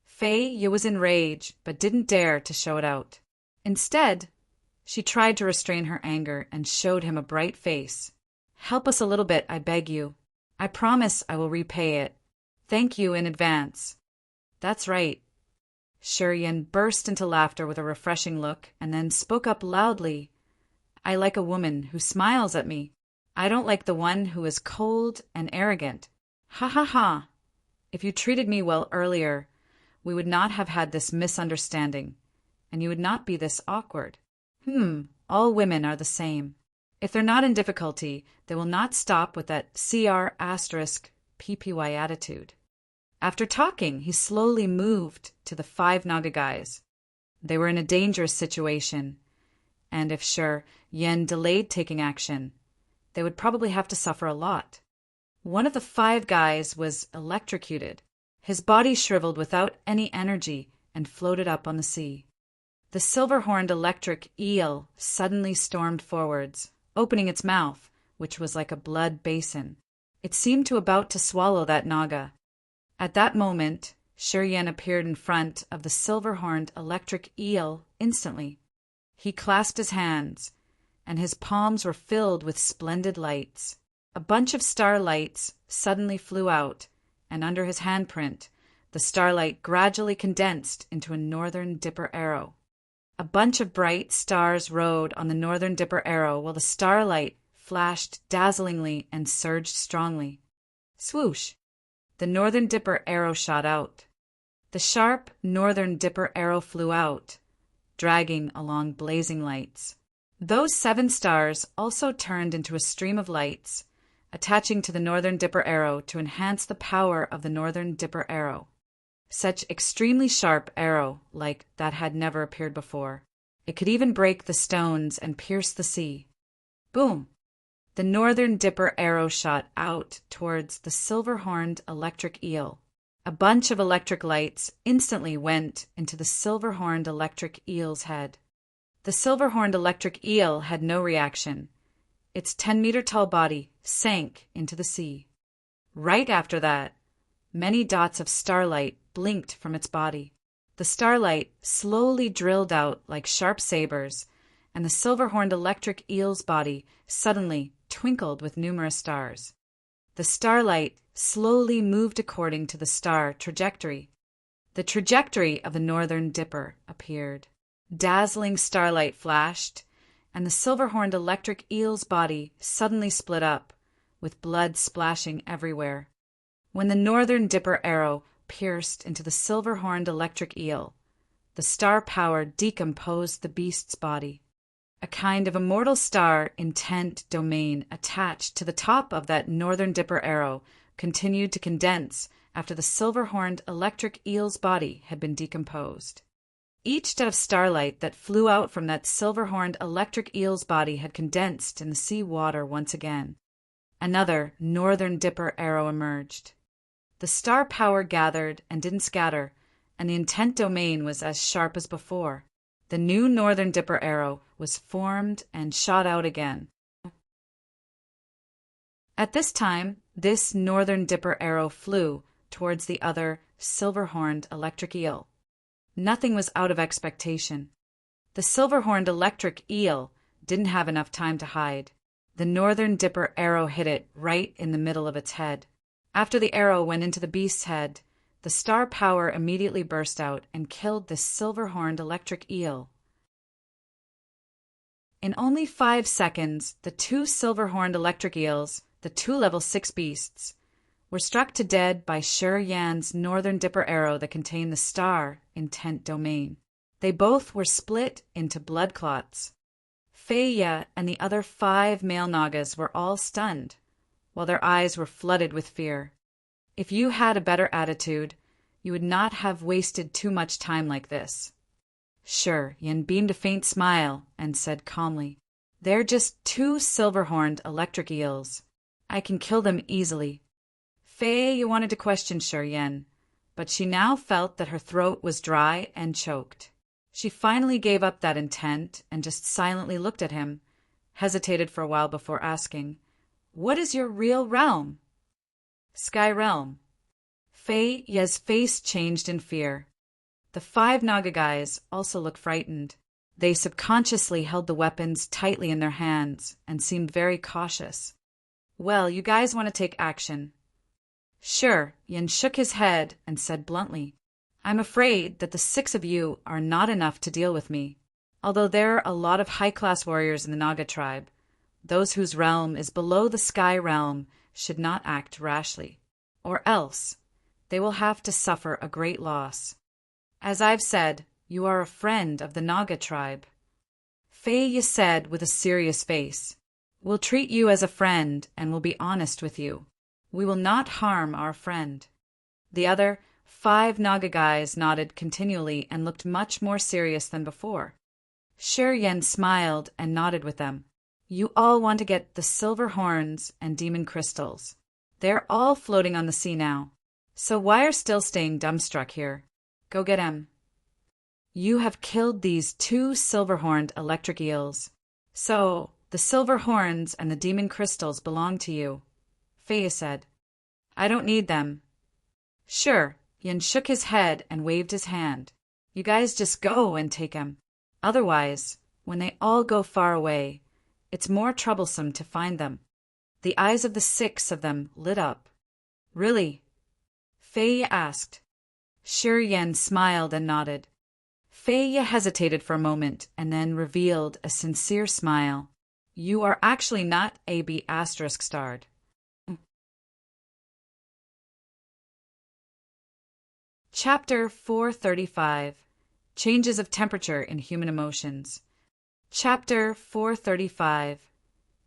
Fei was enraged, but didn't dare to show it out. Instead, she tried to restrain her anger and showed him a bright face. Help us a little bit, I beg you. I promise I will repay it. Thank you in advance. That's right. Yen burst into laughter with a refreshing look and then spoke up loudly. I like a woman who smiles at me. I don't like the one who is cold and arrogant. Ha ha ha. If you treated me well earlier, we would not have had this misunderstanding, and you would not be this awkward. All women are the same. If they're not in difficulty, they will not stop with that CR*PPY attitude. After talking, he slowly moved to the 5 Naga guys. They were in a dangerous situation, and if Yen delayed taking action, they would probably have to suffer a lot. One of the 5 guys was electrocuted. His body shriveled without any energy and floated up on the sea. The silver-horned electric eel suddenly stormed forwards, opening its mouth, which was like a blood basin. It seemed about to swallow that Naga. At that moment, Yen appeared in front of the silver-horned electric eel instantly. He clasped his hands, and his palms were filled with splendid lights. A bunch of starlights suddenly flew out, and under his handprint, the starlight gradually condensed into a Northern Dipper arrow. A bunch of bright stars rode on the Northern Dipper arrow while the starlight flashed dazzlingly and surged strongly. Swoosh! The Northern Dipper arrow shot out. The sharp Northern Dipper arrow flew out, dragging along blazing lights. Those 7 stars also turned into a stream of lights, attaching to the Northern Dipper arrow to enhance the power of the Northern Dipper arrow. Such extremely sharp arrow like that had never appeared before. It could even break the stones and pierce the sea. Boom! The Northern Dipper arrow shot out towards the silver-horned electric eel. A bunch of electric lights instantly went into the silver-horned electric eel's head. The silver-horned electric eel had no reaction. Its 10-meter-tall body sank into the sea. Right after that, many dots of starlight blinked from its body. The starlight slowly drilled out like sharp sabers, and the silver-horned electric eel's body suddenly twinkled with numerous stars. The starlight slowly moved according to the star trajectory. The trajectory of the Northern Dipper appeared. Dazzling starlight flashed, and the silver-horned electric eel's body suddenly split up, with blood splashing everywhere. When the Northern Dipper arrow pierced into the silver-horned electric eel, the star power decomposed the beast's body. A kind of immortal star intent domain attached to the top of that Northern Dipper arrow continued to condense after the silver-horned electric eel's body had been decomposed. Each jet of starlight that flew out from that silver-horned electric eel's body had condensed in the sea water once again. Another Northern Dipper arrow emerged. The star power gathered and didn't scatter, and the intent domain was as sharp as before. The new Northern Dipper arrow was formed and shot out again. At this time, this Northern Dipper arrow flew towards the other silver-horned electric eel. Nothing was out of expectation. The silver-horned electric eel didn't have enough time to hide. The Northern Dipper arrow hit it right in the middle of its head. After the arrow went into the beast's head, the star power immediately burst out and killed the silver-horned electric eel. In only 5 seconds, the 2 silver-horned electric eels, the 2 level 6 beasts, were struck to dead by Yan's Northern Dipper arrow that contained the star intent domain. They both were split into blood clots. Fei and the other 5 male Nagas were all stunned, while their eyes were flooded with fear. If you had a better attitude, you would not have wasted too much time like this. Yen beamed a faint smile and said calmly, "They're just 2 silver-horned electric eels. I can kill them easily." Fei wanted to question Yen, but she now felt that her throat was dry and choked. She finally gave up that intent and just silently looked at him, hesitated for a while before asking, "What is your real realm?" "Sky realm." Fei Ye's face changed in fear. The 5 Naga guys also looked frightened. They subconsciously held the weapons tightly in their hands and seemed very cautious. "Well, you guys want to take action?" "Sure." Yin shook his head and said bluntly, "I'm afraid that the 6 of you are not enough to deal with me. Although there are a lot of high-class warriors in the Naga tribe, those whose realm is below the Sky realm should not act rashly, or else they will have to suffer a great loss. As I've said, you are a friend of the Naga tribe." Fei Yi said with a serious face, "We'll treat you as a friend and will be honest with you. We will not harm our friend." The other 5 Naga guys nodded continually and looked much more serious than before. Shi Yan smiled and nodded with them. "You all want to get the silver horns and demon crystals. They're all floating on the sea now. So why are still staying dumbstruck here? Go get 'em. You have killed these 2 silver-horned electric eels. So the silver horns and the demon crystals belong to you," Fei said. "I don't need them." "Sure." Yin shook his head and waved his hand. "You guys just go and take 'em. Otherwise, when they all go far away, it's more troublesome to find them." The eyes of the 6 of them lit up. "Really?" Fei asked. Shi Yan smiled and nodded. Fei hesitated for a moment and then revealed a sincere smile. "You are actually not AB** starred. Chapter 435 Changes of Temperature in Human Emotions. Chapter 435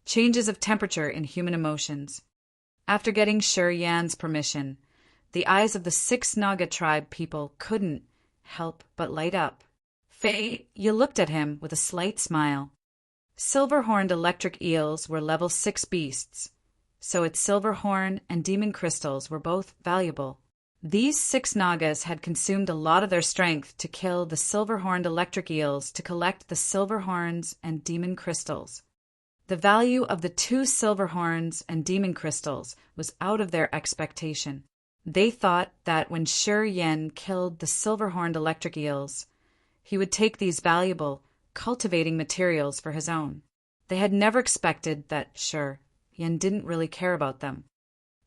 Changes of Temperature in Human Emotions. After getting Shi Yan's permission, the eyes of the 6 Naga tribe people couldn't help but light up. Fei Yi looked at him with a slight smile. Silver-horned electric eels were level 6 beasts, so its silver horn and demon crystals were both valuable. These 6 Nagas had consumed a lot of their strength to kill the silver-horned electric eels to collect the silver horns and demon crystals. The value of the 2 silver horns and demon crystals was out of their expectation. They thought that when Shi Yan killed the silver-horned electric eels, he would take these valuable, cultivating materials for his own. They had never expected that Shi Yan didn't really care about them.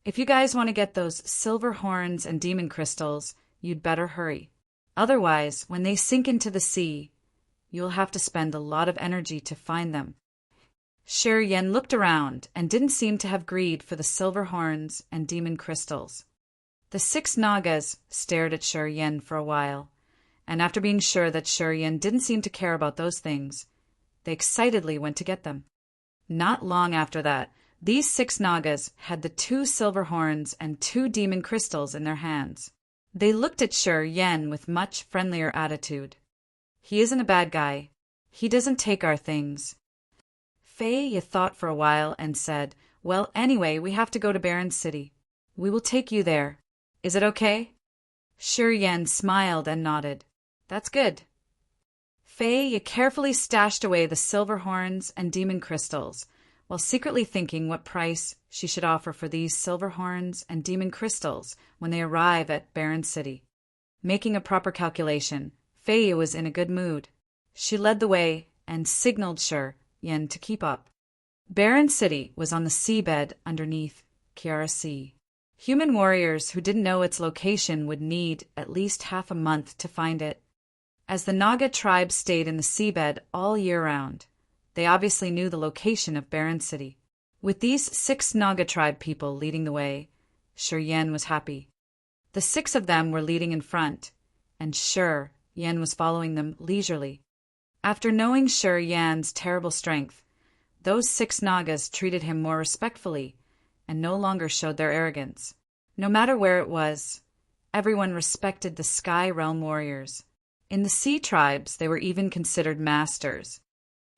"If you guys want to get those silver horns and demon crystals, you'd better hurry. Otherwise, when they sink into the sea, you'll have to spend a lot of energy to find them." Shi Yan looked around and didn't seem to have greed for the silver horns and demon crystals. The 6 Nagas stared at Shi Yan for a while, and after being sure that Shi Yan didn't seem to care about those things, they excitedly went to get them. Not long after that, these 6 Nagas had the 2 silver horns and 2 demon crystals in their hands. They looked at Shi Yan with much friendlier attitude. "He isn't a bad guy. He doesn't take our things." Fei Yi thought for a while and said, "Well, anyway, we have to go to Baron City. We will take you there. Is it okay?" Shi Yan smiled and nodded. "That's good." Fei Yi carefully stashed away the silver horns and demon crystals, while secretly thinking what price she should offer for these silver horns and demon crystals when they arrive at Baron City. Making a proper calculation, Fei Yi was in a good mood. She led the way and signaled Shi Yan to keep up. Baron City was on the seabed underneath Kiara Sea. Human warriors who didn't know its location would need at least half a month to find it. As the Naga tribe stayed in the seabed all year round, they obviously knew the location of Baron City. With these 6 Naga tribe people leading the way, Shi Yan was happy. The 6 of them were leading in front, and Shi Yan was following them leisurely. After knowing Shi Yan's terrible strength, those 6 Nagas treated him more respectfully and no longer showed their arrogance. No matter where it was, everyone respected the Sky Realm warriors. In the sea tribes, they were even considered masters.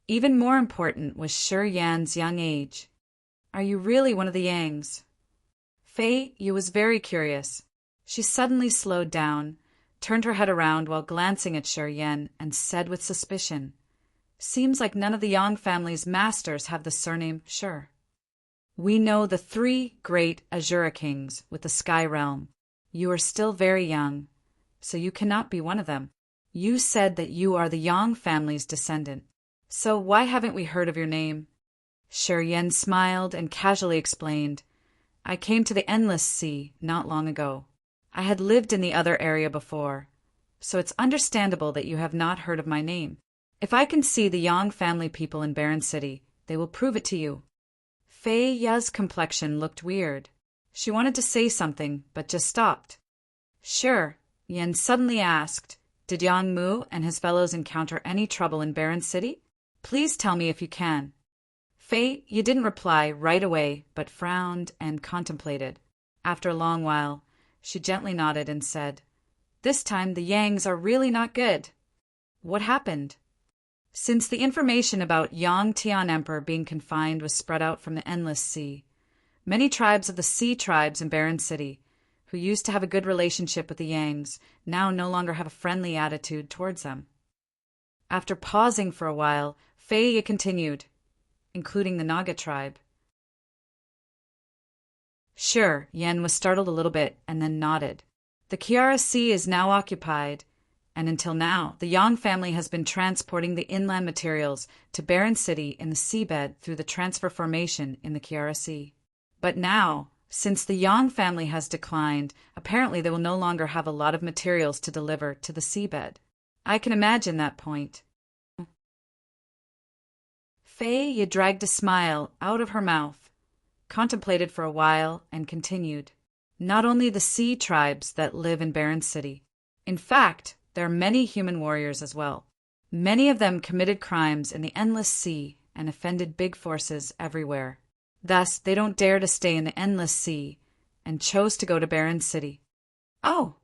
Even more important was Shi Yan's young age. "Are you really one of the Yangs?" Fei Yi was very curious. She suddenly slowed down, turned her head around while glancing at Shi Yan and said with suspicion, "Seems like none of the Yang family's masters have the surname Shi. We know the three great Azura kings with the Sky Realm. You are still very young, so you cannot be one of them. You said that you are the Yang family's descendant. So why haven't we heard of your name?" Shi Yan smiled and casually explained, "I came to the Endless Sea not long ago. I had lived in the other area before, so it's understandable that you have not heard of my name. If I can see the Yang family people in Barren City, they will prove it to you." Fei Ya's complexion looked weird. She wanted to say something, but just stopped. "Sure," Yan suddenly asked, "Did Yang Mu and his fellows encounter any trouble in Barren City? Please tell me if you can." Fei Yi didn't reply right away, but frowned and contemplated. After a long while, she gently nodded and said, "This time the Yangs are really not good." "What happened?" Since the information about Yang Tian Emperor being confined was spread out from the Endless Sea, many tribes of the Sea tribes in Barren City, who used to have a good relationship with the Yangs, now no longer have a friendly attitude towards them. After pausing for a while, Fei Yi continued, "Including the Naga tribe." Sure, Yan was startled a little bit and then nodded. "The Kiara Sea is now occupied, and until now, the Yang family has been transporting the inland materials to Barren City in the seabed through the transfer formation in the Kiara Sea. But now, since the Yang family has declined, apparently they will no longer have a lot of materials to deliver to the seabed. I can imagine that point." Fei Yi dragged a smile out of her mouth, contemplated for a while, and continued, "Not only the sea tribes that live in Barren City. In fact, there are many human warriors as well. Many of them committed crimes in the Endless Sea and offended big forces everywhere. Thus, they don't dare to stay in the Endless Sea and chose to go to Barren City." "Oh!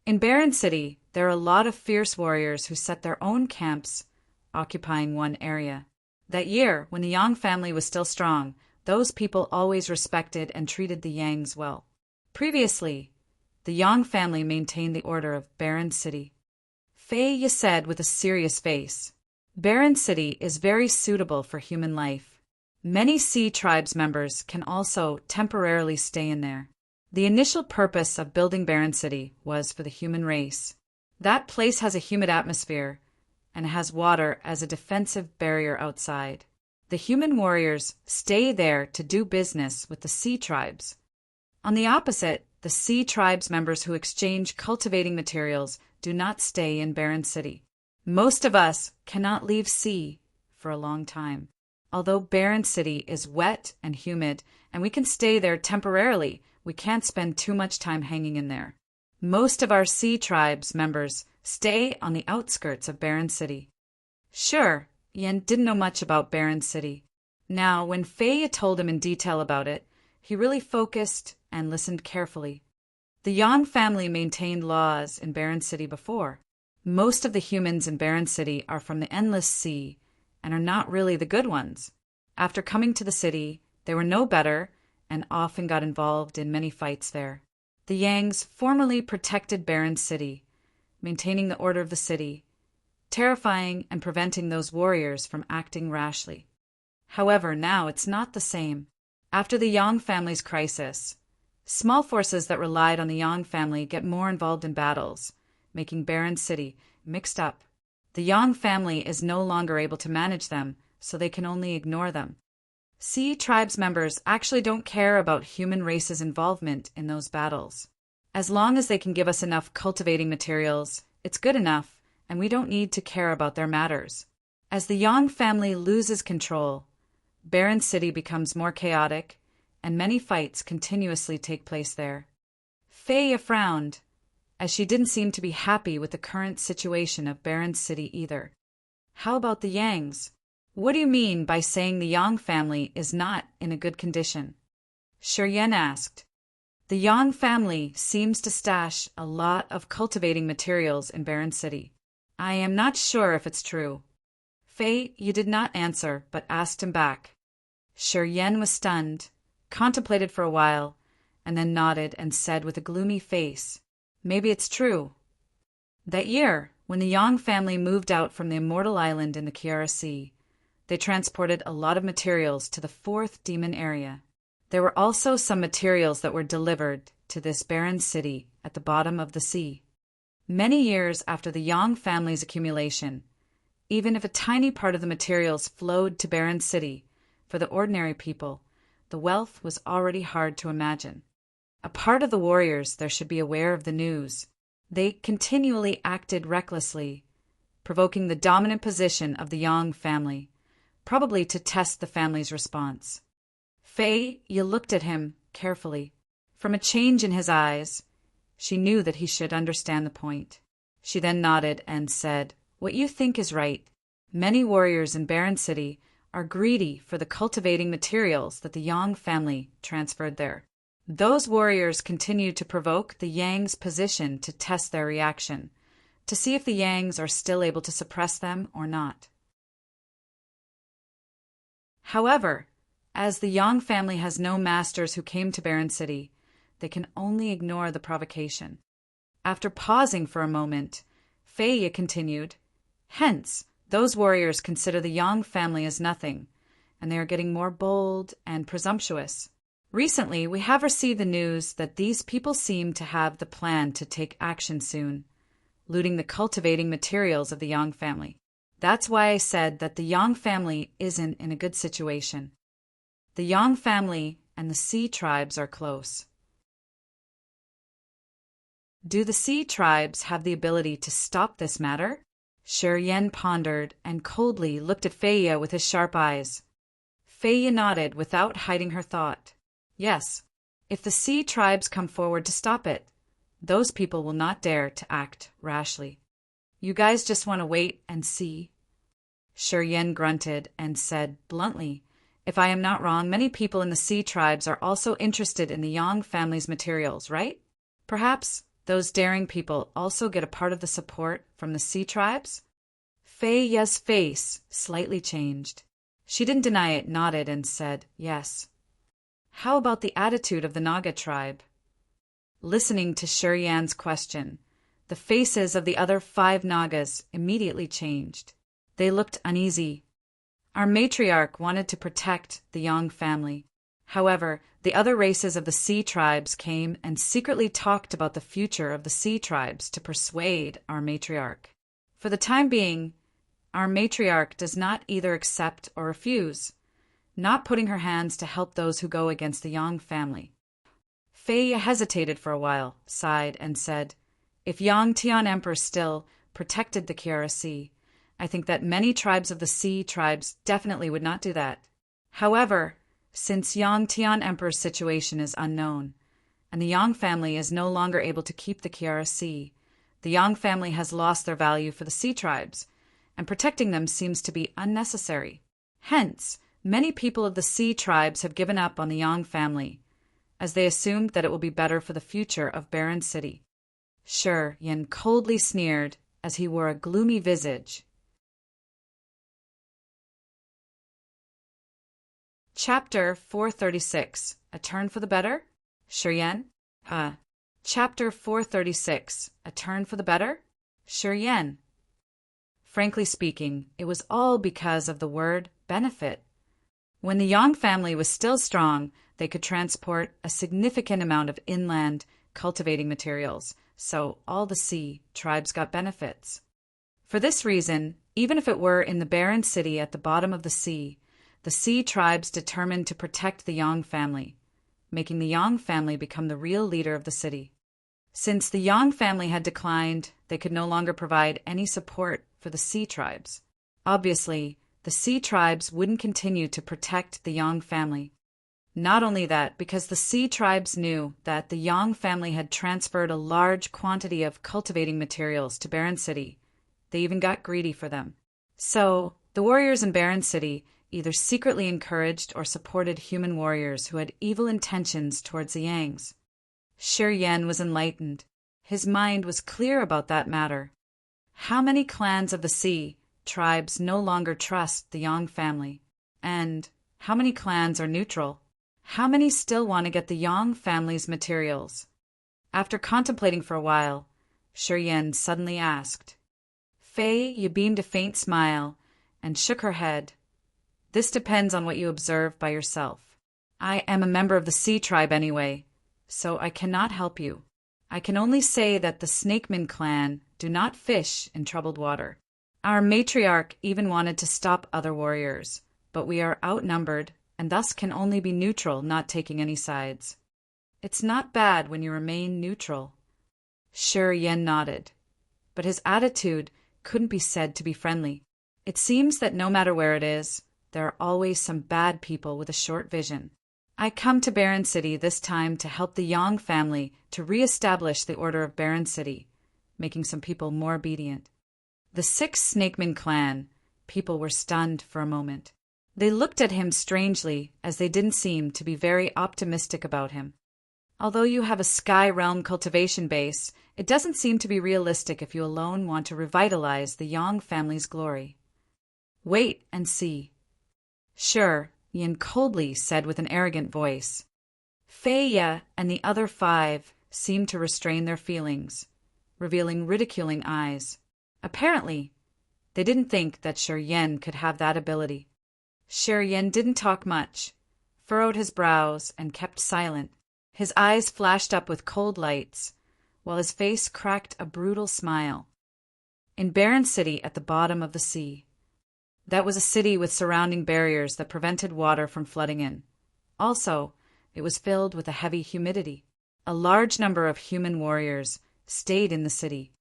In Barren City, there are a lot of fierce warriors who set their own camps, occupying one area. That year, when the Yang family was still strong, those people always respected and treated the Yangs well. Previously, the Yang family maintained the order of Barren City." Fei Yi said with a serious face, "Barren City is very suitable for human life. Many Sea Tribes members can also temporarily stay in there. The initial purpose of building Barren City was for the human race. That place has a humid atmosphere and has water as a defensive barrier outside. The human warriors stay there to do business with the Sea Tribes. On the opposite, the Sea Tribes members who exchange cultivating materials do not stay in Barren City. Most of us cannot leave sea for a long time. Although Barren City is wet and humid and we can stay there temporarily, we can't spend too much time hanging in there. Most of our Sea Tribes members stay on the outskirts of Barren City." Sure, Yan didn't know much about Barren City. Now, when Fei Yi told him in detail about it, he really focused and listened carefully. The Yang family maintained laws in Barren City before. Most of the humans in Barren City are from the Endless Sea and are not really the good ones. After coming to the city, they were no better and often got involved in many fights there. The Yangs formerly protected Barren City, maintaining the order of the city, terrifying and preventing those warriors from acting rashly. However, now it's not the same. After the Yang family's crisis, small forces that relied on the Yang family get more involved in battles, making Barren City mixed up. The Yang family is no longer able to manage them, so they can only ignore them. Sea Tribes members actually don't care about human race's involvement in those battles. As long as they can give us enough cultivating materials, it's good enough, and we don't need to care about their matters. As the Yang family loses control, Barren City becomes more chaotic, and many fights continuously take place there. Fei Yi frowned, as she didn't seem to be happy with the current situation of Barren City either. "How about the Yangs? What do you mean by saying the Yang family is not in a good condition?" Shi Yan asked. "The Yang family seems to stash a lot of cultivating materials in Barren City. I am not sure if it's true." Fei Yi did not answer, but asked him back. Shi Yan was stunned, contemplated for a while, and then nodded and said with a gloomy face, "Maybe it's true." That year, when the Yang family moved out from the immortal island in the Kiara Sea, they transported a lot of materials to the fourth demon area. There were also some materials that were delivered to this barren city at the bottom of the sea. Many years after the Yang family's accumulation, even if a tiny part of the materials flowed to Barren City, for the ordinary people, the wealth was already hard to imagine. A part of the warriors there should be aware of the news. They continually acted recklessly, provoking the dominant position of the Yang family, probably to test the family's response. Fei Ye looked at him carefully. From a change in his eyes, she knew that he should understand the point. She then nodded and said, "What you think is right. Many warriors in Barren City are greedy for the cultivating materials that the Yang family transferred there. Those warriors continue to provoke the Yang's position to test their reaction, to see if the Yangs are still able to suppress them or not. However, as the Yang family has no masters who came to Barren City, they can only ignore the provocation." After pausing for a moment, Fei Ye continued, "Hence, those warriors consider the Yang family as nothing, and they are getting more bold and presumptuous. Recently, we have received the news that these people seem to have the plan to take action soon, looting the cultivating materials of the Yang family. That's why I said that the Yang family isn't in a good situation. The Yang family and the Sea tribes are close. Do the Sea tribes have the ability to stop this matter?" Shi Yan pondered and coldly looked at Fei Ye with his sharp eyes. Fei Ye nodded without hiding her thought. "Yes, if the Sea tribes come forward to stop it, those people will not dare to act rashly. You guys just want to wait and see." Shi Yan grunted and said bluntly, "If I am not wrong, many people in the Sea tribes are also interested in the Yang family's materials, right? Perhaps those daring people also get a part of the support from the Sea tribes?" Fei Ye's face slightly changed. She didn't deny it, nodded, and said, "Yes." "How about the attitude of the Naga tribe?" Listening to Shi Yan's question, the faces of the other 5 Nagas immediately changed. They looked uneasy. Our matriarch wanted to protect the Yang family. However, the other races of the Sea tribes came and secretly talked about the future of the Sea tribes to persuade our matriarch. For the time being, our matriarch does not either accept or refuse, not putting her hands to help those who go against the Yang family. Fei Ye hesitated for a while, sighed, and said, "If Yang Tian Emperor still protected the Kiara Sea, I think that many tribes of the Sea tribes definitely would not do that. However, since Yang Tian Emperor's situation is unknown, and the Yang family is no longer able to keep the Kiara Sea, the Yang family has lost their value for the Sea tribes, and protecting them seems to be unnecessary. Hence, many people of the Sea tribes have given up on the Yang family, as they assumed that it will be better for the future of Barren City." Shi Yan coldly sneered as he wore a gloomy visage. Chapter 436, A Turn for the Better? Shi Yan? Chapter 436, A Turn for the Better? Shi Yan. Frankly speaking, it was all because of the word benefit. When the Yang family was still strong, they could transport a significant amount of inland cultivating materials, so all the Sea tribes got benefits. For this reason, even if it were in the barren city at the bottom of the sea tribes determined to protect the Yang family, making the Yang family become the real leader of the city. Since the Yang family had declined, they could no longer provide any support for the Sea tribes. Obviously, the Sea tribes wouldn't continue to protect the Yang family. Not only that, because the Sea tribes knew that the Yang family had transferred a large quantity of cultivating materials to Barren City, they even got greedy for them. So, the warriors in Barren City either secretly encouraged or supported human warriors who had evil intentions towards the Yangs. Shi Yan was enlightened. His mind was clear about that matter. How many clans of the Sea tribes no longer trust the Yang family? And how many clans are neutral? How many still want to get the Yang family's materials? After contemplating for a while, Yen suddenly asked. Fei beamed a faint smile and shook her head. This depends on what you observe by yourself. I am a member of the Sea tribe anyway, so I cannot help you. I can only say that the Snakeman clan do not fish in troubled water. Our matriarch even wanted to stop other warriors, but we are outnumbered and thus can only be neutral, not taking any sides. It's not bad when you remain neutral. Yen nodded, but his attitude couldn't be said to be friendly. It seems that no matter where it is, there are always some bad people with a short vision. I come to Barren City this time to help the Yang family to re-establish the order of Barren City, making some people more obedient. The 6 Snakeman clan people were stunned for a moment. They looked at him strangely, as they didn't seem to be very optimistic about him. Although you have a Sky Realm cultivation base, it doesn't seem to be realistic if you alone want to revitalize the Yang family's glory. Wait and see. Sure, Ian coldly said with an arrogant voice. Fei and the other 5 seemed to restrain their feelings, revealing ridiculing eyes. Apparently, they didn't think that Yen could have that ability. Yen didn't talk much, furrowed his brows, and kept silent. His eyes flashed up with cold lights, while his face cracked a brutal smile. In Barren City at the bottom of the sea. That was a city with surrounding barriers that prevented water from flooding in. Also, it was filled with a heavy humidity. A large number of human warriors stayed in the city.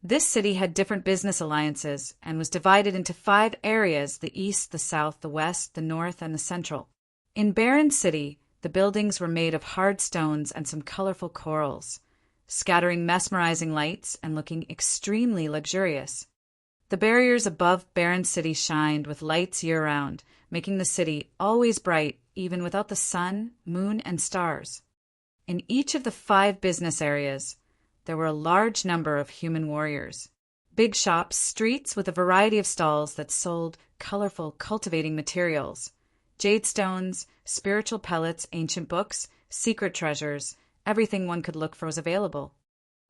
This city had different business alliances and was divided into 5 areas: the east, the south, the west, the north, and the central. In Barren City, the buildings were made of hard stones and some colorful corals, scattering mesmerizing lights and looking extremely luxurious. The barriers above Barren City shined with lights year-round, making the city always bright even without the sun, moon, and stars. In each of the 5 business areas, there were a large number of human warriors. Big shops, streets with a variety of stalls that sold colorful cultivating materials, jade stones, spiritual pellets, ancient books, secret treasures, everything one could look for was available.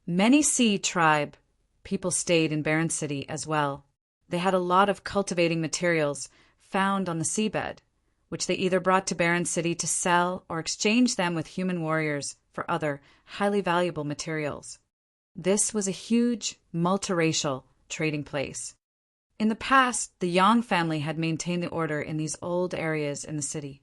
Many Sea tribe people stayed in Barren City as well. They had a lot of cultivating materials found on the seabed, which they either brought to Barren City to sell or exchange them with human warriors for other highly valuable materials. This was a huge, multiracial trading place. In the past, the Yang family had maintained the order in these old areas in the city.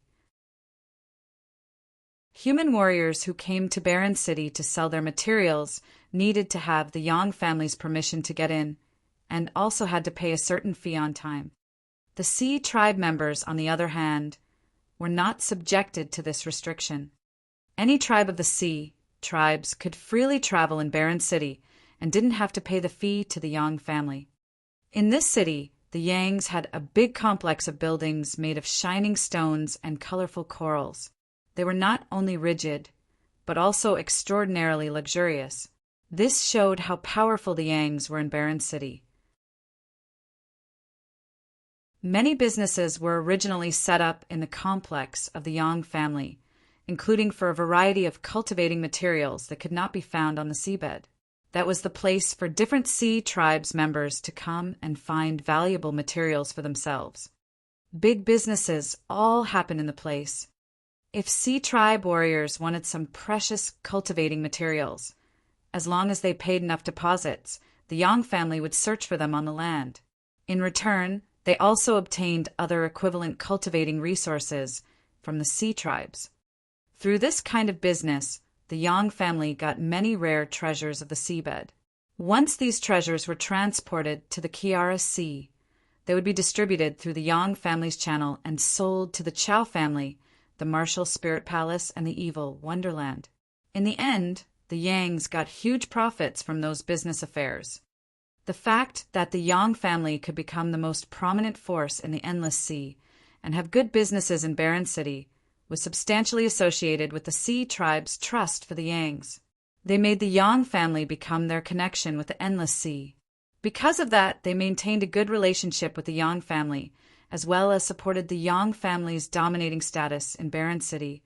Human warriors who came to Barren City to sell their materials needed to have the Yang family's permission to get in, and also had to pay a certain fee on time. The Sea tribe members, on the other hand, were not subjected to this restriction. Any tribe of the Sea tribes could freely travel in Barren City and didn't have to pay the fee to the Yang family. In this city, the Yangs had a big complex of buildings made of shining stones and colorful corals. They were not only rigid, but also extraordinarily luxurious. This showed how powerful the Yangs were in Barren City. Many businesses were originally set up in the complex of the Yang family, including for a variety of cultivating materials that could not be found on the seabed. That was the place for different Sea tribes members to come and find valuable materials for themselves. Big businesses all happened in the place. If Sea tribe warriors wanted some precious cultivating materials, as long as they paid enough deposits, the Yang family would search for them on the land. In return, they also obtained other equivalent cultivating resources from the Sea tribes. Through this kind of business, the Yang family got many rare treasures of the seabed. Once these treasures were transported to the Kiara Sea, they would be distributed through the Yang family's channel and sold to the Chow family, the Martial Spirit Palace, and the Evil Wonderland. In the end, the Yangs got huge profits from those business affairs. The fact that the Yang family could become the most prominent force in the Endless Sea and have good businesses in Barren City was substantially associated with the Sea tribe's trust for the Yangs. They made the Yang family become their connection with the Endless Sea. Because of that, they maintained a good relationship with the Yang family, as well as supported the Yang family's dominating status in Barren City,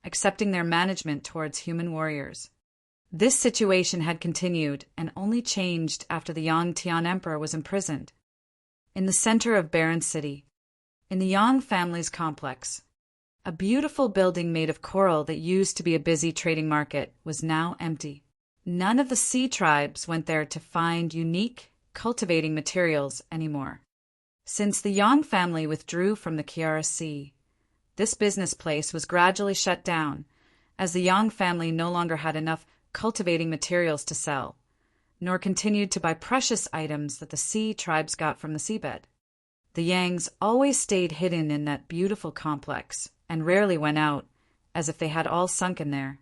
accepting their management towards human warriors. This situation had continued and only changed after the Yang Tian Emperor was imprisoned. In the center of Barren City, in the Yang family's complex, a beautiful building made of coral that used to be a busy trading market was now empty. None of the sea tribes went there to find unique, cultivating materials anymore. Since the Yang family withdrew from the Kiara Sea, this business place was gradually shut down, as the Yang family no longer had enough cultivating materials to sell, nor continued to buy precious items that the sea tribes got from the seabed. The Yangs always stayed hidden in that beautiful complex and rarely went out, as if they had all sunken there.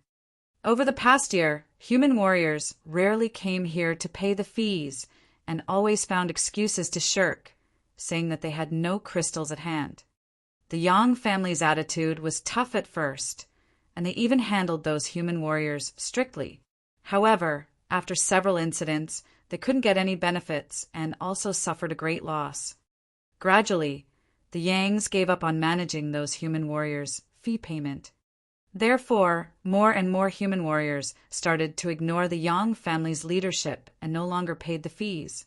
Over the past year, human warriors rarely came here to pay the fees and always found excuses to shirk, saying that they had no crystals at hand. The Yang family's attitude was tough at first, and they even handled those human warriors strictly. However, after several incidents, they couldn't get any benefits and also suffered a great loss. Gradually, the Yangs gave up on managing those human warriors' fee payment. Therefore, more and more human warriors started to ignore the Yang family's leadership and no longer paid the fees.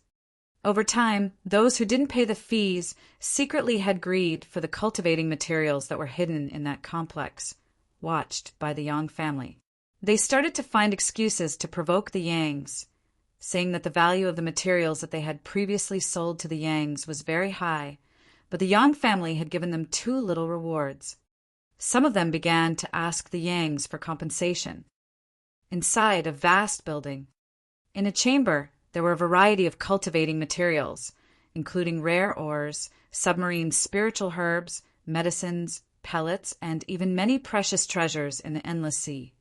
Over time, those who didn't pay the fees secretly had greed for the cultivating materials that were hidden in that complex, watched by the Yang family. They started to find excuses to provoke the Yangs, saying that the value of the materials that they had previously sold to the Yangs was very high, but the Yang family had given them too little rewards. Some of them began to ask the Yangs for compensation. Inside a vast building, in a chamber, there were a variety of cultivating materials, including rare ores, submarine spiritual herbs, medicines, pellets, and even many precious treasures in the endless sea.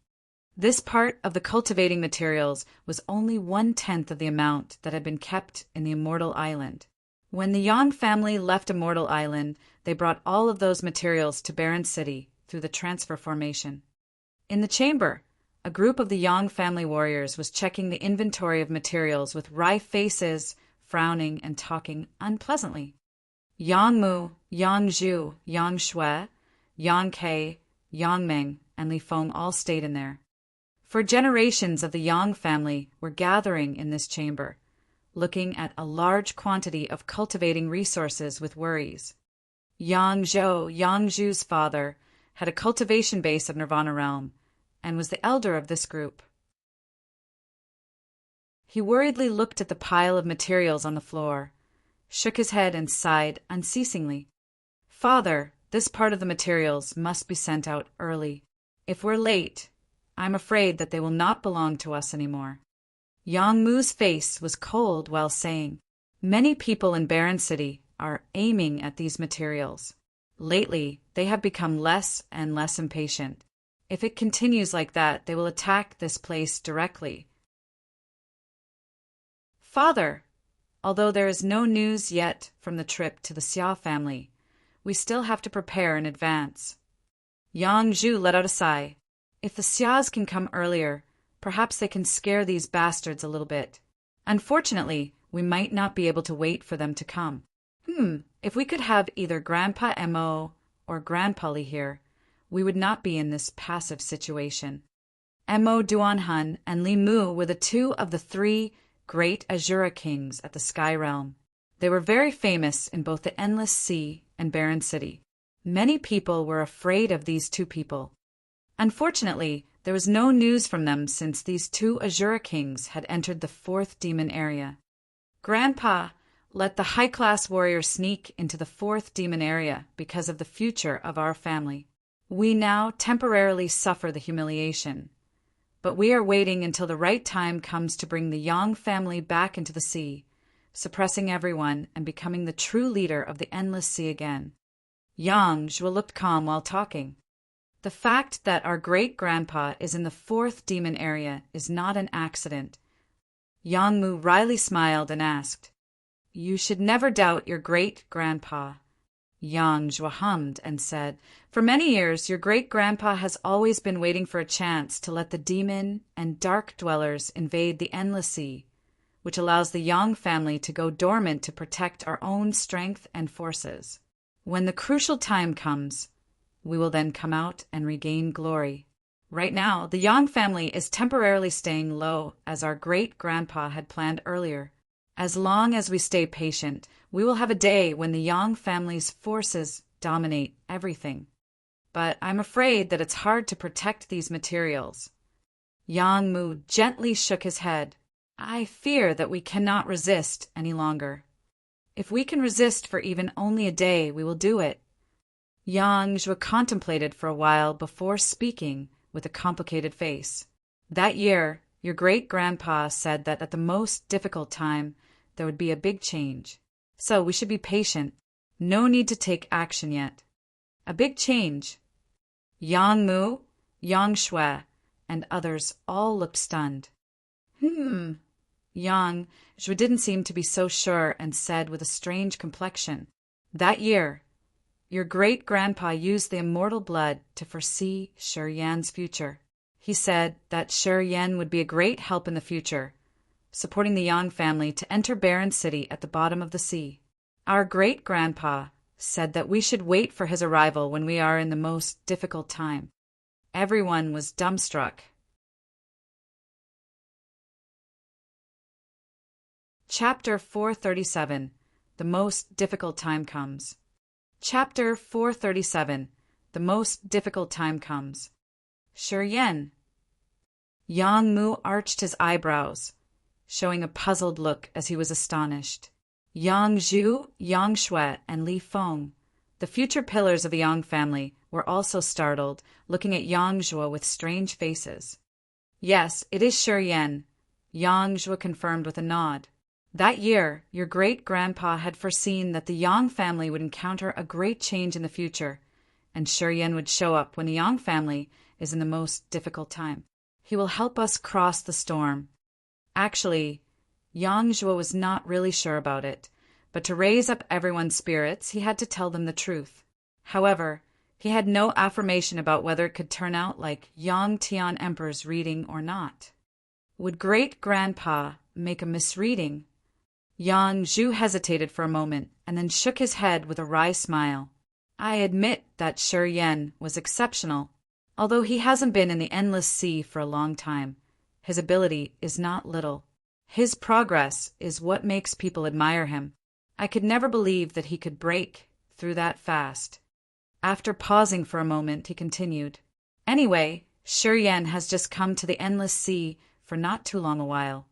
This part of the cultivating materials was only 1/10 of the amount that had been kept in the Immortal Island. When the Yang family left Immortal Island, they brought all of those materials to Barren City through the transfer formation. In the chamber, a group of the Yang family warriors was checking the inventory of materials with wry faces, frowning and talking unpleasantly. Yang Mu, Yang Zhu, Yang Shui, Yang Ke, Yang Meng, and Li Feng all stayed in there. For generations of the Yang family were gathering in this chamber, looking at a large quantity of cultivating resources with worries. Yang Zhou, Yang Zhu's father, had a cultivation base of Nirvana Realm, and was the elder of this group. He worriedly looked at the pile of materials on the floor, shook his head and sighed unceasingly. "Father, this part of the materials must be sent out early. If we're late, I'm afraid that they will not belong to us anymore." Yang Mu's face was cold while saying, "Many people in Barren City are aiming at these materials. Lately, they have become less and less impatient. If it continues like that, they will attack this place directly." "Father, although there is no news yet from the trip to the Xia family, we still have to prepare in advance." Yang Zhu let out a sigh. "If the Xias can come earlier, perhaps they can scare these bastards a little bit. Unfortunately, we might not be able to wait for them to come. If we could have either Grandpa Mo or Grandpa Li here, we would not be in this passive situation." Mo Duanhun and Li Mu were the two of the 3 great Azura kings at the Sky Realm. They were very famous in both the Endless Sea and Barren City. Many people were afraid of these 2 people. Unfortunately, there was no news from them since these 2 Azura kings had entered the 4th demon area. "Grandpa, let the high-class warrior sneak into the 4th demon area because of the future of our family. We now temporarily suffer the humiliation, but we are waiting until the right time comes to bring the Yang family back into the sea, suppressing everyone and becoming the true leader of the Endless Sea again." Yang Zhuo looked calm while talking. "The fact that our great-grandpa is in the 4th demon area is not an accident." Yang Mu wryly smiled and asked, "You should never doubt your great-grandpa." Yang Zhuo hummed and said, "For many years, your great-grandpa has always been waiting for a chance to let the demon and dark dwellers invade the Endless Sea, which allows the Yang family to go dormant to protect our own strength and forces. When the crucial time comes, we will then come out and regain glory." Right now, the Yang family is temporarily staying low as our great-grandpa had planned earlier. As long as we stay patient, we will have a day when the Yang family's forces dominate everything. But I'm afraid that it's hard to protect these materials. Yang Mu gently shook his head. I fear that we cannot resist any longer. If we can resist for even only a day, we will do it. Yang Zhuo contemplated for a while before speaking with a complicated face. That year, your great-grandpa said that at the most difficult time, there would be a big change. So we should be patient. No need to take action yet. A big change. Yang Mu, Yang Shui, and others all looked stunned. Yang Zhuo didn't seem to be so sure and said with a strange complexion, That year, your great-grandpa used the immortal blood to foresee Shi Yan's future. He said that Shi Yan would be a great help in the future, supporting the Yang family to enter Barren City at the bottom of the sea. Our great-grandpa said that we should wait for his arrival when we are in the most difficult time. Everyone was dumbstruck. Chapter 437. The Most Difficult Time Comes. Chapter 437. The Most Difficult Time Comes. Shi Yan. Yang Mu arched his eyebrows, showing a puzzled look as he was astonished. Yang Zhu, Yang Shui, and Li Feng, the future pillars of the Yang family, were also startled, looking at Yang Zhuo with strange faces. Yes, it is Shi Yan, Yang Zhuo confirmed with a nod. That year, your great-grandpa had foreseen that the Yang family would encounter a great change in the future, and Shi Yan would show up when the Yang family is in the most difficult time. He will help us cross the storm. Actually, Yang Zhuo was not really sure about it, but to raise up everyone's spirits, he had to tell them the truth. However, he had no affirmation about whether it could turn out like Yang Tian Emperor's reading or not. Would great-grandpa make a misreading? Yang Zhu hesitated for a moment and then shook his head with a wry smile. I admit that Shi Yan was exceptional. Although he hasn't been in the endless sea for a long time, his ability is not little. His progress is what makes people admire him. I could never believe that he could break through that fast. After pausing for a moment, he continued. Anyway, Shi Yan has just come to the endless sea for not too long a while,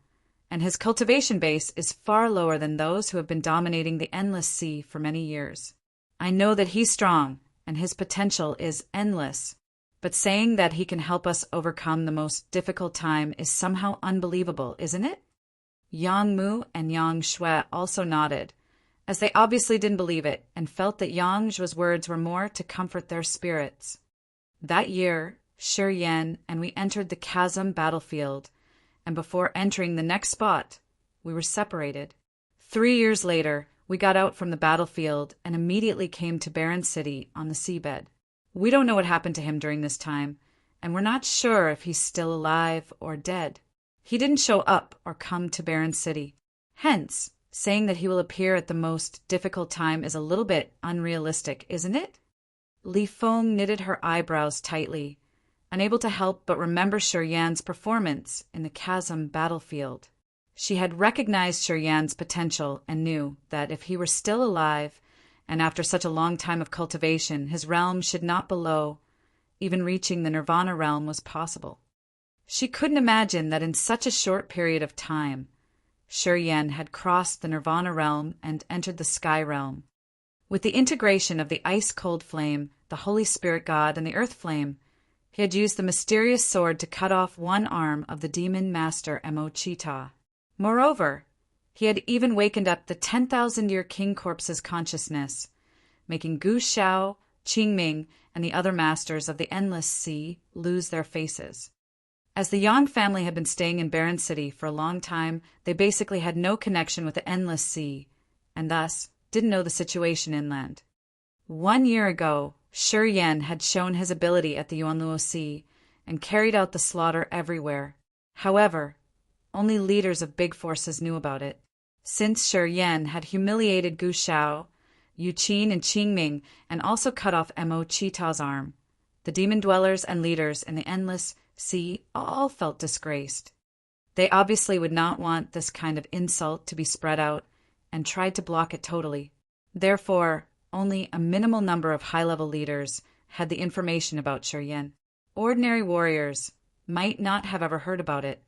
and his cultivation base is far lower than those who have been dominating the endless sea for many years. I know that he's strong, and his potential is endless, but saying that he can help us overcome the most difficult time is somehow unbelievable, isn't it? Yang Mu and Yang Shui also nodded, as they obviously didn't believe it and felt that Yang Zhuo's words were more to comfort their spirits. That year, Shi Yan and we entered the chasm battlefield, and before entering the next spot, we were separated. 3 years later, we got out from the battlefield and immediately came to Barren City on the seabed. We don't know what happened to him during this time, and we're not sure if he's still alive or dead. He didn't show up or come to Barren City. Hence, saying that he will appear at the most difficult time is a little bit unrealistic, isn't it? Li Feng knitted her eyebrows tightly, unable to help but remember Shi Yan's performance in the chasm battlefield. She had recognized Shi Yan's potential and knew that if he were still alive, and after such a long time of cultivation, his realm should not below, even reaching the Nirvana realm was possible. She couldn't imagine that in such a short period of time, Shi Yan had crossed the Nirvana realm and entered the Sky realm. With the integration of the ice-cold flame, the Holy Spirit God, and the earth flame, he had used the mysterious sword to cut off one arm of the demon master Mo Chita. Moreover, he had even wakened up the 10,000-year king corpse's consciousness, making Gu Shao, Qing Ming, and the other masters of the Endless Sea lose their faces. As the Yang family had been staying in Barren City for a long time, they basically had no connection with the Endless Sea, and thus didn't know the situation inland. 1 year ago, Shi Yan had shown his ability at the Yuanluo Sea and carried out the slaughter everywhere. However, only leaders of big forces knew about it. Since Shi Yan had humiliated Gu Shao, Yu Qin, and Qing Ming, and also cut off Mo Chita's arm, The demon dwellers and leaders in the endless sea all felt disgraced. They obviously would not want this kind of insult to be spread out and tried to block it totally. Therefore, only a minimal number of high-level leaders had the information about Shiryen. Ordinary warriors might not have ever heard about it.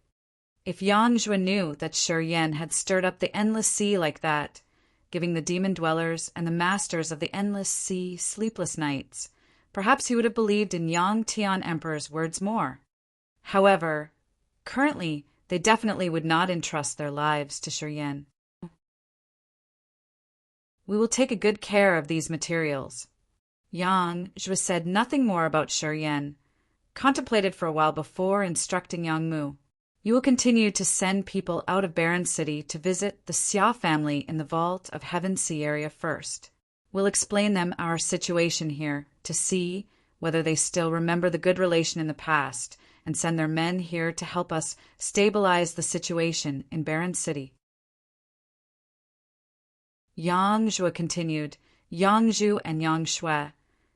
If Yang Jue knew that Shiryen had stirred up the endless sea like that, giving the demon dwellers and the masters of the endless sea sleepless nights, perhaps he would have believed in Yang Tian Emperor's words more. However, currently they definitely would not entrust their lives to Shiryen. We will take a good care of these materials. Yang Jue said nothing more about Shiryen, contemplated for a while before instructing Yang Mu. You will continue to send people out of Barren City to visit the Xia family in the Vault of Heaven Sea area first. We'll explain them our situation here to see whether they still remember the good relation in the past and send their men here to help us stabilize the situation in Barren City. Yang Jue continued, Yang Zhu and Yang Shui,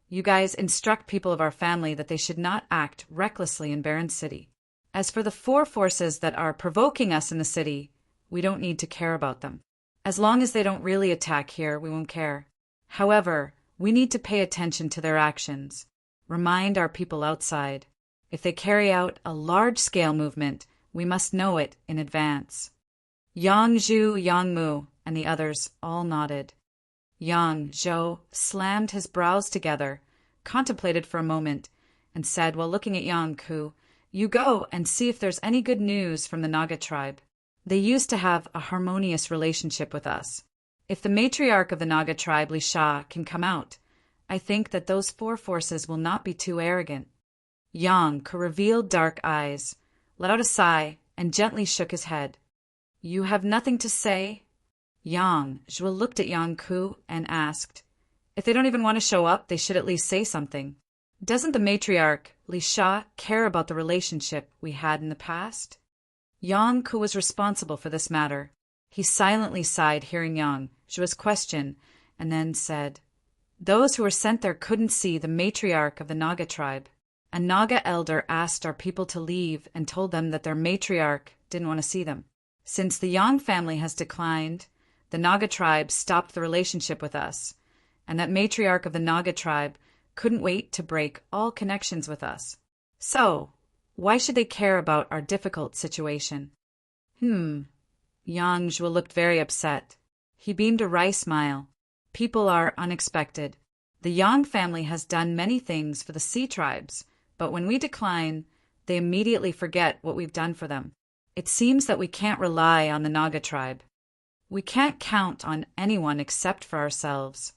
you guys instruct people of our family that they should not act recklessly in Barren City. As for the 4 forces that are provoking us in the city, we don't need to care about them. As long as they don't really attack here, we won't care. However, we need to pay attention to their actions. Remind our people outside. If they carry out a large-scale movement, we must know it in advance. Yang Zhu, Yang Mu, and the others all nodded. Yang Zhou slammed his brows together, contemplated for a moment, and said while looking at Yang Ku, you go and see if there's any good news from the Naga tribe. They used to have a harmonious relationship with us. If the matriarch of the Naga tribe, Li Sha, can come out, I think that those 4 forces will not be too arrogant. Yang Ku revealed dark eyes, let out a sigh, and gently shook his head. You have nothing to say? Yang Zhuo looked at Yang Ku and asked, if they don't even want to show up, they should at least say something. Doesn't the matriarch, Li Sha, care about the relationship we had in the past? Yang Ku was responsible for this matter. He silently sighed hearing Yang Zhuo's question, and then said, those who were sent there couldn't see the matriarch of the Naga tribe. A Naga elder asked our people to leave and told them that their matriarch didn't want to see them. Since the Yang family has declined, the Naga tribe stopped the relationship with us, and that matriarch of the Naga tribe couldn't wait to break all connections with us. So, why should they care about our difficult situation? Yang Zhuo looked very upset. He beamed a wry smile. People are unexpected. The Yang family has done many things for the sea tribes, but when we decline, they immediately forget what we've done for them. It seems that we can't rely on the Naga tribe. We can't count on anyone except for ourselves.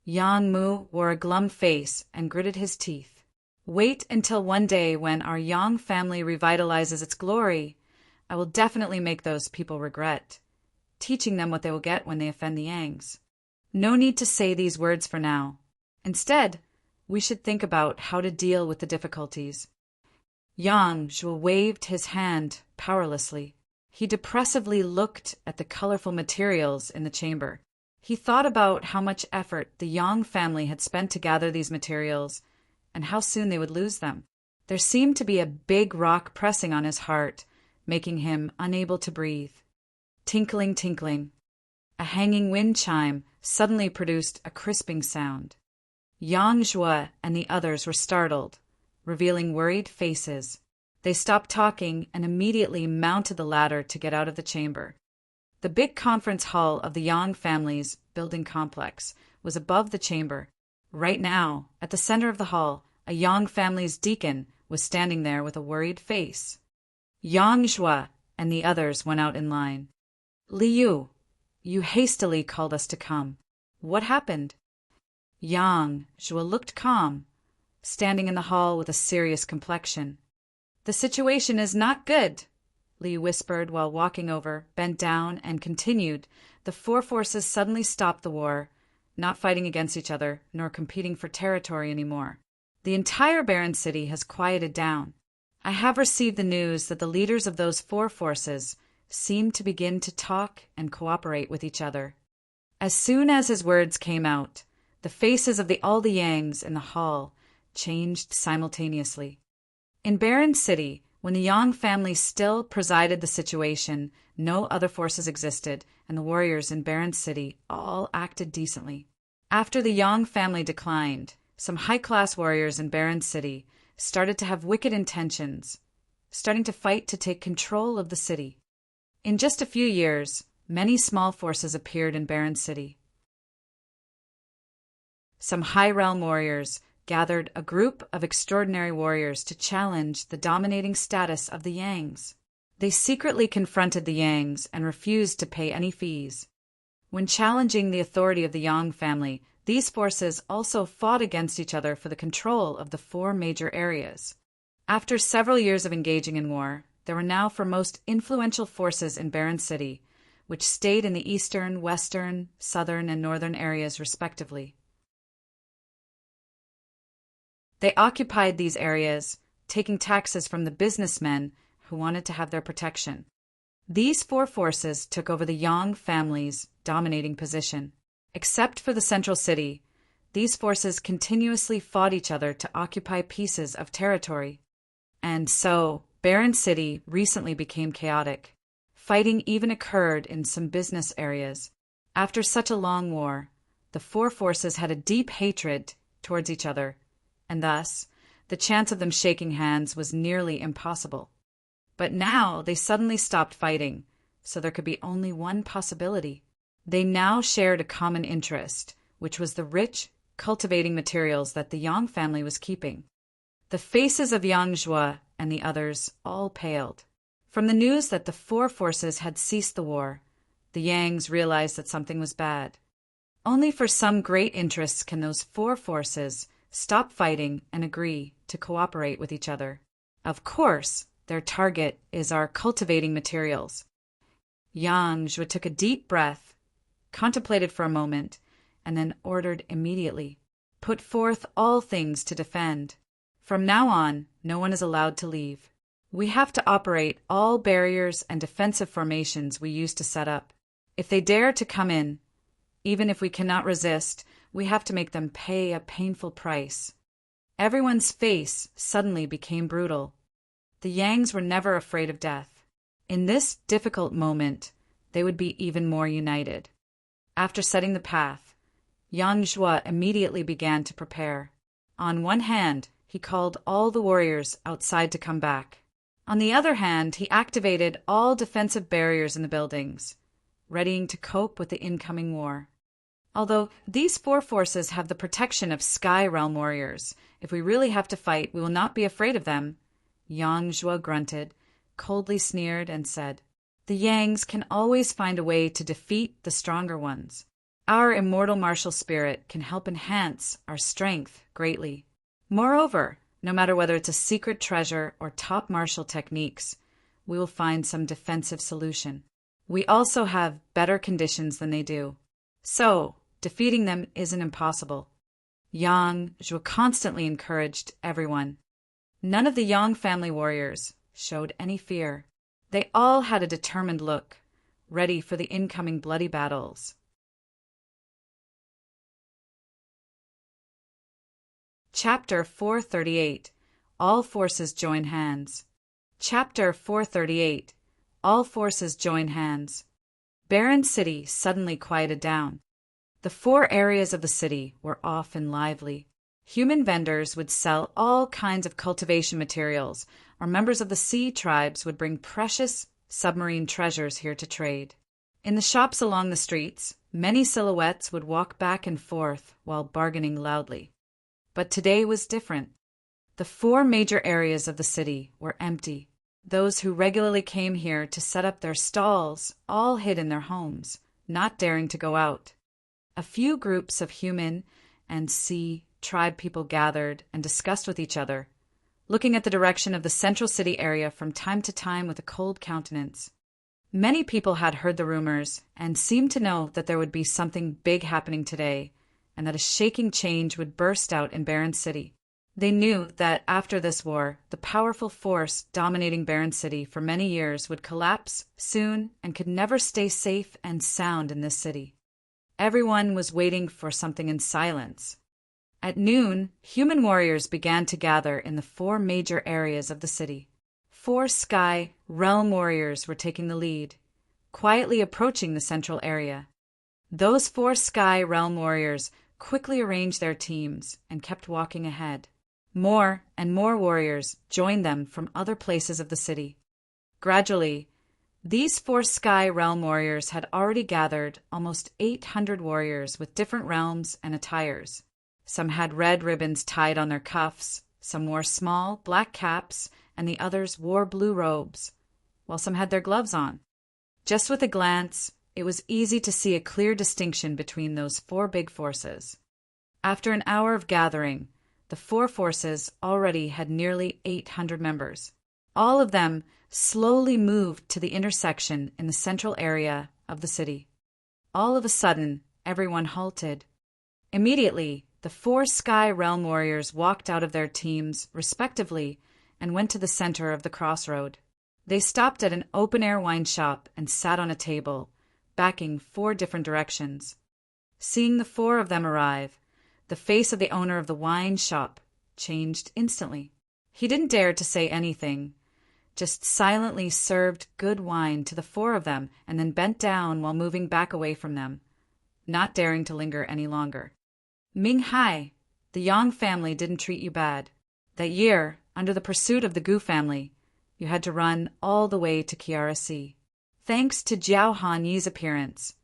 Yang Mu wore a glum face and gritted his teeth. Wait until one day when our Yang family revitalizes its glory. I will definitely make those people regret, teaching them what they will get when they offend the Yangs. No need to say these words for now. Instead, we should think about how to deal with the difficulties. Yang Zhuo waved his hand powerlessly. He depressively looked at the colorful materials in the chamber. He thought about how much effort the Yang family had spent to gather these materials and how soon they would lose them. There seemed to be a big rock pressing on his heart, making him unable to breathe. Tinkling, tinkling. A hanging wind chime suddenly produced a crisping sound. Yang Zhuo and the others were startled, revealing worried faces. They stopped talking and immediately mounted the ladder to get out of the chamber. The big conference hall of the Yang family's building complex was above the chamber. Right now, at the center of the hall, a Yang family's deacon was standing there with a worried face. Yang Zhuo and the others went out in line. Liu, you hastily called us to come. What happened? Yang Zhuo looked calm, standing in the hall with a serious complexion. The situation is not good, Li whispered while walking over, bent down, and continued. The 4 forces suddenly stopped the war, not fighting against each other, nor competing for territory anymore. The entire Barren City has quieted down. I have received the news that the leaders of those 4 forces seem to begin to talk and cooperate with each other. As soon as his words came out, the faces of all the Yangs in the hall changed simultaneously. In Baron City, when the Yang family still presided the situation, no other forces existed, and the warriors in Baron City all acted decently. After the Yang family declined, some high-class warriors in Baron City started to have wicked intentions, starting to fight to take control of the city. In just a few years, many small forces appeared in Baron City. Some high-realm warriors gathered a group of extraordinary warriors to challenge the dominating status of the Yangs. They secretly confronted the Yangs and refused to pay any fees. When challenging the authority of the Yang family, these forces also fought against each other for the control of the 4 major areas. After several years of engaging in war, there were now 4 most influential forces in Baron City, which stayed in the eastern, western, southern, and northern areas respectively. They occupied these areas, taking taxes from the businessmen who wanted to have their protection. These 4 forces took over the Yang family's dominating position. Except for the central city, these forces continuously fought each other to occupy pieces of territory. And so, Baron City recently became chaotic. Fighting even occurred in some business areas. After such a long war, the 4 forces had a deep hatred towards each other, and thus, the chance of them shaking hands was nearly impossible. But now they suddenly stopped fighting, so there could be only one possibility. They now shared a common interest, which was the rich, cultivating materials that the Yang family was keeping. The faces of Yang Zhuo and the others all paled. From the news that the 4 forces had ceased the war, the Yangs realized that something was bad. Only for some great interests can those 4 forces stop fighting and agree to cooperate with each other. Of course, their target is our cultivating materials. Yang Zhuo took a deep breath, contemplated for a moment, and then ordered immediately, "Put forth all things to defend. From now on, no one is allowed to leave. We have to operate all barriers and defensive formations we used to set up. If they dare to come in, even if we cannot resist, we have to make them pay a painful price." Everyone's face suddenly became brutal. The Yangs were never afraid of death. In this difficult moment, they would be even more united. After setting the path, Yang Zhuo immediately began to prepare. On one hand, he called all the warriors outside to come back. On the other hand, he activated all defensive barriers in the buildings, readying to cope with the incoming war. Although these 4 forces have the protection of Sky Realm warriors, if we really have to fight, we will not be afraid of them. Yang Zhuo grunted, coldly sneered, and said, "The Yangs can always find a way to defeat the stronger ones. Our immortal martial spirit can help enhance our strength greatly. Moreover, no matter whether it's a secret treasure or top martial techniques, we will find some defensive solution. We also have better conditions than they do. So, defeating them isn't impossible." Yang Zhuo constantly encouraged everyone. None of the Yang family warriors showed any fear. They all had a determined look, ready for the incoming bloody battles. Chapter 438. All Forces Join Hands. Chapter 438. All Forces Join Hands. Baron City suddenly quieted down. The 4 areas of the city were off and lively. Human vendors would sell all kinds of cultivation materials, or members of the sea tribes would bring precious submarine treasures here to trade. In the shops along the streets, many silhouettes would walk back and forth while bargaining loudly. But today was different. The 4 major areas of the city were empty. Those who regularly came here to set up their stalls all hid in their homes, not daring to go out. A few groups of human and sea tribe people gathered and discussed with each other, looking at the direction of the central city area from time to time with a cold countenance. Many people had heard the rumors and seemed to know that there would be something big happening today, and that a shaking change would burst out in Baron City. They knew that after this war, the powerful force dominating Baron City for many years would collapse soon and could never stay safe and sound in this city. Everyone was waiting for something in silence. At noon, human warriors began to gather in the 4 major areas of the city. 4 sky realm warriors were taking the lead, quietly approaching the central area. Those 4 sky realm warriors quickly arranged their teams and kept walking ahead. More and more warriors joined them from other places of the city. Gradually, these 4 sky realm warriors had already gathered almost 800 warriors with different realms and attires. Some had red ribbons tied on their cuffs, some wore small black caps, and the others wore blue robes, while some had their gloves on. Just with a glance, it was easy to see a clear distinction between those 4 big forces. After an hour of gathering, the 4 forces already had nearly 800 members. All of them slowly moved to the intersection in the central area of the city. All of a sudden, everyone halted. Immediately, the 4 sky realm warriors walked out of their teams, respectively, and went to the center of the crossroad. They stopped at an open-air wine shop and sat on a table, backing 4 different directions. Seeing the 4 of them arrive, the face of the owner of the wine shop changed instantly. He didn't dare to say anything, just silently served good wine to the 4 of them and then bent down while moving back away from them, not daring to linger any longer. Ming Hai, the Yang family didn't treat you bad. That year, under the pursuit of the Gu family, you had to run all the way to Kiara Sea. Thanks to Jiao Han Yi's appearance,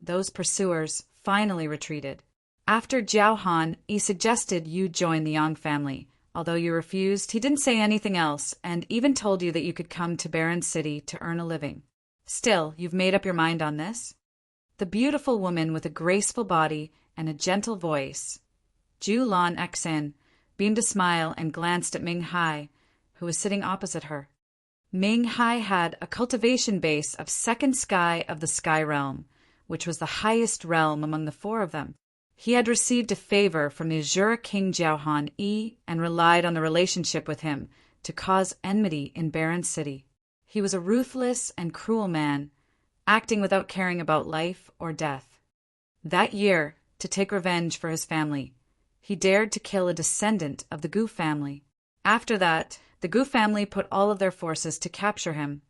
those pursuers finally retreated. After Jiao Han Yi suggested you join the Yang family. Although you refused, he didn't say anything else and even told you that you could come to Baron City to earn a living. Still, you've made up your mind on this? The beautiful woman with a graceful body and a gentle voice, Ju Lan Xen, beamed a smile and glanced at Ming Hai, who was sitting opposite her. Ming Hai had a cultivation base of 2nd sky of the Sky Realm, which was the highest realm among the 4 of them. He had received a favor from the Azura King Jiao Han Yi and relied on the relationship with him to cause enmity in Baron City. He was a ruthless and cruel man, acting without caring about life or death. That year, to take revenge for his family, he dared to kill a descendant of the Gu family. After that, the Gu family put all of their forces to capture him,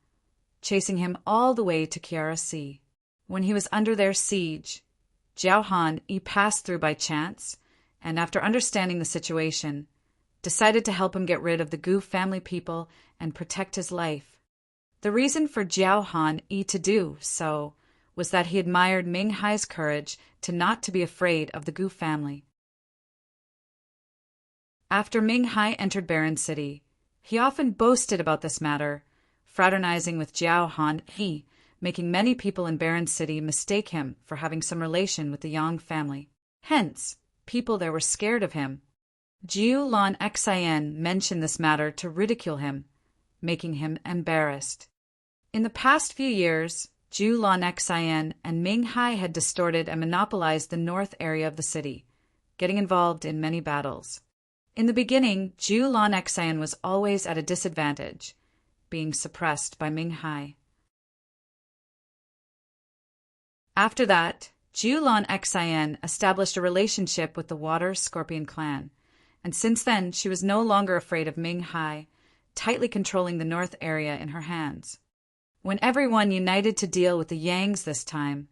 chasing him all the way to Kiara Sea. When he was under their siege, Jiao Han Yi passed through by chance, and after understanding the situation, decided to help him get rid of the Gu family people and protect his life. The reason for Jiao Han Yi to do so was that he admired Ming Hai's courage to not to be afraid of the Gu family. After Ming Hai entered Baron City, he often boasted about this matter, fraternizing with Jiao Han Yi, making many people in Baron City mistake him for having some relation with the Yang family. Hence, people there were scared of him. Jiu Lan Xian mentioned this matter to ridicule him, making him embarrassed. In the past few years, Jiu Lan Xian and Ming Hai had distorted and monopolized the north area of the city, getting involved in many battles. In the beginning, Jiu Lan Xian was always at a disadvantage, being suppressed by Ming Hai. After that, Jiu Lan Xian established a relationship with the Water Scorpion clan, and since then she was no longer afraid of Ming Hai, tightly controlling the north area in her hands. When everyone united to deal with the Yangs this time,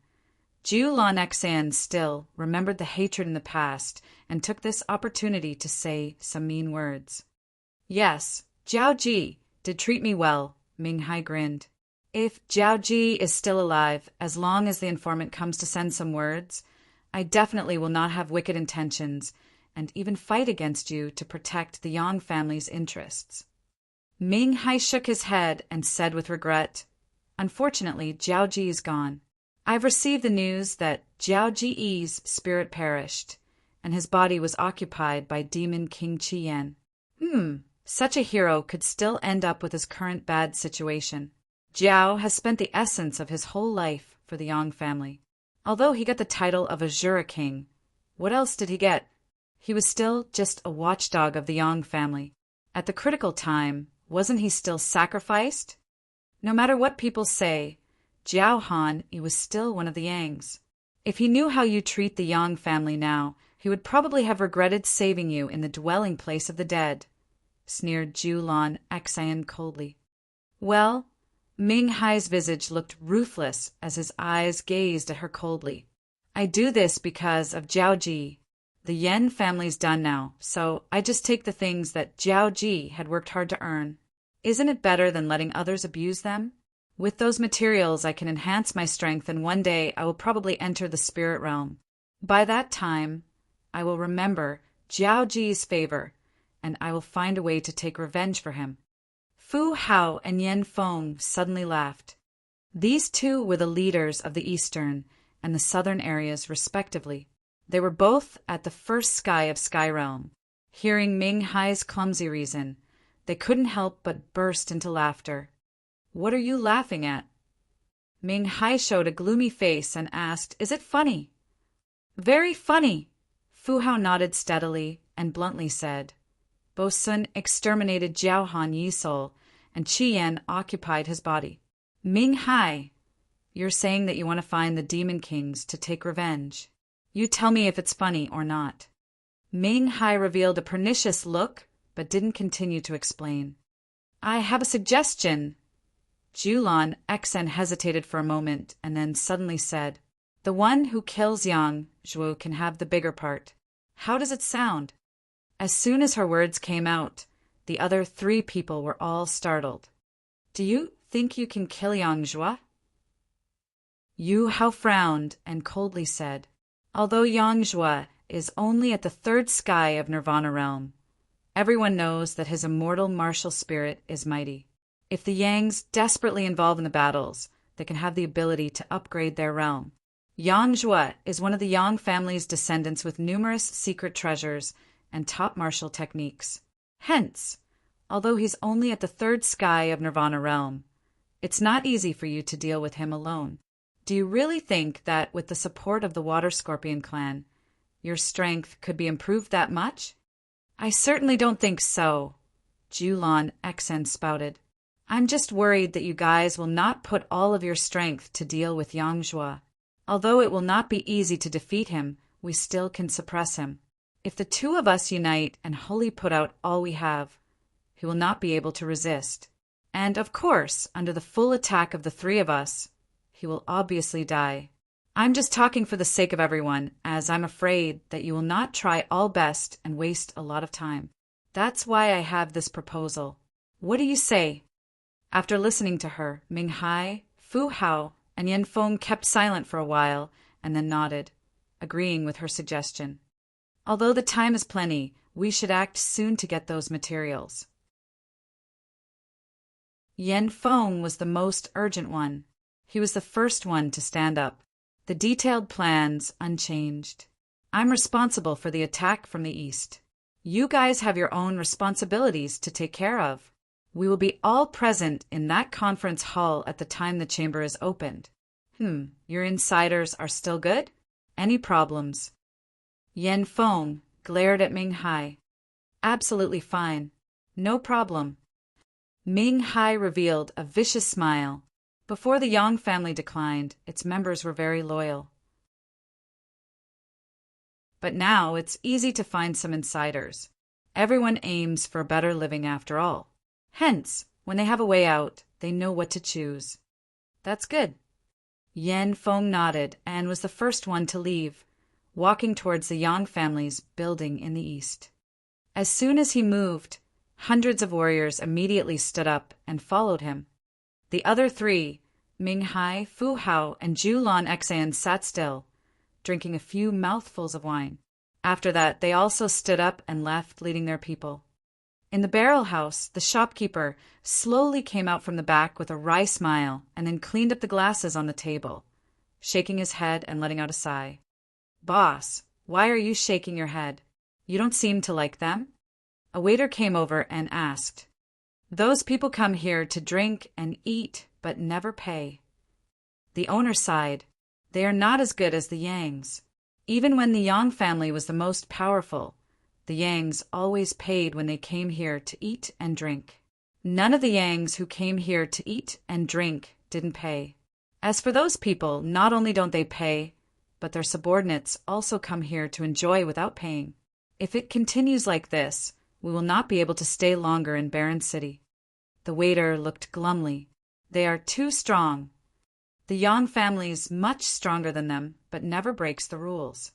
Jiu Lan Xian still remembered the hatred in the past and took this opportunity to say some mean words. Yes, Jiao Ji did treat me well, Ming Hai grinned. If Jiao Ji is still alive, as long as the informant comes to send some words, I definitely will not have wicked intentions and even fight against you to protect the Yang family's interests. Ming Hai shook his head and said with regret, Unfortunately, Jiao Ji is gone. I've received the news that Jiao Ji's spirit perished, and his body was occupied by Demon King Qiyan. Such a hero could still end up with his current bad situation. Jiao has spent the essence of his whole life for the Yang family. Although he got the title of Azura King, what else did he get? He was still just a watchdog of the Yang family. At the critical time, wasn't he still sacrificed? No matter what people say, Jiao Han, he was still one of the Yangs. If he knew how you treat the Yang family now, He would probably have regretted saving you in the dwelling place of the dead, sneered Julon Xan coldly. Well, Ming Hai's visage looked ruthless as his eyes gazed at her coldly. I do this because of Jiao Ji. The Yen family's done now, so I just take the things that Jiao Ji had worked hard to earn. Isn't it better than letting others abuse them? With those materials I can enhance my strength, and one day I will probably enter the spirit realm. By that time, I will remember Jiao Ji's favor, and I will find a way to take revenge for him. Fu Hao and Yen Feng suddenly laughed. These two were the leaders of the eastern and the southern areas respectively. They were both at the first sky of Sky Realm. Hearing Ming Hai's clumsy reason, they couldn't help but burst into laughter. What are you laughing at? Ming Hai showed a gloomy face and asked, Is it funny? Very funny. Fu Hao nodded steadily and bluntly said, Bo Sun exterminated Jiao Han Yisol, and Qi Yan occupied his body. Ming Hai, you're saying that you want to find the Demon Kings to take revenge. You tell me if it's funny or not. Ming Hai revealed a pernicious look, but didn't continue to explain. I have a suggestion. Julon Xen hesitated for a moment and then suddenly said, The one who kills Yang Zhuo can have the bigger part. How does it sound? As soon as her words came out, the other three people were all startled. Do you think you can kill Yang Zhuo? Yu Hao frowned and coldly said, Although Yang Zhuo is only at the third sky of Nirvana realm, everyone knows that his immortal martial spirit is mighty. If the Yangs desperately involve in the battles, they can have the ability to upgrade their realm. Yang Zhuo is one of the Yang family's descendants with numerous secret treasures and top martial techniques. Hence, although he's only at the third sky of Nirvana realm, it's not easy for you to deal with him alone. Do you really think that with the support of the Water Scorpion clan, your strength could be improved that much? I certainly don't think so, Julon Xen spouted. I'm just worried that you guys will not put all of your strength to deal with Yang Zhuo. Although it will not be easy to defeat him, we still can suppress him. If the two of us unite and wholly put out all we have, he will not be able to resist. And, of course, under the full attack of the three of us, he will obviously die. I'm just talking for the sake of everyone, as I'm afraid that you will not try all best and waste a lot of time. That's why I have this proposal. What do you say? After listening to her, Ming Hai, Fu Hao, and Yen Feng kept silent for a while and then nodded, agreeing with her suggestion. Although the time is plenty, we should act soon to get those materials. Yen Feng was the most urgent one. He was the first one to stand up, the detailed plans unchanged. I'm responsible for the attack from the east. You guys have your own responsibilities to take care of. We will be all present in that conference hall at the time the chamber is opened. Your insiders are still good? Any problems? Yen Feng glared at Ming Hai. Absolutely fine. No problem. Ming Hai revealed a vicious smile. Before the Yang family declined, its members were very loyal. But now it's easy to find some insiders. Everyone aims for a better living after all. Hence, when they have a way out, they know what to choose. That's good. Yen Feng nodded and was the first one to leave, walking towards the Yang family's building in the east. As soon as he moved, hundreds of warriors immediately stood up and followed him. The other three, Ming Hai, Fu Hao, and Julon Xan, sat still, drinking a few mouthfuls of wine. After that, they also stood up and left, leading their people. In the barrel house, the shopkeeper slowly came out from the back with a wry smile and then cleaned up the glasses on the table, shaking his head and letting out a sigh. Boss, why are you shaking your head? You don't seem to like them? A waiter came over and asked. Those people come here to drink and eat, but never pay. The owner sighed. They are not as good as the Yangs. Even when the Yang family was the most powerful, the Yangs always paid when they came here to eat and drink. None of the Yangs who came here to eat and drink didn't pay. As for those people, not only don't they pay, but their subordinates also come here to enjoy without paying. If it continues like this, we will not be able to stay longer in Baron City." The waiter looked glumly. "They are too strong. The Yang family is much stronger than them, but never breaks the rules."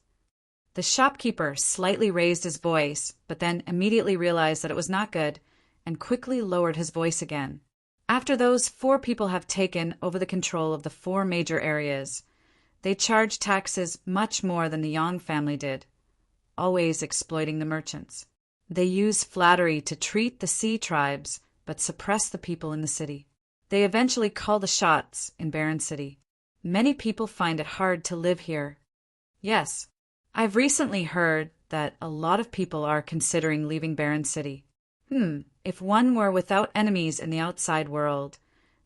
The shopkeeper slightly raised his voice, but then immediately realized that it was not good, and quickly lowered his voice again. "After those 4 people have taken over the control of the 4 major areas, they charge taxes much more than the Yang family did, always exploiting the merchants. They use flattery to treat the sea tribes, but suppress the people in the city. They eventually call the shots in Baron City. Many people find it hard to live here. Yes, I've recently heard that a lot of people are considering leaving Baron City. If one were without enemies in the outside world,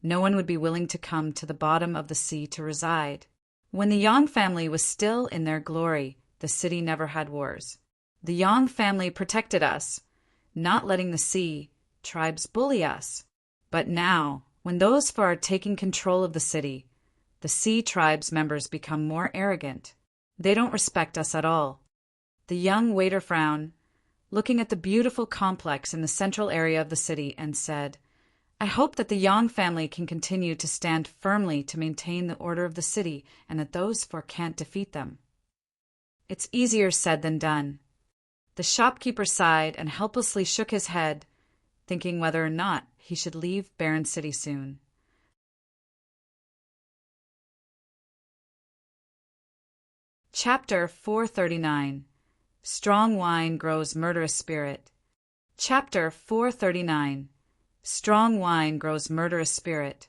no one would be willing to come to the bottom of the sea to reside. When the Yang family was still in their glory, the city never had wars. The Yang family protected us, not letting the sea tribes bully us. But now, when those 4 are taking control of the sea tribes members become more arrogant. They don't respect us at all." The young waiter frowned, looking at the beautiful complex in the central area of the city, and said, "I hope that the Yang family can continue to stand firmly to maintain the order of the city and that those 4 can't defeat them." "It's easier said than done." The shopkeeper sighed and helplessly shook his head, thinking whether or not he should leave Baron City soon. Chapter 439. Strong Wine Grows Murderous Spirit. Chapter 439. Strong Wine Grows Murderous Spirit.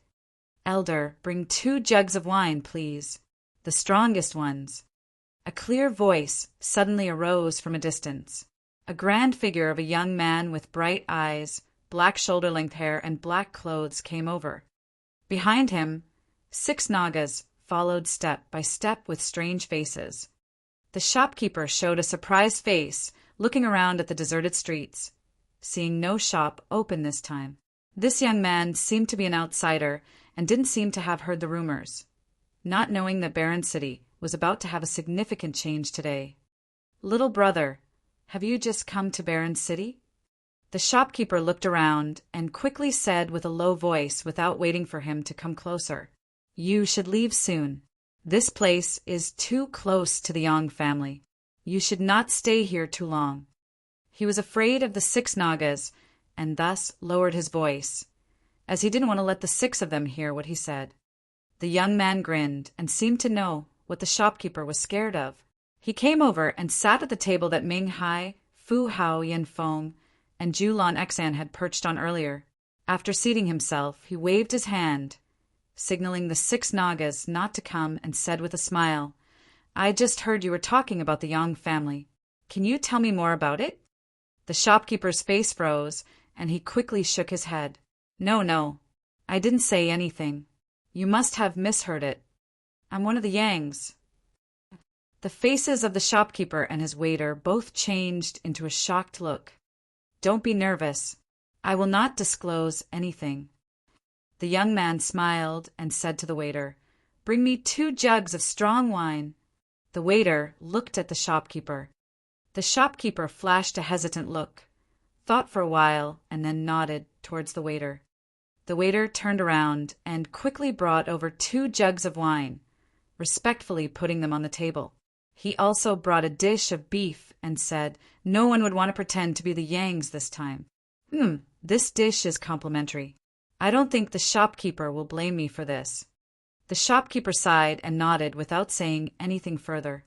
"Elder, bring 2 jugs of wine, please. The strongest ones." A clear voice suddenly arose from a distance. A grand figure of a young man with bright eyes, black shoulder-length hair, and black clothes came over. Behind him, 6 Nagas followed step by step with strange faces. The shopkeeper showed a surprised face, looking around at the deserted streets, seeing no shop open this time. This young man seemed to be an outsider and didn't seem to have heard the rumors, not knowing that Baron City was about to have a significant change today. "Little brother, have you just come to Baron City?" The shopkeeper looked around and quickly said with a low voice without waiting for him to come closer, "You should leave soon. This place is too close to the Yang family. You should not stay here too long." He was afraid of the 6 Nagas and thus lowered his voice, as he didn't want to let the 6 of them hear what he said. The young man grinned and seemed to know what the shopkeeper was scared of. He came over and sat at the table that Ming Hai, Fu Hao Yanfeng, and Julan Exan had perched on earlier. After seating himself, he waved his hand, signaling the 6 Nagas not to come, and said with a smile, "I just heard you were talking about the Yang family. Can you tell me more about it?" The shopkeeper's face froze, and he quickly shook his head. No, I didn't say anything. You must have misheard it. I'm one of the Yangs." The faces of the shopkeeper and his waiter both changed into a shocked look. "Don't be nervous. I will not disclose anything." The young man smiled and said to the waiter, "Bring me 2 jugs of strong wine." The waiter looked at the shopkeeper. The shopkeeper flashed a hesitant look, thought for a while, and then nodded towards the waiter. The waiter turned around and quickly brought over 2 jugs of wine, respectfully putting them on the table. He also brought a dish of beef and said, "No one would want to pretend to be the Yangs this time. This dish is complimentary. I don't think the shopkeeper will blame me for this." The shopkeeper sighed and nodded without saying anything further.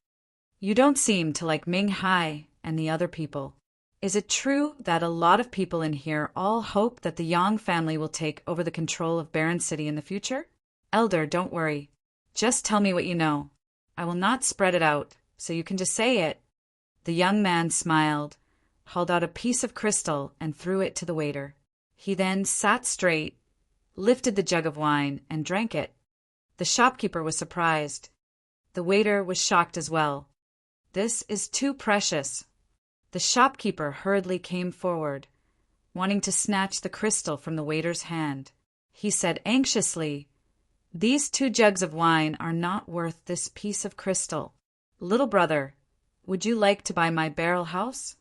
"You don't seem to like Ming Hai and the other people. Is it true that a lot of people in here all hope that the Yang family will take over the control of Baron City in the future?" "Elder, don't worry. Just tell me what you know. I will not spread it out, so you can just say it." The young man smiled, hauled out a piece of crystal, and threw it to the waiter. He then sat straight, lifted the jug of wine, and drank it. The shopkeeper was surprised. The waiter was shocked as well. "This is too precious." The shopkeeper hurriedly came forward, wanting to snatch the crystal from the waiter's hand. He said anxiously, "These 2 jugs of wine are not worth this piece of crystal." "Little brother, would you like to buy my barrel house?"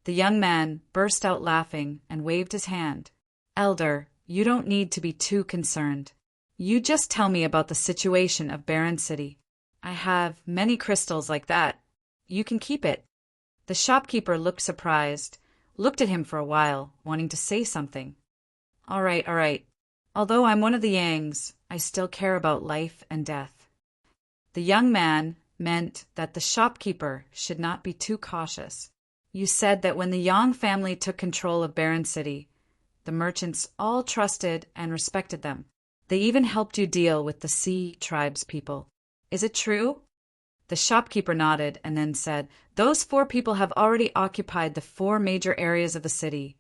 The young man burst out laughing and waved his hand. "Elder, you don't need to be too concerned. You just tell me about the situation of Barren City. I have many crystals like that. You can keep it." The shopkeeper looked surprised, looked at him for a while, wanting to say something. All right. Although I'm one of the Yangs, I still care about life and death." The young man meant that the shopkeeper should not be too cautious. "You said that when the Yang family took control of Barren City, the merchants all trusted and respected them. They even helped you deal with the Sea Tribes people. Is it true?" The shopkeeper nodded and then said, "Those 4 people have already occupied the 4 major areas of the city,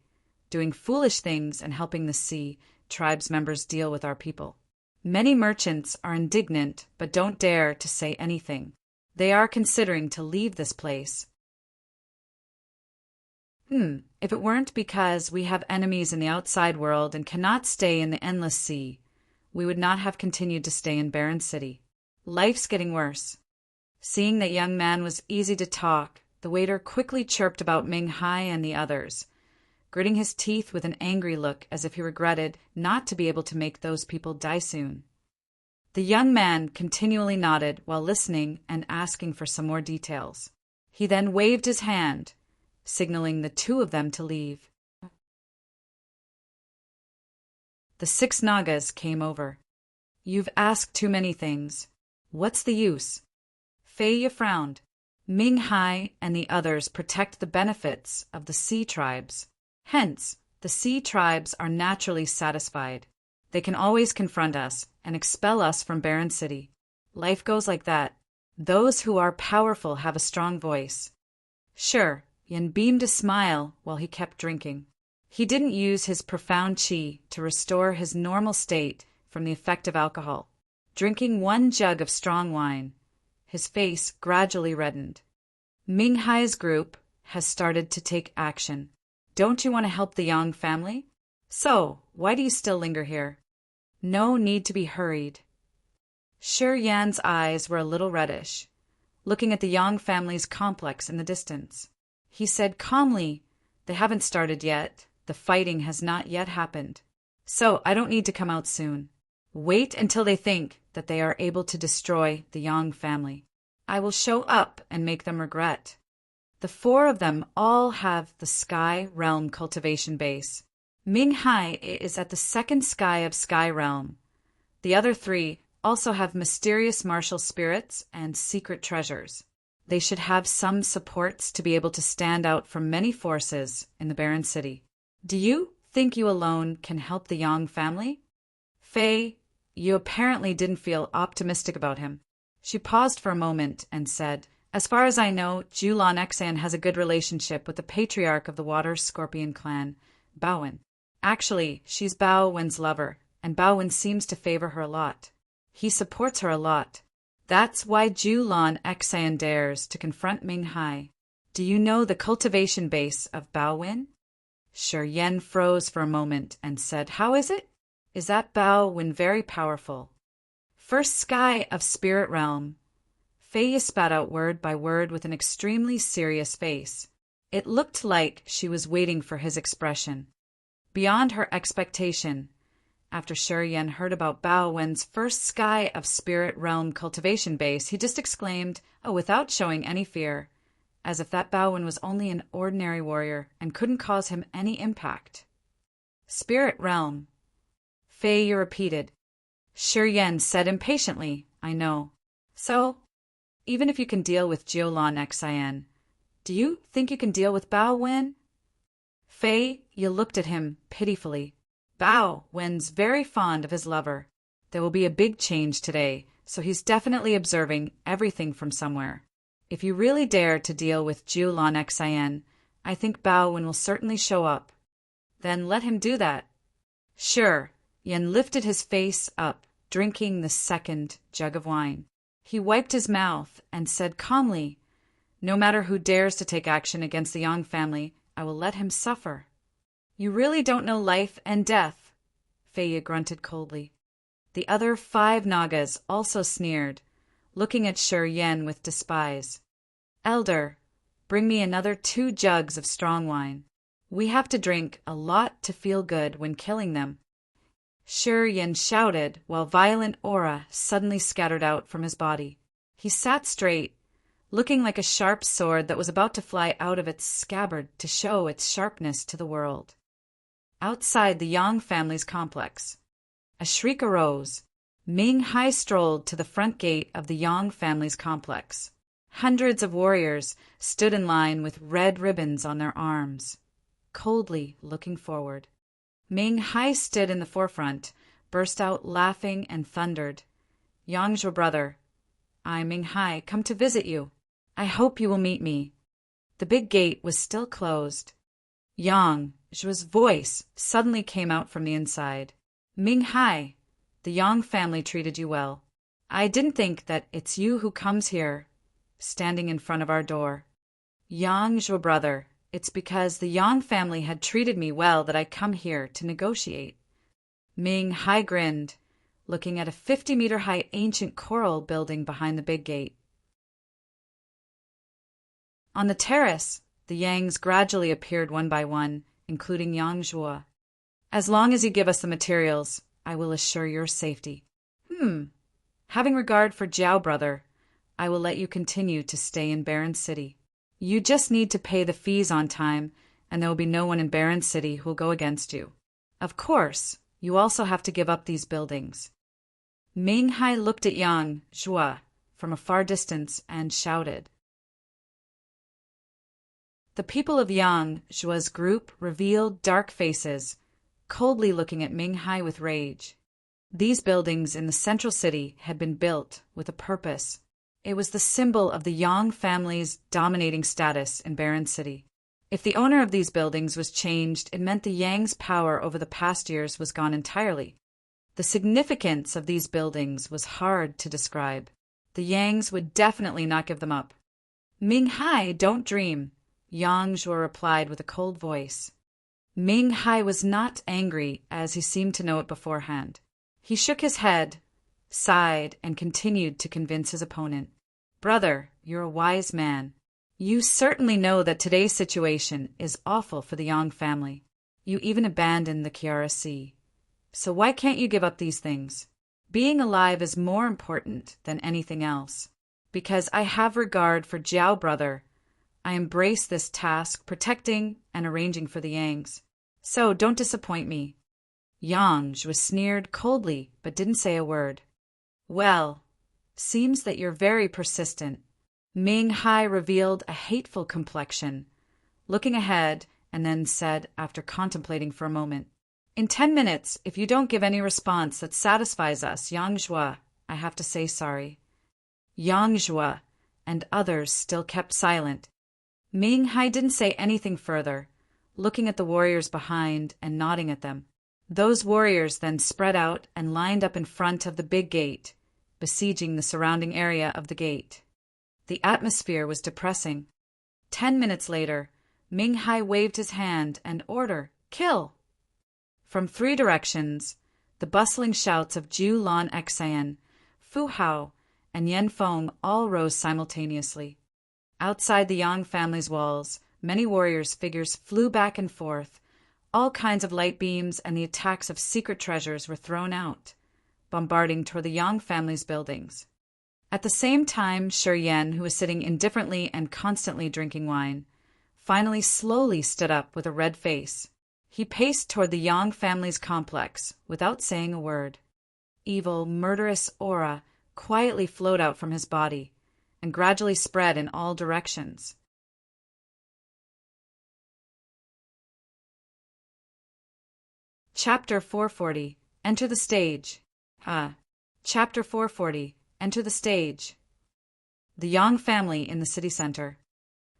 doing foolish things and helping the Sea Tribes members deal with our people. Many merchants are indignant but don't dare to say anything. They are considering to leave this place." If it weren't because we have enemies in the outside world and cannot stay in the endless sea, we would not have continued to stay in Barren City. Life's getting worse. Seeing that young man was easy to talk, the waiter quickly chirped about Ming Hai and the others, gritting his teeth with an angry look as if he regretted not to be able to make those people die soon. The young man continually nodded while listening and asking for some more details. He then waved his hand, signaling the 2 of them to leave. The 6 Nagas came over. "You've asked too many things. What's the use?" Fei frowned. "Ming Hai and the others protect the benefits of the Sea Tribes. Hence, the Sea Tribes are naturally satisfied. They can always confront us and expel us from Barren City. Life goes like that. Those who are powerful have a strong voice." Sure, Yen beamed a smile while he kept drinking. He didn't use his profound qi to restore his normal state from the effect of alcohol. Drinking 1 jug of strong wine, his face gradually reddened. "Ming Hai's group has started to take action. Don't you want to help the Yang family? So, why do you still linger here? No need to be hurried." Shi Yan's eyes were a little reddish, looking at the Yang family's complex in the distance. He said calmly, "They haven't started yet. The fighting has not yet happened. So I don't need to come out soon. Wait until they think that they are able to destroy the Yang family. I will show up and make them regret." The 4 of them all have the Sky Realm cultivation base. Ming Hai is at the 2nd sky of Sky Realm. The other 3 also have mysterious martial spirits and secret treasures. They should have some supports to be able to stand out from many forces in the Barren City. Do you think you alone can help the Yang family? Fei, you apparently didn't feel optimistic about him. She paused for a moment and said, "As far as I know, Julan Xan has a good relationship with the patriarch of the Water Scorpion clan, Bao Wen. Actually, she's Bao Wen's lover, and Bao Wen seems to favor her a lot. He supports her a lot. That's why Julan Xan dares to confront Ming Hai. Do you know the cultivation base of Bao Wen?" Shi Yan froze for a moment and said, "How is it? Is that Bao Wen very powerful?" "First sky of Spirit Realm." Fei spat out word by word with an extremely serious face. It looked like she was waiting for his expression. Beyond her expectation, after Shi Yan heard about Bao Wen's first sky of Spirit Realm cultivation base, he just exclaimed, without showing any fear, as if that Bao Wen was only an ordinary warrior and couldn't cause him any impact. "Spirit Realm," Fei repeated. Shi Yan said impatiently, "I know. So, even if you can deal with Jiulan Xian, do you think you can deal with Bao Wen?" Fei looked at him pitifully. "Bao Wen's very fond of his lover. There will be a big change today, so he's definitely observing everything from somewhere. If you really dare to deal with Jiulan Xian, I think Bao Wen will certainly show up. Then let him do that." Sure, Yen lifted his face up, drinking the 2nd jug of wine. He wiped his mouth and said calmly, "No matter who dares to take action against the Yang family, I will let him suffer." "You really don't know life and death," Fei grunted coldly. The other 5 Nagas also sneered, looking at Shi Yan with despise. "Elder, bring me another 2 jugs of strong wine. We have to drink a lot to feel good when killing them." Shi Yan shouted while violent aura suddenly scattered out from his body. He sat straight, looking like a sharp sword that was about to fly out of its scabbard to show its sharpness to the world. Outside the Yang family's complex, a shriek arose. Ming Hai strolled to the front gate of the Yang family's complex. Hundreds of warriors stood in line with red ribbons on their arms, coldly looking forward. Ming Hai stood in the forefront, burst out laughing and thundered, "Yang Zhuo brother, I, Ming Hai, come to visit you. I hope you will meet me." The big gate was still closed. Yang Zhuo's voice suddenly came out from the inside. "Ming Hai, the Yang family treated you well. I didn't think that it's you who comes here, standing in front of our door. Yang Zhuo brother, it's because the Yang family had treated me well that I come here to negotiate." Ming Hai grinned, looking at a 50-meter-high ancient coral building behind the big gate. On the terrace, the Yangs gradually appeared one by one, including Yang Zhuo. "As long as you give us the materials, I will assure your safety. Having regard for Jiao brother, I will let you continue to stay in Baron City. You just need to pay the fees on time, and there will be no one in Baron City who will go against you. Of course, you also have to give up these buildings." Ming Hai looked at Yang Zhuo from a far distance and shouted. The people of Yang Zhuo's group revealed dark faces, coldly looking at Ming Hai with rage. These buildings in the central city had been built with a purpose. It was the symbol of the Yang family's dominating status in Baron City. If the owner of these buildings was changed, it meant the Yang's power over the past years was gone entirely. The significance of these buildings was hard to describe. The Yangs would definitely not give them up. "Ming Hai, don't dream," Yang Zhuo replied with a cold voice. Ming Hai was not angry, as he seemed to know it beforehand. He shook his head, sighed, and continued to convince his opponent. "Brother, you're a wise man. You certainly know that today's situation is awful for the Yang family. You even abandoned the Kiara Sea. So why can't you give up these things? Being alive is more important than anything else. Because I have regard for Jiao brother, I embrace this task, protecting and arranging for the Yangs. So don't disappoint me." Yang Zhuo sneered coldly, but didn't say a word. "Well, seems that you're very persistent." Ming Hai revealed a hateful complexion, looking ahead, and then said, after contemplating for a moment, "In 10 minutes, if you don't give any response that satisfies us, Yang Zhuo, I have to say sorry." Yang Zhuo and others still kept silent. Ming Hai didn't say anything further, looking at the warriors behind and nodding at them. Those warriors then spread out and lined up in front of the big gate, besieging the surrounding area of the gate. The atmosphere was depressing. 10 minutes later, Ming Hai waved his hand and ordered, "Kill!" From 3 directions, the bustling shouts of Zhu Lan Xian, Fu Hao, and Yan Feng all rose simultaneously. Outside the Yang family's walls, many warriors' figures flew back and forth. All kinds of light beams and the attacks of secret treasures were thrown out, bombarding toward the Yang family's buildings. At the same time, Shi Yan, who was sitting indifferently and constantly drinking wine, finally slowly stood up with a red face. He paced toward the Yang family's complex without saying a word. Evil, murderous aura quietly flowed out from his body and gradually spread in all directions. Chapter 440. Enter the stage. Chapter 440. Enter the stage. The Yang family in the city center.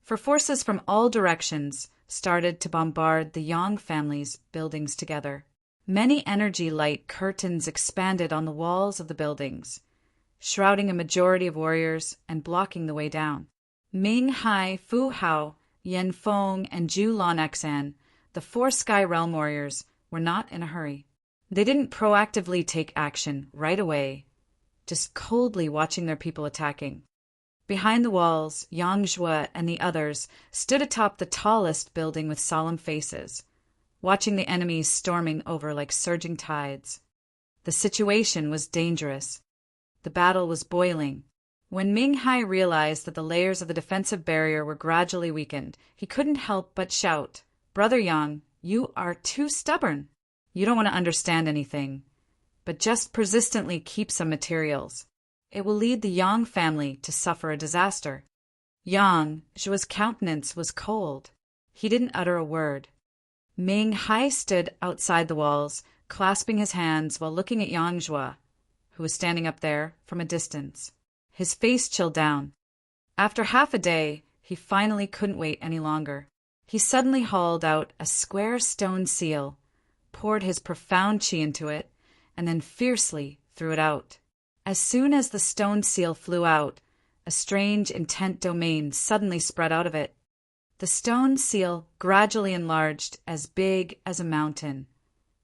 For forces from all directions started to bombard the Yang family's buildings together. Many energy light curtains expanded on the walls of the buildings, shrouding a majority of warriors and blocking the way down. Ming Hai, Fu Hao, Yan Feng, and Zhu Lan Xian, the 4 Sky Realm warriors, were not in a hurry. They didn't proactively take action right away, just coldly watching their people attacking. Behind the walls, Yang Zhuo and the others stood atop the tallest building with solemn faces, watching the enemies storming over like surging tides. The situation was dangerous. The battle was boiling. When Ming Hai realized that the layers of the defensive barrier were gradually weakened, he couldn't help but shout, "Brother Yang, you are too stubborn. You don't want to understand anything, but just persistently keep some materials. It will lead the Yang family to suffer a disaster." Yang Zhuo's countenance was cold. He didn't utter a word. Ming Hai stood outside the walls, clasping his hands while looking at Yang Zhuo, who was standing up there from a distance. His face chilled down. After half a day, he finally couldn't wait any longer. He suddenly hauled out a square stone seal, poured his profound qi into it, and then fiercely threw it out. As soon as the stone seal flew out, a strange, intent domain suddenly spread out of it. The stone seal gradually enlarged as big as a mountain,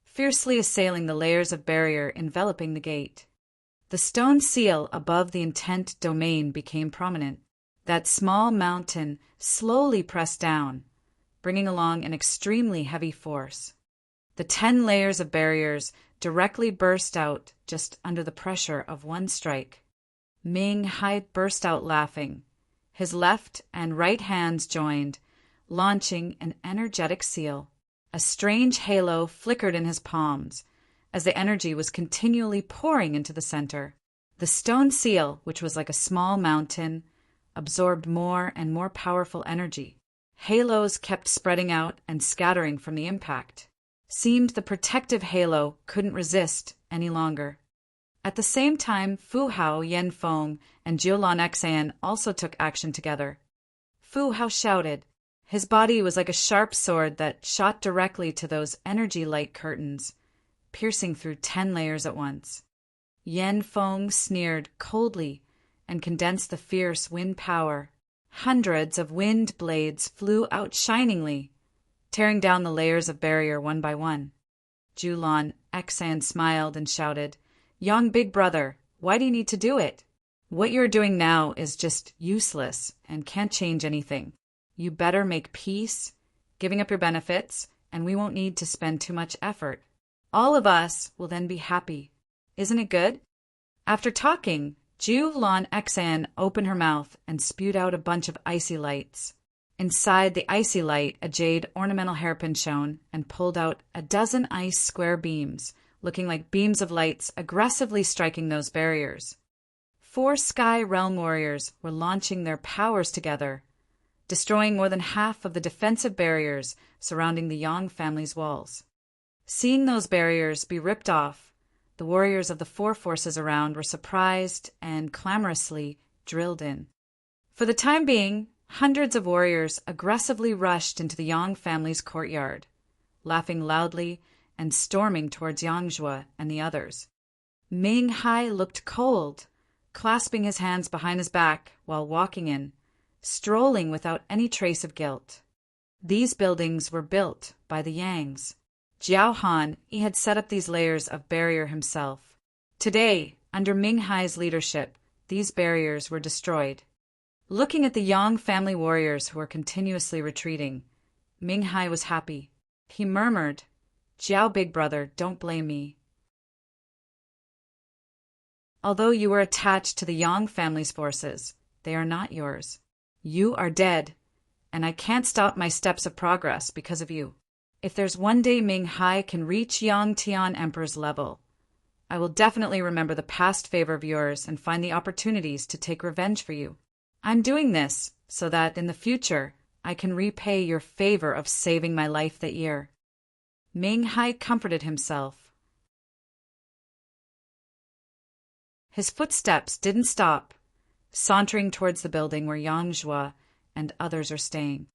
fiercely assailing the layers of barrier enveloping the gate. The stone seal above the intent domain became prominent. That small mountain slowly pressed down, bringing along an extremely heavy force. The 10 layers of barriers directly burst out just under the pressure of one strike. Ming Hai burst out laughing. His left and right hands joined, launching an energetic seal. A strange halo flickered in his palms, as the energy was continually pouring into the center. The stone seal, which was like a small mountain, absorbed more and more powerful energy. Halos kept spreading out and scattering from the impact. Seemed the protective halo couldn't resist any longer. At the same time, Fu Hao, Yan Feng, and Jiulan Xan also took action together. Fu Hao shouted. His body was like a sharp sword that shot directly to those energy light curtains, piercing through 10 layers at once. Yan Feng sneered coldly and condensed the fierce wind power. Hundreds of wind blades flew out shiningly, tearing down the layers of barrier one by one. Jiulan Xan smiled and shouted, "Young big brother, why do you need to do it? What you're doing now is just useless and can't change anything. You better make peace, giving up your benefits, and we won't need to spend too much effort. All of us will then be happy. Isn't it good?" After talking, Jiulan Xan opened her mouth and spewed out a bunch of icy lights. Inside the icy light, a jade ornamental hairpin shone and pulled out a dozen ice square beams, looking like beams of lights aggressively striking those barriers. 4 Sky Realm warriors were launching their powers together, destroying more than half of the defensive barriers surrounding the Yang family's walls. Seeing those barriers be ripped off, the warriors of the 4 forces around were surprised and clamorously drilled in. For the time being, hundreds of warriors aggressively rushed into the Yang family's courtyard, laughing loudly and storming towards Yang Zhuo and the others. Ming Hai looked cold, clasping his hands behind his back while walking in, strolling without any trace of guilt. These buildings were built by the Yangs. Jiao Han, he had set up these layers of barrier himself. Today, under Ming Hai's leadership, these barriers were destroyed. Looking at the Yang family warriors who were continuously retreating, Ming Hai was happy. He murmured, "Jiao big brother, don't blame me. Although you were attached to the Yang family's forces, they are not yours. You are dead, and I can't stop my steps of progress because of you. If there's one day Ming Hai can reach Yang Tian Emperor's level, I will definitely remember the past favor of yours and find the opportunities to take revenge for you. I'm doing this so that in the future I can repay your favor of saving my life that year." Ming Hai comforted himself. His footsteps didn't stop, sauntering towards the building where Yang Zhuo and others are staying.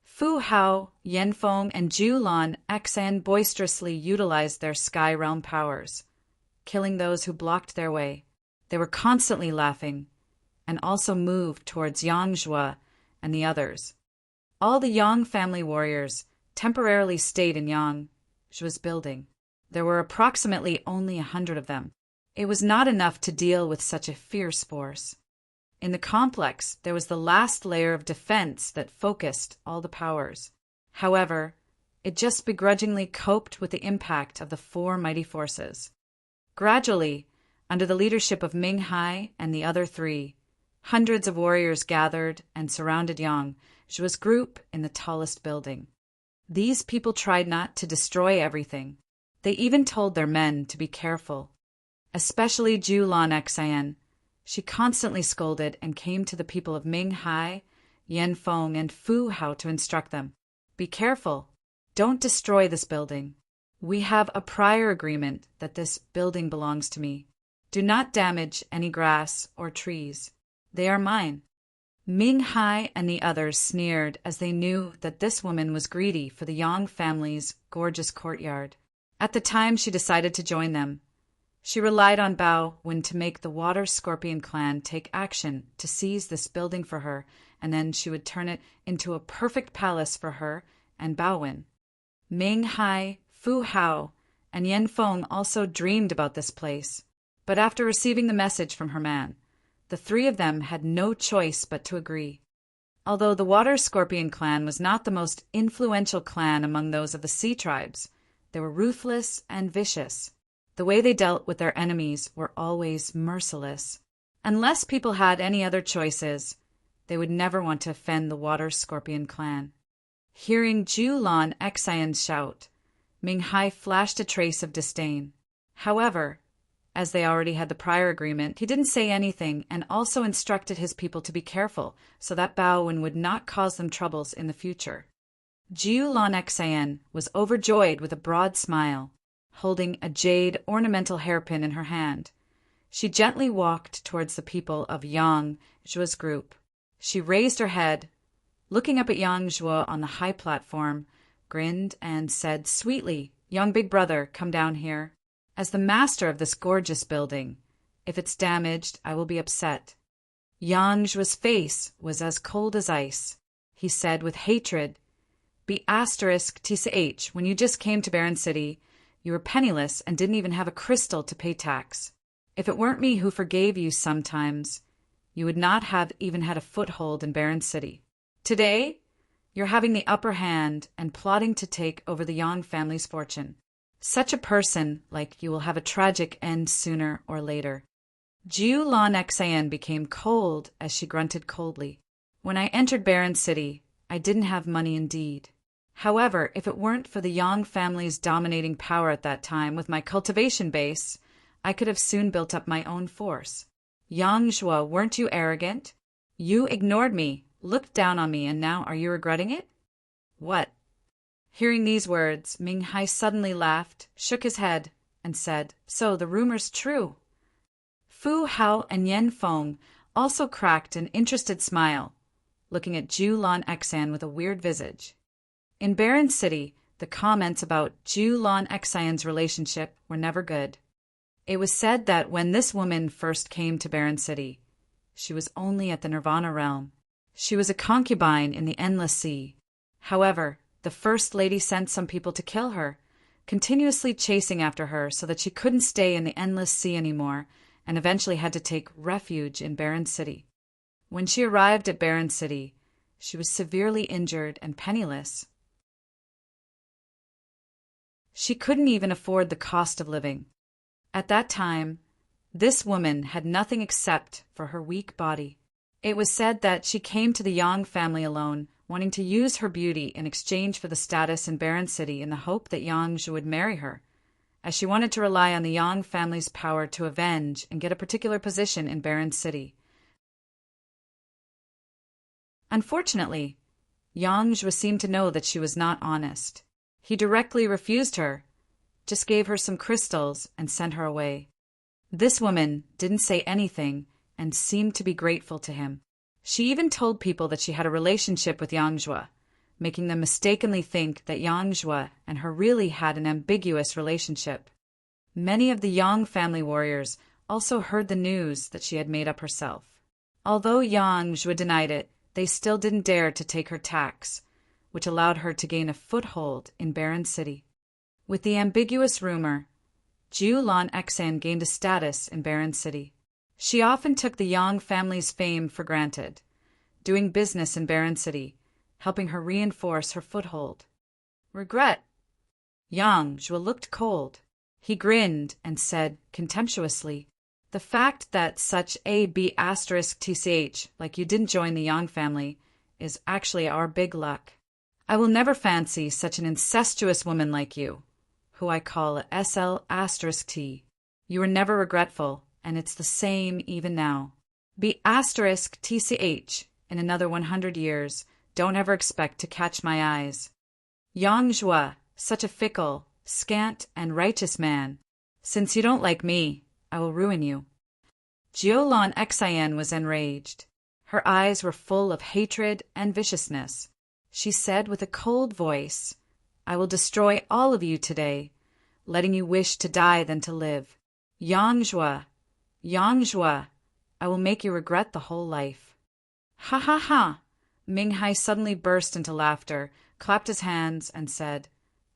Fu Hao, Yan Feng, and Jiulan Xan boisterously utilized their Sky Realm powers, killing those who blocked their way. They were constantly laughing, and also moved towards Yang Zhuo and the others. All the Yang family warriors temporarily stayed in Yang Zhuo's building. There were approximately only 100 of them. It was not enough to deal with such a fierce force. In the complex, there was the last layer of defense that focused all the powers. However, it just begrudgingly coped with the impact of the four mighty forces. Gradually, under the leadership of Ming Hai and the other three, hundreds of warriors gathered and surrounded Yang Zhuo's group in the tallest building. These people tried not to destroy everything. They even told their men to be careful. Especially Zhu Lan Xian. She constantly scolded and came to the people of Ming Hai, Yan Feng, and Fu Hao to instruct them. Be careful. Don't destroy this building. We have a prior agreement that this building belongs to me. Do not damage any grass or trees. They are mine. Ming Hai and the others sneered as they knew that this woman was greedy for the Yang family's gorgeous courtyard. At the time she decided to join them, she relied on Bao Wen to make the Water Scorpion clan take action to seize this building for her, and then she would turn it into a perfect palace for her and Bao Wen. Ming Hai, Fu Hao, and Yan Feng also dreamed about this place, but after receiving the message from her man, the three of them had no choice but to agree. Although the Water Scorpion clan was not the most influential clan among those of the sea tribes, they were ruthless and vicious. The way they dealt with their enemies were always merciless. Unless people had any other choices, they would never want to offend the Water Scorpion clan. Hearing Zhu Lan Xian's shout, Ming Hai flashed a trace of disdain. However, as they already had the prior agreement, he didn't say anything and also instructed his people to be careful so that Bao Wen would not cause them troubles in the future. Zhu Lan Xian was overjoyed with a broad smile, holding a jade ornamental hairpin in her hand. She gently walked towards the people of Yang Zhuo's group. She raised her head, looking up at Yang Zhuo on the high platform, grinned and said sweetly, "Young big brother, come down here. As the master of this gorgeous building, if it's damaged, I will be upset." Yang Zhuo's face was as cold as ice. He said with hatred, "Be *TCH, when you just came to Barren City, you were penniless and didn't even have a crystal to pay tax. If it weren't me who forgave you sometimes, you would not have even had a foothold in Barren City. Today, you're having the upper hand and plotting to take over the Yang family's fortune. Such a person like you will have a tragic end sooner or later." Zhu Lan Xian became cold as she grunted coldly. "When I entered Barren City, I didn't have money indeed. However, if it weren't for the Yang family's dominating power at that time with my cultivation base, I could have soon built up my own force. Yang Zhuo, weren't you arrogant? You ignored me, looked down on me, and now are you regretting it?" "What?" Hearing these words, Ming Hai suddenly laughed, shook his head, and said, "So the rumor's true." Fu Hao and Yan Feng also cracked an interested smile, looking at Zhu Lan Xian with a weird visage. In Barren City, the comments about Zhu Lan Xian's relationship were never good. It was said that when this woman first came to Barren City, she was only at the Nirvana realm. She was a concubine in the Endless Sea. However, the First Lady sent some people to kill her, continuously chasing after her so that she couldn't stay in the Endless Sea anymore and eventually had to take refuge in Barren City. When she arrived at Barren City, she was severely injured and penniless. She couldn't even afford the cost of living. At that time, this woman had nothing except for her weak body. It was said that she came to the Yang family alone, wanting to use her beauty in exchange for the status in Barren City in the hope that Yang Zhuo would marry her, as she wanted to rely on the Yang family's power to avenge and get a particular position in Barren City. Unfortunately, Yang Zhuo seemed to know that she was not honest. He directly refused her, just gave her some crystals, and sent her away. This woman didn't say anything and seemed to be grateful to him. She even told people that she had a relationship with Yang Zhuo, making them mistakenly think that Yang Zhuo and her really had an ambiguous relationship. Many of the Yang family warriors also heard the news that she had made up herself. Although Yang Zhuo denied it, they still didn't dare to take her tax, which allowed her to gain a foothold in Barren City. With the ambiguous rumor, Jiu Lan Xan gained a status in Baron City. She often took the Yang family's fame for granted, doing business in Baron City, helping her reinforce her foothold. Regret. Yang Zhuo looked cold. He grinned and said contemptuously, "The fact that such a B***tch like you didn't join the Yang family is actually our big luck. I will never fancy such an incestuous woman like you, who I call a SL**T. You were never regretful, and it's the same even now. B***tch in another 100 years, don't ever expect to catch my eyes. Yang Zhuo, such a fickle, scant, and righteous man. Since you don't like me, I will ruin you." Jiu Lan Xan was enraged. Her eyes were full of hatred and viciousness. She said with a cold voice, "I will destroy all of you today, letting you wish to die than to live. Yang Zhuo, I will make you regret the whole life." "Ha ha ha!" Ming Hai suddenly burst into laughter, clapped his hands, and said,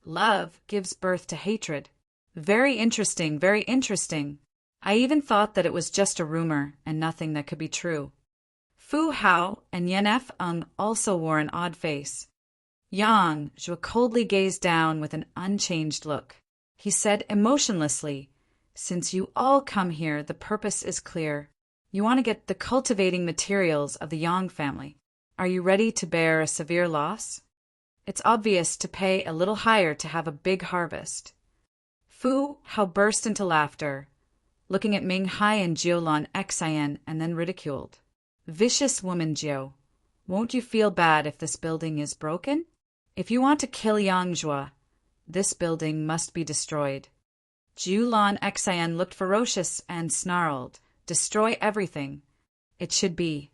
"Love gives birth to hatred. Very interesting, very interesting. I even thought that it was just a rumor and nothing that could be true." Fu Hao and Yan Feng also wore an odd face. Yang Zhuo coldly gazed down with an unchanged look. He said emotionlessly, "Since you all come here, the purpose is clear. You want to get the cultivating materials of the Yang family. Are you ready to bear a severe loss? It's obvious to pay a little higher to have a big harvest." Fu Hao burst into laughter, looking at Ming Hai and Jiu Lan Xan, and then ridiculed. "Vicious woman, Jiu. Won't you feel bad if this building is broken? If you want to kill Yang Zhuo, this building must be destroyed." Jiu Lan Xan looked ferocious and snarled, "Destroy everything. It should be."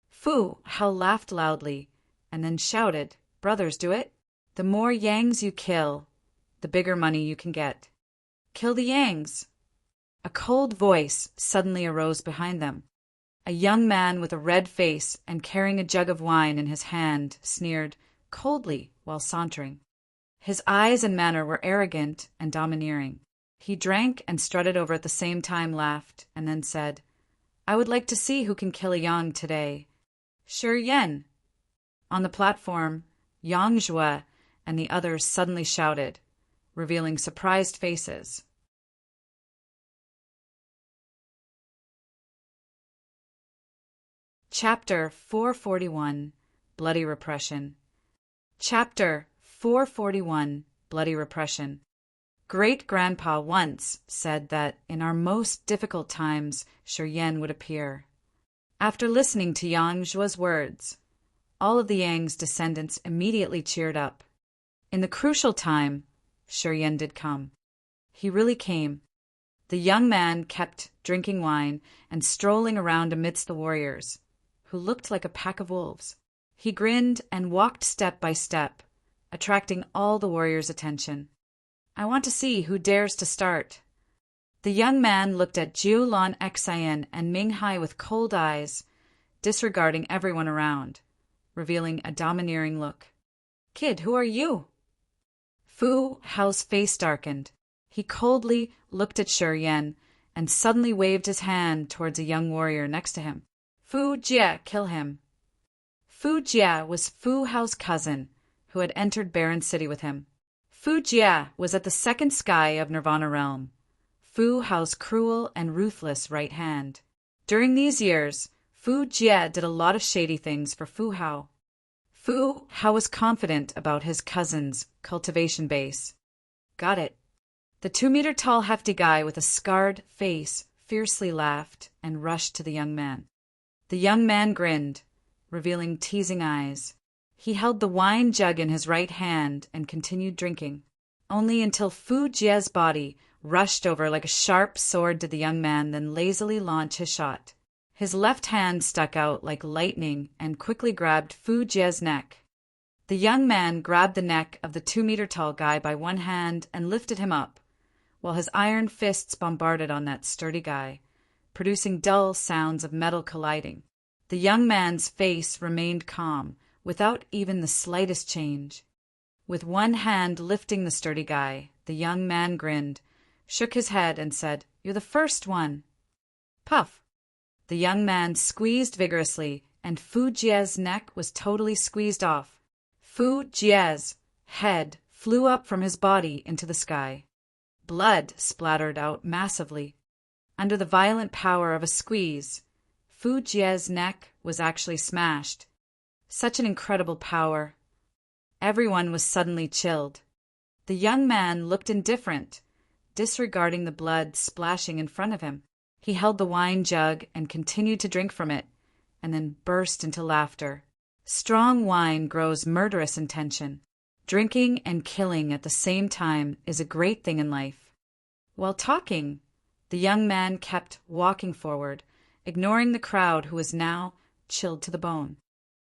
Fu Hao laughed loudly, and then shouted, "Brothers, do it. The more Yangs you kill, the bigger money you can get. Kill the Yangs." A cold voice suddenly arose behind them. A young man with a red face and carrying a jug of wine in his hand sneered coldly while sauntering. His eyes and manner were arrogant and domineering. He drank and strutted over at the same time, laughed, and then said, "I would like to see who can kill a Yang today. Shi Yan." On the platform, Yang Zhuo and the others suddenly shouted, revealing surprised faces. Chapter 441, Bloody Repression. Chapter 441, Bloody Repression. Great-grandpa once said that in our most difficult times, Shi Yan would appear. After listening to Yang Zhuo's words, all of the Yang's descendants immediately cheered up. In the crucial time, Shi Yan did come. He really came. The young man kept drinking wine and strolling around amidst the warriors, who looked like a pack of wolves. He grinned and walked step by step, attracting all the warriors' attention. "I want to see who dares to start." The young man looked at Jiu Lan Xan and Ming Hai with cold eyes, disregarding everyone around, revealing a domineering look. "Kid, who are you?" Fu Hao's face darkened. He coldly looked at Shi Yan and suddenly waved his hand towards a young warrior next to him. "Fu Jie, kill him." Fu Jie was Fu Hao's cousin, who had entered Baron City with him. Fu Jie was at the second sky of Nirvana Realm, Fu Hao's cruel and ruthless right hand. During these years, Fu Jie did a lot of shady things for Fu Hao. Fu Hao was confident about his cousin's cultivation base. "Got it." The 2-meter-tall hefty guy with a scarred face fiercely laughed and rushed to the young man. The young man grinned, revealing teasing eyes. He held the wine jug in his right hand and continued drinking, only until Fu Jie's body rushed over like a sharp sword to the young man, then lazily launched his shot. His left hand stuck out like lightning and quickly grabbed Fu Jie's neck. The young man grabbed the neck of the 2-meter-tall guy by one hand and lifted him up, while his iron fists bombarded on that sturdy guy, producing dull sounds of metal colliding. The young man's face remained calm, without even the slightest change. With one hand lifting the sturdy guy, the young man grinned, shook his head, and said, "You're the first one." Puff! The young man squeezed vigorously, and Fu Jie's neck was totally squeezed off. Fu Jie's head flew up from his body into the sky. Blood splattered out massively. Under the violent power of a squeeze, Fu Jie's neck was actually smashed. Such an incredible power. Everyone was suddenly chilled. The young man looked indifferent, disregarding the blood splashing in front of him. He held the wine jug and continued to drink from it, and then burst into laughter. Strong wine grows murderous in tension. Drinking and killing at the same time is a great thing in life. While talking, the young man kept walking forward, ignoring the crowd who was now chilled to the bone.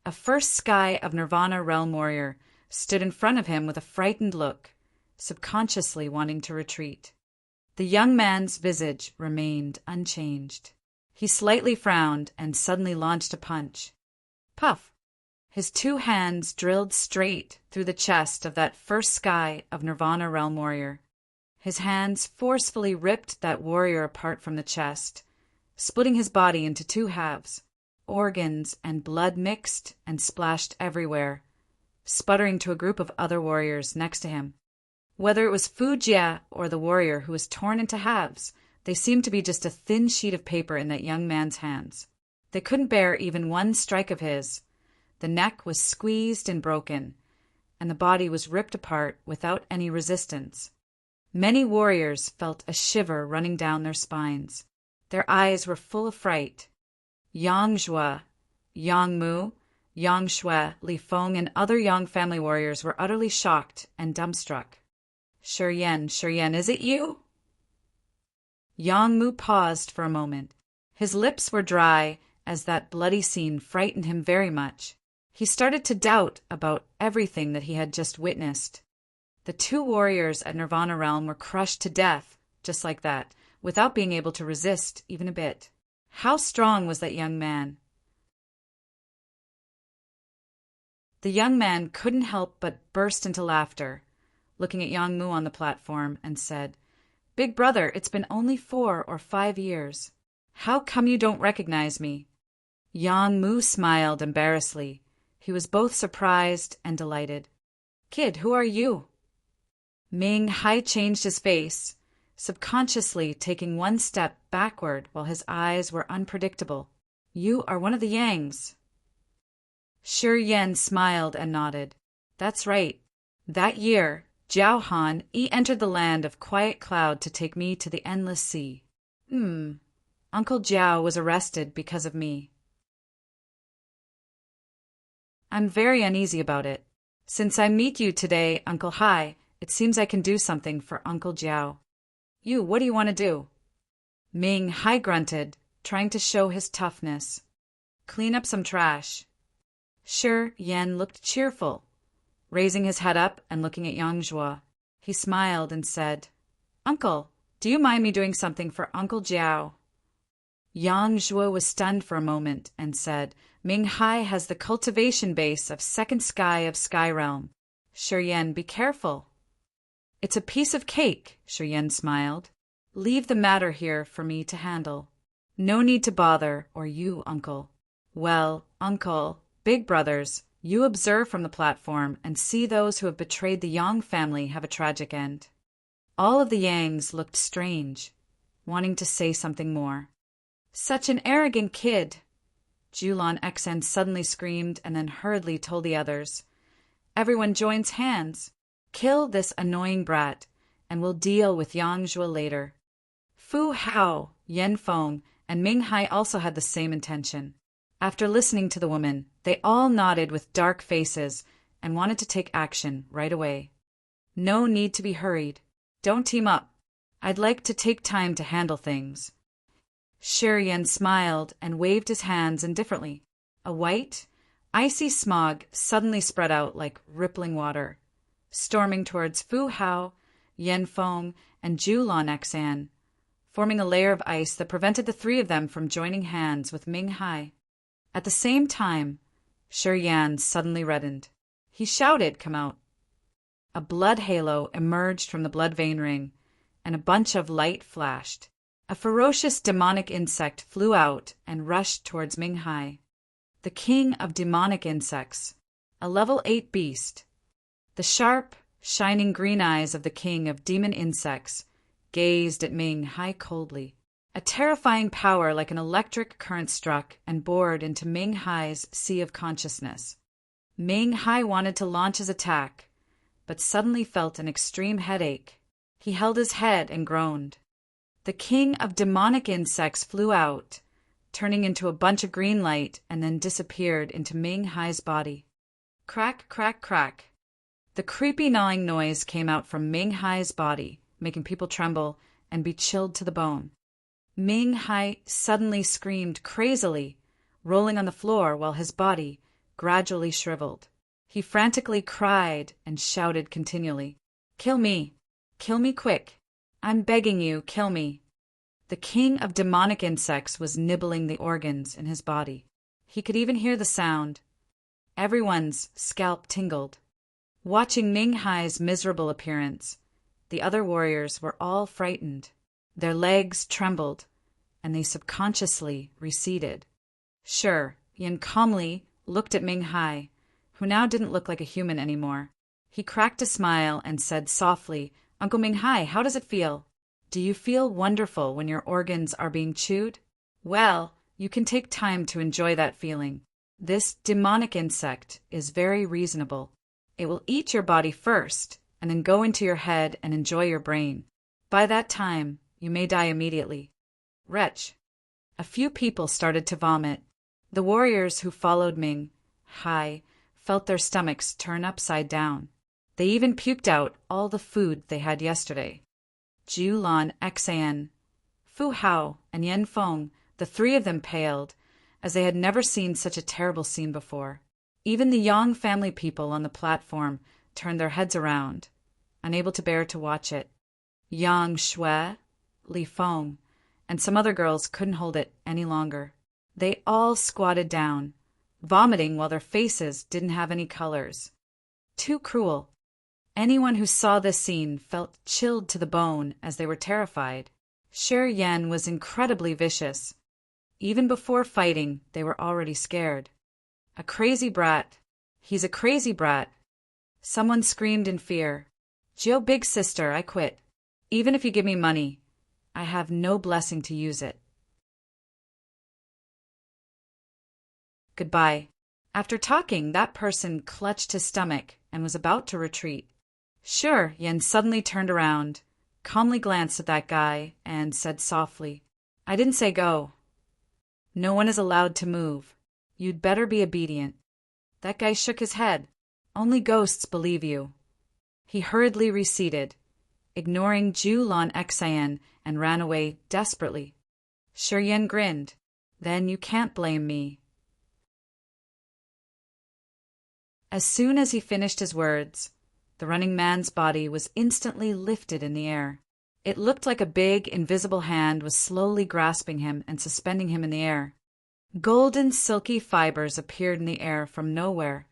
A first sky of Nirvana realm warrior stood in front of him with a frightened look, subconsciously wanting to retreat. The young man's visage remained unchanged. He slightly frowned and suddenly launched a punch. Puff! His two hands drilled straight through the chest of that first sky of Nirvana realm warrior. His hands forcefully ripped that warrior apart from the chest, splitting his body into two halves. Organs and blood mixed and splashed everywhere, sputtering to a group of other warriors next to him. Whether it was Fu Jie or the warrior who was torn into halves, they seemed to be just a thin sheet of paper in that young man's hands. They couldn't bear even one strike of his. The neck was squeezed and broken, and the body was ripped apart without any resistance. Many warriors felt a shiver running down their spines. Their eyes were full of fright. Yang Zhua, Yang Mu, Yang Shui, Li Feng, and other Yang family warriors were utterly shocked and dumbstruck. Shiyan, is it you? Yang Mu paused for a moment. His lips were dry, as that bloody scene frightened him very much. He started to doubt about everything that he had just witnessed. The two warriors at Nirvana Realm were crushed to death, just like that, without being able to resist even a bit. How strong was that young man? The young man couldn't help but burst into laughter, looking at Yang Mu on the platform, and said, "Big brother, it's been only 4 or 5 years. How come you don't recognize me?" Yang Mu smiled embarrassedly. He was both surprised and delighted. "Kid, who are you?" Ming Hai changed his face, subconsciously taking one step backward while his eyes were unpredictable. "You are one of the Yangs." Shi Yan smiled and nodded. "That's right. That year, Jiao Han entered the land of Quiet Cloud to take me to the Endless Sea. Uncle Jiao was arrested because of me. I'm very uneasy about it. Since I meet you today, Uncle Hai, it seems I can do something for Uncle Jiao." What do you want to do?" Ming Hai grunted, trying to show his toughness. "Clean up some trash." Shi Yan looked cheerful, raising his head up and looking at Yang Zhua. He smiled and said, "Uncle, do you mind me doing something for Uncle Jiao?" Yang Zhua was stunned for a moment and said, "Ming Hai has the cultivation base of second sky of Sky Realm. Shi Yan, be careful." "It's a piece of cake," Shi Yan smiled. "Leave the matter here for me to handle. No need to bother, or you, Uncle." "Well, Uncle, big brothers, you observe from the platform and see those who have betrayed the Yang family have a tragic end." All of the Yangs looked strange, wanting to say something more. "Such an arrogant kid!" Julon Xen suddenly screamed and then hurriedly told the others. "Everyone joins hands. Kill this annoying brat, and we'll deal with Yang Zhua later." Fu Hao, Yan Feng, and Ming Hai also had the same intention. After listening to the woman, they all nodded with dark faces and wanted to take action right away. "No need to be hurried. Don't team up. I'd like to take time to handle things." Shi Yan smiled and waved his hands indifferently. A white, icy smog suddenly spread out like rippling water, storming towards Fu Hao, Yan Feng, and Julon Xan, forming a layer of ice that prevented the three of them from joining hands with Ming Hai. At the same time, Shi Yan suddenly reddened. He shouted, "Come out!" A blood halo emerged from the blood vein ring, and a bunch of light flashed. A ferocious demonic insect flew out and rushed towards Ming Hai. The king of demonic insects, a level 8 beast. The sharp, shining green eyes of the king of demon insects gazed at Ming Hai coldly. A terrifying power like an electric current struck and bored into Ming Hai's sea of consciousness. Ming Hai wanted to launch his attack, but suddenly felt an extreme headache. He held his head and groaned. The king of demonic insects flew out, turning into a bunch of green light, and then disappeared into Ming Hai's body. Crack, crack, crack. The creepy gnawing noise came out from Ming Hai's body, making people tremble and be chilled to the bone. Ming Hai suddenly screamed crazily, rolling on the floor while his body gradually shriveled. He frantically cried and shouted continually, "Kill me! Kill me quick! I'm begging you, kill me!" The king of demonic insects was nibbling the organs in his body. He could even hear the sound. Everyone's scalp tingled. Watching Ming Hai's miserable appearance, the other warriors were all frightened. Their legs trembled, and they subconsciously receded. Sure, Yin calmly looked at Ming Hai, who now didn't look like a human anymore. He cracked a smile and said softly, "Uncle Ming Hai, how does it feel? Do you feel wonderful when your organs are being chewed? Well, you can take time to enjoy that feeling. This demonic insect is very reasonable. It will eat your body first, and then go into your head and enjoy your brain. By that time, you may die immediately." Wretch. A few people started to vomit. The warriors who followed Ming Hai felt their stomachs turn upside down. They even puked out all the food they had yesterday. Zhu Lan Xan, Fu Hao, and Yen Feng, the three of them paled, as they had never seen such a terrible scene before. Even the Yang family people on the platform turned their heads around, unable to bear to watch it. Yang Shui, Li Feng, and some other girls couldn't hold it any longer. They all squatted down, vomiting while their faces didn't have any colors. Too cruel. Anyone who saw this scene felt chilled to the bone as they were terrified. Shi Yan was incredibly vicious. Even before fighting, they were already scared. A crazy brat. He's a crazy brat. Someone screamed in fear. "Jiu, big sister, I quit. Even if you give me money, I have no blessing to use it. Goodbye." After talking, that person clutched his stomach and was about to retreat. Sure, Yen suddenly turned around, calmly glanced at that guy, and said softly, "I didn't say go. No one is allowed to move. You'd better be obedient." That guy shook his head. "Only ghosts believe you." He hurriedly receded, ignoring Zhu Lan Xan, and ran away desperately. Shi Yan grinned. "Then you can't blame me." As soon as he finished his words, the running man's body was instantly lifted in the air. It looked like a big, invisible hand was slowly grasping him and suspending him in the air. Golden, silky fibers appeared in the air from nowhere,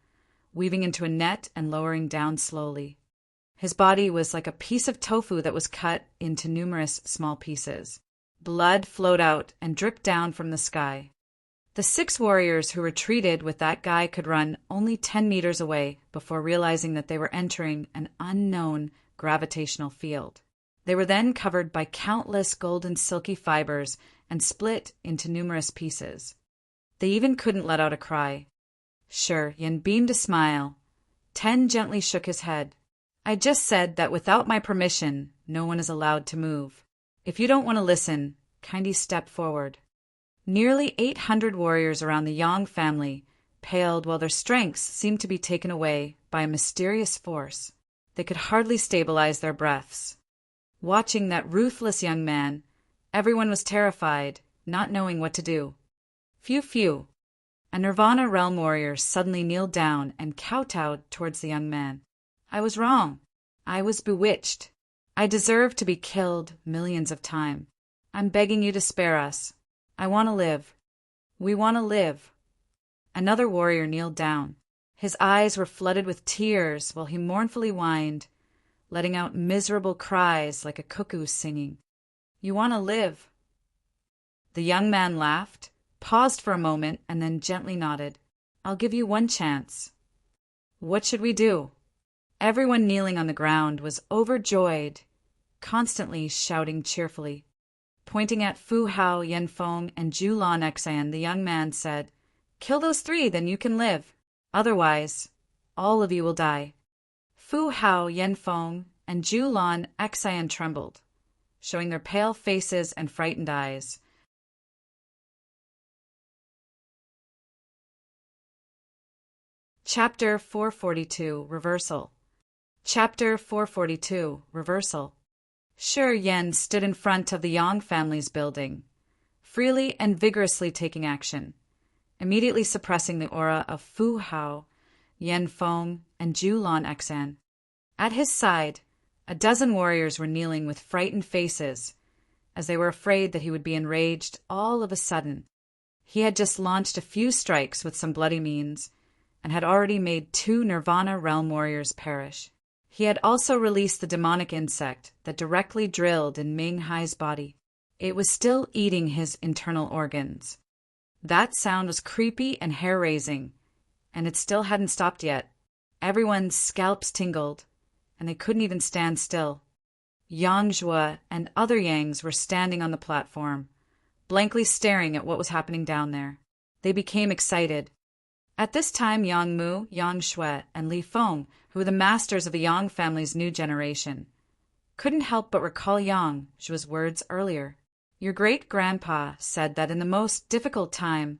weaving into a net and lowering down slowly. His body was like a piece of tofu that was cut into numerous small pieces. Blood flowed out and dripped down from the sky. The 6 warriors who retreated with that guy could run only 10 meters away before realizing that they were entering an unknown gravitational field. They were then covered by countless golden silky fibers and split into numerous pieces. They even couldn't let out a cry. Sure, Yen beamed a smile. Ten gently shook his head. "I just said that without my permission, no one is allowed to move. If you don't want to listen, kindly step forward." Nearly 800 warriors around the Yang family paled while their strengths seemed to be taken away by a mysterious force. They could hardly stabilize their breaths. Watching that ruthless young man, everyone was terrified, not knowing what to do. Phew. A Nirvana realm warrior suddenly kneeled down and kowtowed towards the young man. "I was wrong. I was bewitched. I deserve to be killed millions of times. I'm begging you to spare us. I want to live. We want to live." Another warrior kneeled down. His eyes were flooded with tears while he mournfully whined, letting out miserable cries like a cuckoo singing. "You want to live." The young man laughed, paused for a moment, and then gently nodded. "I'll give you one chance." "What should we do?" Everyone kneeling on the ground was overjoyed, constantly shouting cheerfully. Pointing at Fu Hao, Yanfeng, and Julan Xan, the young man said, "Kill those three, then you can live. Otherwise, all of you will die." Fu Hao, Yanfeng, and Julan Xan trembled, showing their pale faces and frightened eyes. Chapter 442, Reversal. Chapter 442, Reversal. Shi Yan stood in front of the Yang family's building, freely and vigorously taking action, immediately suppressing the aura of Fu Hao, Yanfeng, and Julan Xan. At his side, a dozen warriors were kneeling with frightened faces, as they were afraid that he would be enraged all of a sudden. He had just launched a few strikes with some bloody means, and had already made 2 Nirvana Realm warriors perish. He had also released the demonic insect that directly drilled in Ming Hai's body. It was still eating his internal organs. That sound was creepy and hair-raising, and it still hadn't stopped yet. Everyone's scalps tingled, and they couldn't even stand still. Yang Zhuo and other Yangs were standing on the platform, blankly staring at what was happening down there. They became excited. At this time, Yang Mu, Yang Shui, and Li Feng, who were the masters of the Yang family's new generation, couldn't help but recall Yang Zhuo's words earlier. Your great-grandpa said that in the most difficult time,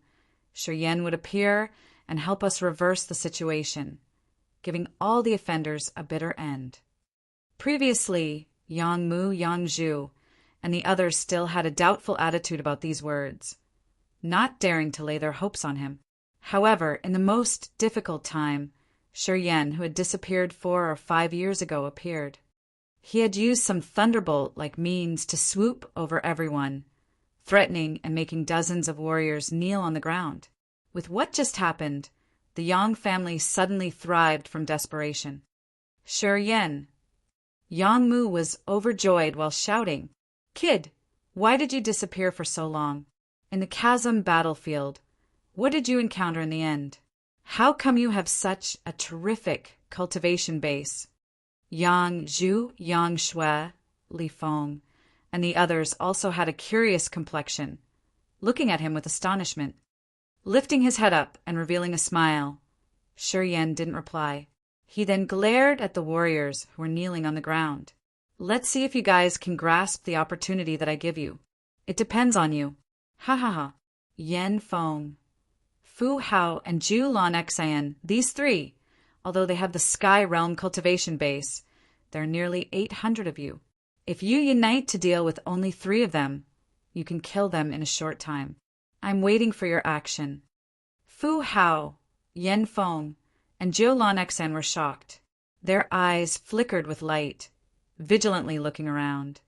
Shi Yan would appear and help us reverse the situation, giving all the offenders a bitter end. Previously, Yang Mu, Yang Zhu, and the others still had a doubtful attitude about these words, not daring to lay their hopes on him. However, in the most difficult time, Shi Yan, who had disappeared 4 or 5 years ago, appeared. He had used some thunderbolt-like means to swoop over everyone, threatening and making dozens of warriors kneel on the ground. With what just happened, the Yang family suddenly thrived from desperation. Shi Yan. Yang Mu was overjoyed while shouting, "Kid, why did you disappear for so long? In the chasm battlefield, what did you encounter in the end? How come you have such a terrific cultivation base?" Yang Zhu, Yang Shui, Li Feng, and the others also had a curious complexion, looking at him with astonishment. Lifting his head up and revealing a smile, Shi Yan didn't reply. He then glared at the warriors who were kneeling on the ground. "Let's see if you guys can grasp the opportunity that I give you. It depends on you. Ha ha ha." Yanfeng, Fu Hao, and Julan Xan, these 3, although they have the Sky Realm cultivation base, there are nearly 800 of you. If you unite to deal with only 3 of them, you can kill them in a short time. I'm waiting for your action. Fu Hao, Yanfeng, and Julan Xan were shocked. Their eyes flickered with light, vigilantly looking around.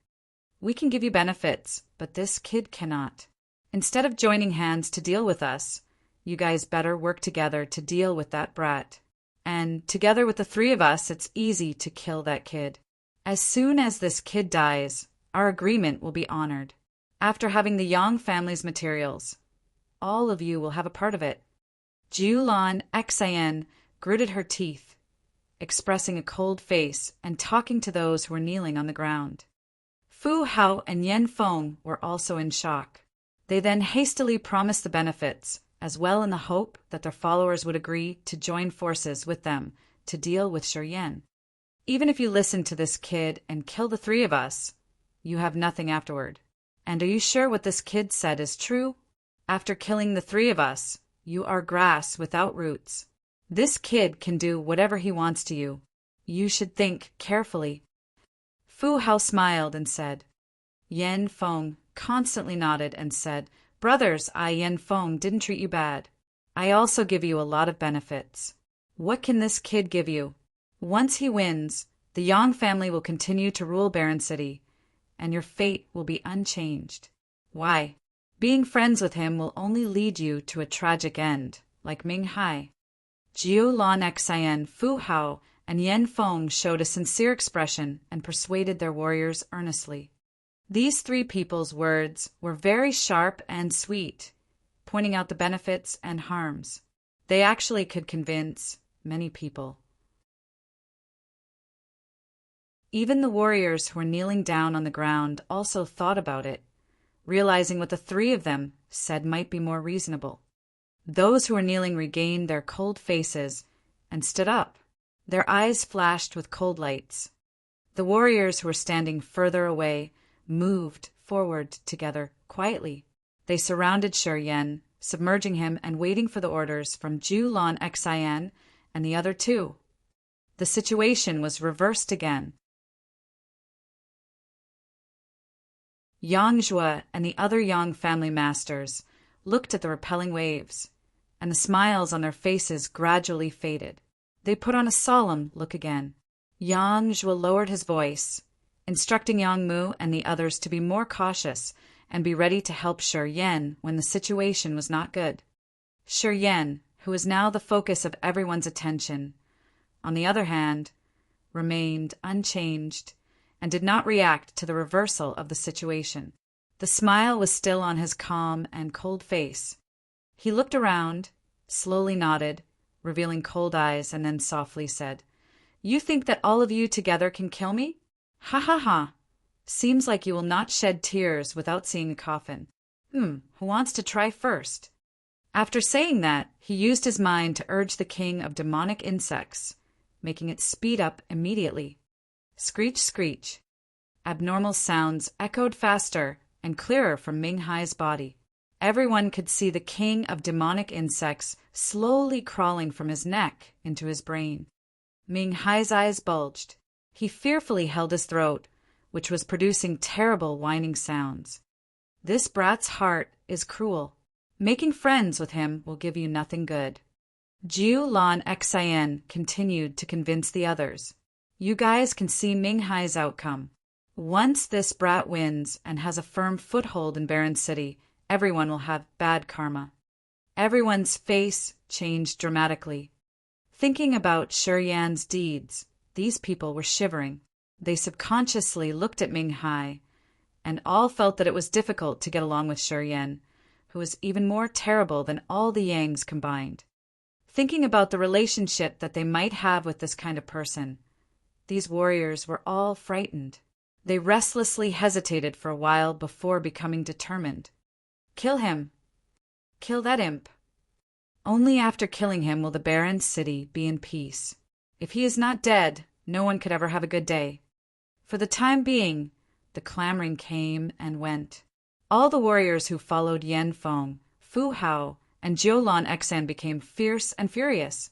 "We can give you benefits, but this kid cannot. Instead of joining hands to deal with us, you guys better work together to deal with that brat. And together with the 3 of us, it's easy to kill that kid. As soon as this kid dies, our agreement will be honored. After having the Yang family's materials, all of you will have a part of it." Julan Xan gritted her teeth, expressing a cold face and talking to those who were kneeling on the ground. Fu Hao and Yanfeng were also in shock. They then hastily promised the benefits, as well in the hope that their followers would agree to join forces with them to deal with Shi Yan. "Even if you listen to this kid and kill the 3 of us, you have nothing afterward. And are you sure what this kid said is true? After killing the 3 of us, you are grass without roots. This kid can do whatever he wants to you. You should think carefully." Fu Hao smiled and said. Yanfeng constantly nodded and said, "Brothers, I, Yanfeng, didn't treat you bad. I also give you a lot of benefits. What can this kid give you? Once he wins, the Yang family will continue to rule Baron City, and your fate will be unchanged. Why? Being friends with him will only lead you to a tragic end, like Ming Hai." Julan Xan, Fu Hao, and Yen Feng showed a sincere expression and persuaded their warriors earnestly. These three people's words were very sharp and sweet, pointing out the benefits and harms. They actually could convince many people. Even the warriors who were kneeling down on the ground also thought about it, realizing what the three of them said might be more reasonable. Those who were kneeling regained their cold faces and stood up. Their eyes flashed with cold lights. The warriors who were standing further away moved forward together quietly. They surrounded Shi Yan, submerging him and waiting for the orders from Zhu Lan Xian and the other two. The situation was reversed again. Yang Zhua and the other Yang family masters looked at the repelling waves, and the smiles on their faces gradually faded. They put on a solemn look again. Yang Zhua lowered his voice, instructing Yang Mu and the others to be more cautious and be ready to help Shi Yan when the situation was not good. Shi Yan, who was now the focus of everyone's attention, on the other hand, remained unchanged and did not react to the reversal of the situation. The smile was still on his calm and cold face. He looked around, slowly nodded, revealing cold eyes, and then softly said, "You think that all of you together can kill me? Ha ha ha! Seems like you will not shed tears without seeing a coffin. Who wants to try first?" After saying that, he used his mind to urge the king of demonic insects, making it speed up immediately. Screech, screech. Abnormal sounds echoed faster and clearer from Ming Hai's body. Everyone could see the king of demonic insects slowly crawling from his neck into his brain. Ming Hai's eyes bulged. He fearfully held his throat, which was producing terrible whining sounds. This brat's heart is cruel. Making friends with him will give you nothing good. Zhu Lan Xian continued to convince the others. You guys can see Ming Hai's outcome. Once this brat wins and has a firm foothold in Baron City, everyone will have bad karma. Everyone's face changed dramatically. Thinking about Shi Yan's deeds, these people were shivering. They subconsciously looked at Ming Hai, and all felt that it was difficult to get along with Shi Yan, who was even more terrible than all the Yangs combined. Thinking about the relationship that they might have with this kind of person, these warriors were all frightened. They restlessly hesitated for a while before becoming determined. Kill him. Kill that imp. Only after killing him will the Baron's city be in peace. If he is not dead, no one could ever have a good day. For the time being, the clamoring came and went. All the warriors who followed Yen Feng, Fu Hao, and Zhou Lan Exan became fierce and furious.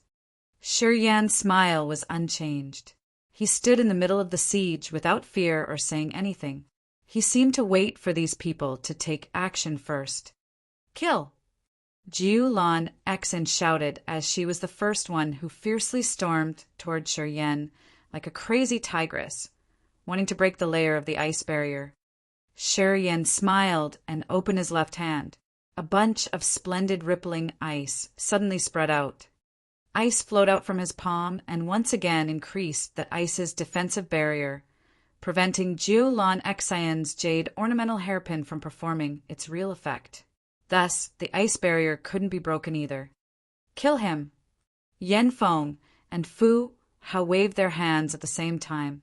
Shi Yan's smile was unchanged. He stood in the middle of the siege without fear or saying anything. He seemed to wait for these people to take action first. Kill! Zhou Lan Exan shouted as she was the first one who fiercely stormed toward Shi Yan like a crazy tigress, wanting to break the layer of the ice barrier. Shi Yan smiled and opened his left hand. A bunch of splendid rippling ice suddenly spread out. Ice flowed out from his palm and once again increased the ice's defensive barrier, preventing Zhou Lan Xian's jade ornamental hairpin from performing its real effect. Thus, the ice barrier couldn't be broken either. Kill him! Yen Feng and Fu Hao waved their hands at the same time.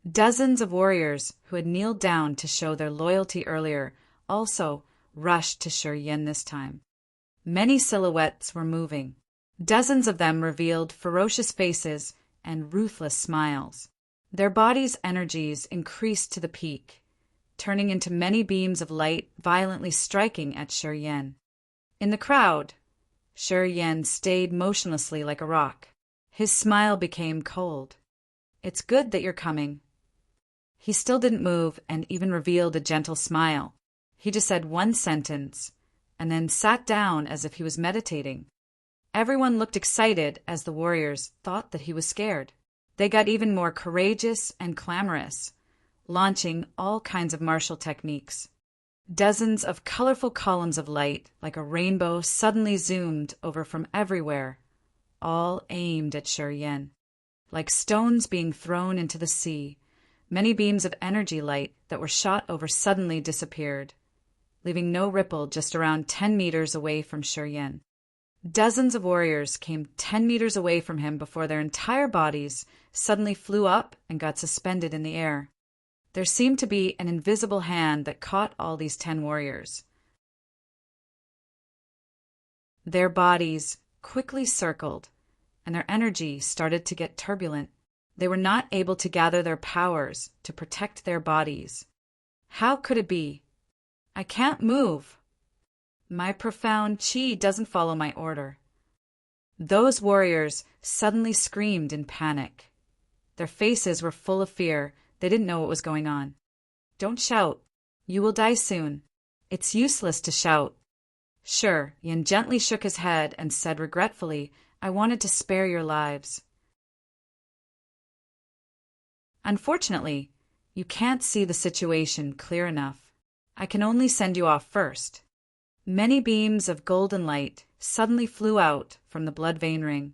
Dozens of warriors who had kneeled down to show their loyalty earlier also rushed to Shi Yan this time. Many silhouettes were moving. Dozens of them revealed ferocious faces and ruthless smiles. Their bodies' energies increased to the peak, turning into many beams of light violently striking at Shi Yan. In the crowd, Shi Yan stayed motionlessly like a rock. His smile became cold. It's good that you're coming. He still didn't move and even revealed a gentle smile. He just said one sentence and then sat down as if he was meditating. Everyone looked excited as the warriors thought that he was scared. They got even more courageous and clamorous, launching all kinds of martial techniques. Dozens of colorful columns of light, like a rainbow, suddenly zoomed over from everywhere, all aimed at Shi Yan. like stones being thrown into the sea. Many beams of energy light that were shot over suddenly disappeared, leaving no ripple just around 10 meters away from Shuryen. Dozens of warriors came 10 meters away from him before their entire bodies suddenly flew up and got suspended in the air. There seemed to be an invisible hand that caught all these 10 warriors. Their bodies quickly circled, and their energy started to get turbulent. They were not able to gather their powers to protect their bodies. How could it be? I can't move. My profound chi doesn't follow my order. Those warriors suddenly screamed in panic. Their faces were full of fear. They didn't know what was going on. Don't shout. You will die soon. It's useless to shout. Sure, Yin gently shook his head and said regretfully, I wanted to spare your lives. Unfortunately, you can't see the situation clear enough. I can only send you off first. Many beams of golden light suddenly flew out from the blood vein ring.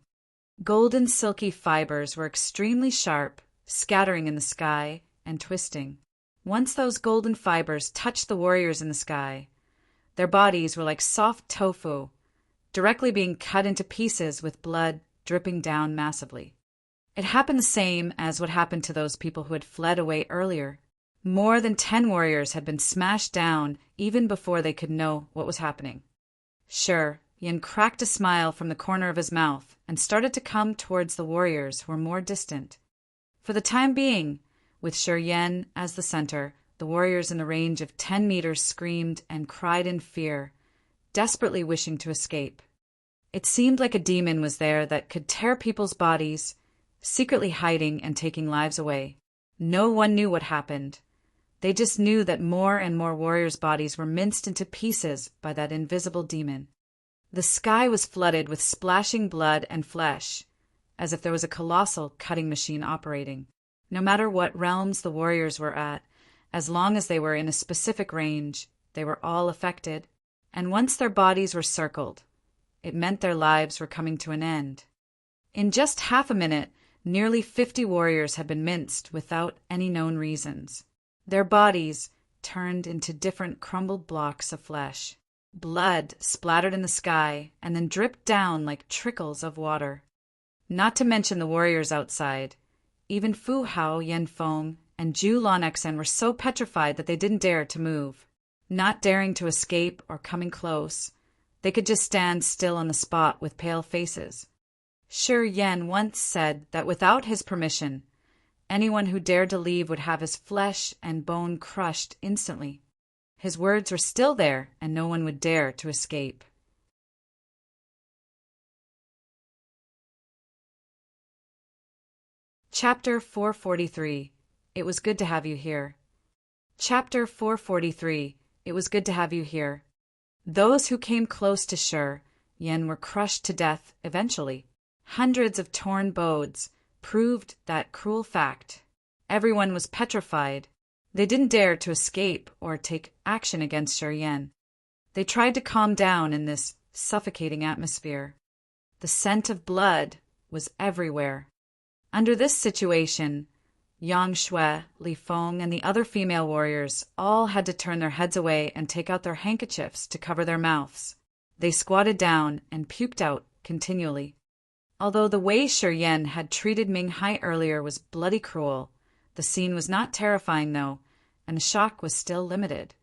Golden silky fibers were extremely sharp, scattering in the sky and twisting. Once those golden fibers touched the warriors in the sky, their bodies were like soft tofu, directly being cut into pieces with blood dripping down massively. It happened the same as what happened to those people who had fled away earlier. More than 10 warriors had been smashed down even before they could know what was happening. Sure, Yin cracked a smile from the corner of his mouth and started to come towards the warriors who were more distant. For the time being, with Shuryen as the center, the warriors in the range of 10 meters screamed and cried in fear, desperately wishing to escape. It seemed like a demon was there that could tear people's bodies, secretly hiding and taking lives away. No one knew what happened. They just knew that more and more warriors' bodies were minced into pieces by that invisible demon. The sky was flooded with splashing blood and flesh, as if there was a colossal cutting machine operating. No matter what realms the warriors were at, as long as they were in a specific range, they were all affected. And once their bodies were circled, it meant their lives were coming to an end. In just half a minute, nearly 50 warriors had been minced without any known reasons. Their bodies turned into different crumbled blocks of flesh. Blood splattered in the sky and then dripped down like trickles of water. Not to mention the warriors outside. Even Fu Hao, Yen Feng, and Zhu Lanexen were so petrified that they didn't dare to move. Not daring to escape or coming close, they could just stand still on the spot with pale faces. Shuryen once said that without his permission, anyone who dared to leave would have his flesh and bone crushed instantly. His words were still there, and no one would dare to escape. Chapter 443. It was good to have you here. Chapter 443. It was good to have you here. Those who came close to Shuryen were crushed to death eventually. Hundreds of torn bones proved that cruel fact. Everyone was petrified. They didn't dare to escape or take action against Shuryen. They tried to calm down in this suffocating atmosphere. The scent of blood was everywhere. Under this situation, Yang Shui, Li Feng, and the other female warriors all had to turn their heads away and take out their handkerchiefs to cover their mouths. They squatted down and puked out continually. Although the way Shuryen had treated Ming Hai earlier was bloody cruel, the scene was not terrifying though, and the shock was still limited.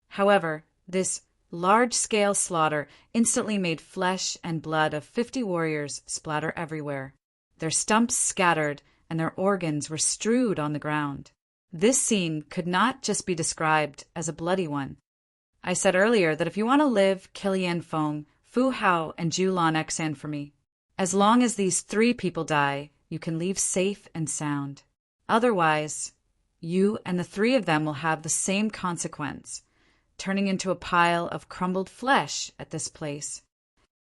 However, this large-scale slaughter instantly made flesh and blood of 50 warriors splatter everywhere. Their stumps scattered, and their organs were strewed on the ground. This scene could not just be described as a bloody one. I said earlier that if you want to live, kill Yen Feng, Fu Hao, and Zhu Lanexan for me. As long as these 3 people die, you can leave safe and sound. Otherwise, you and the 3 of them will have the same consequence, turning into a pile of crumbled flesh at this place.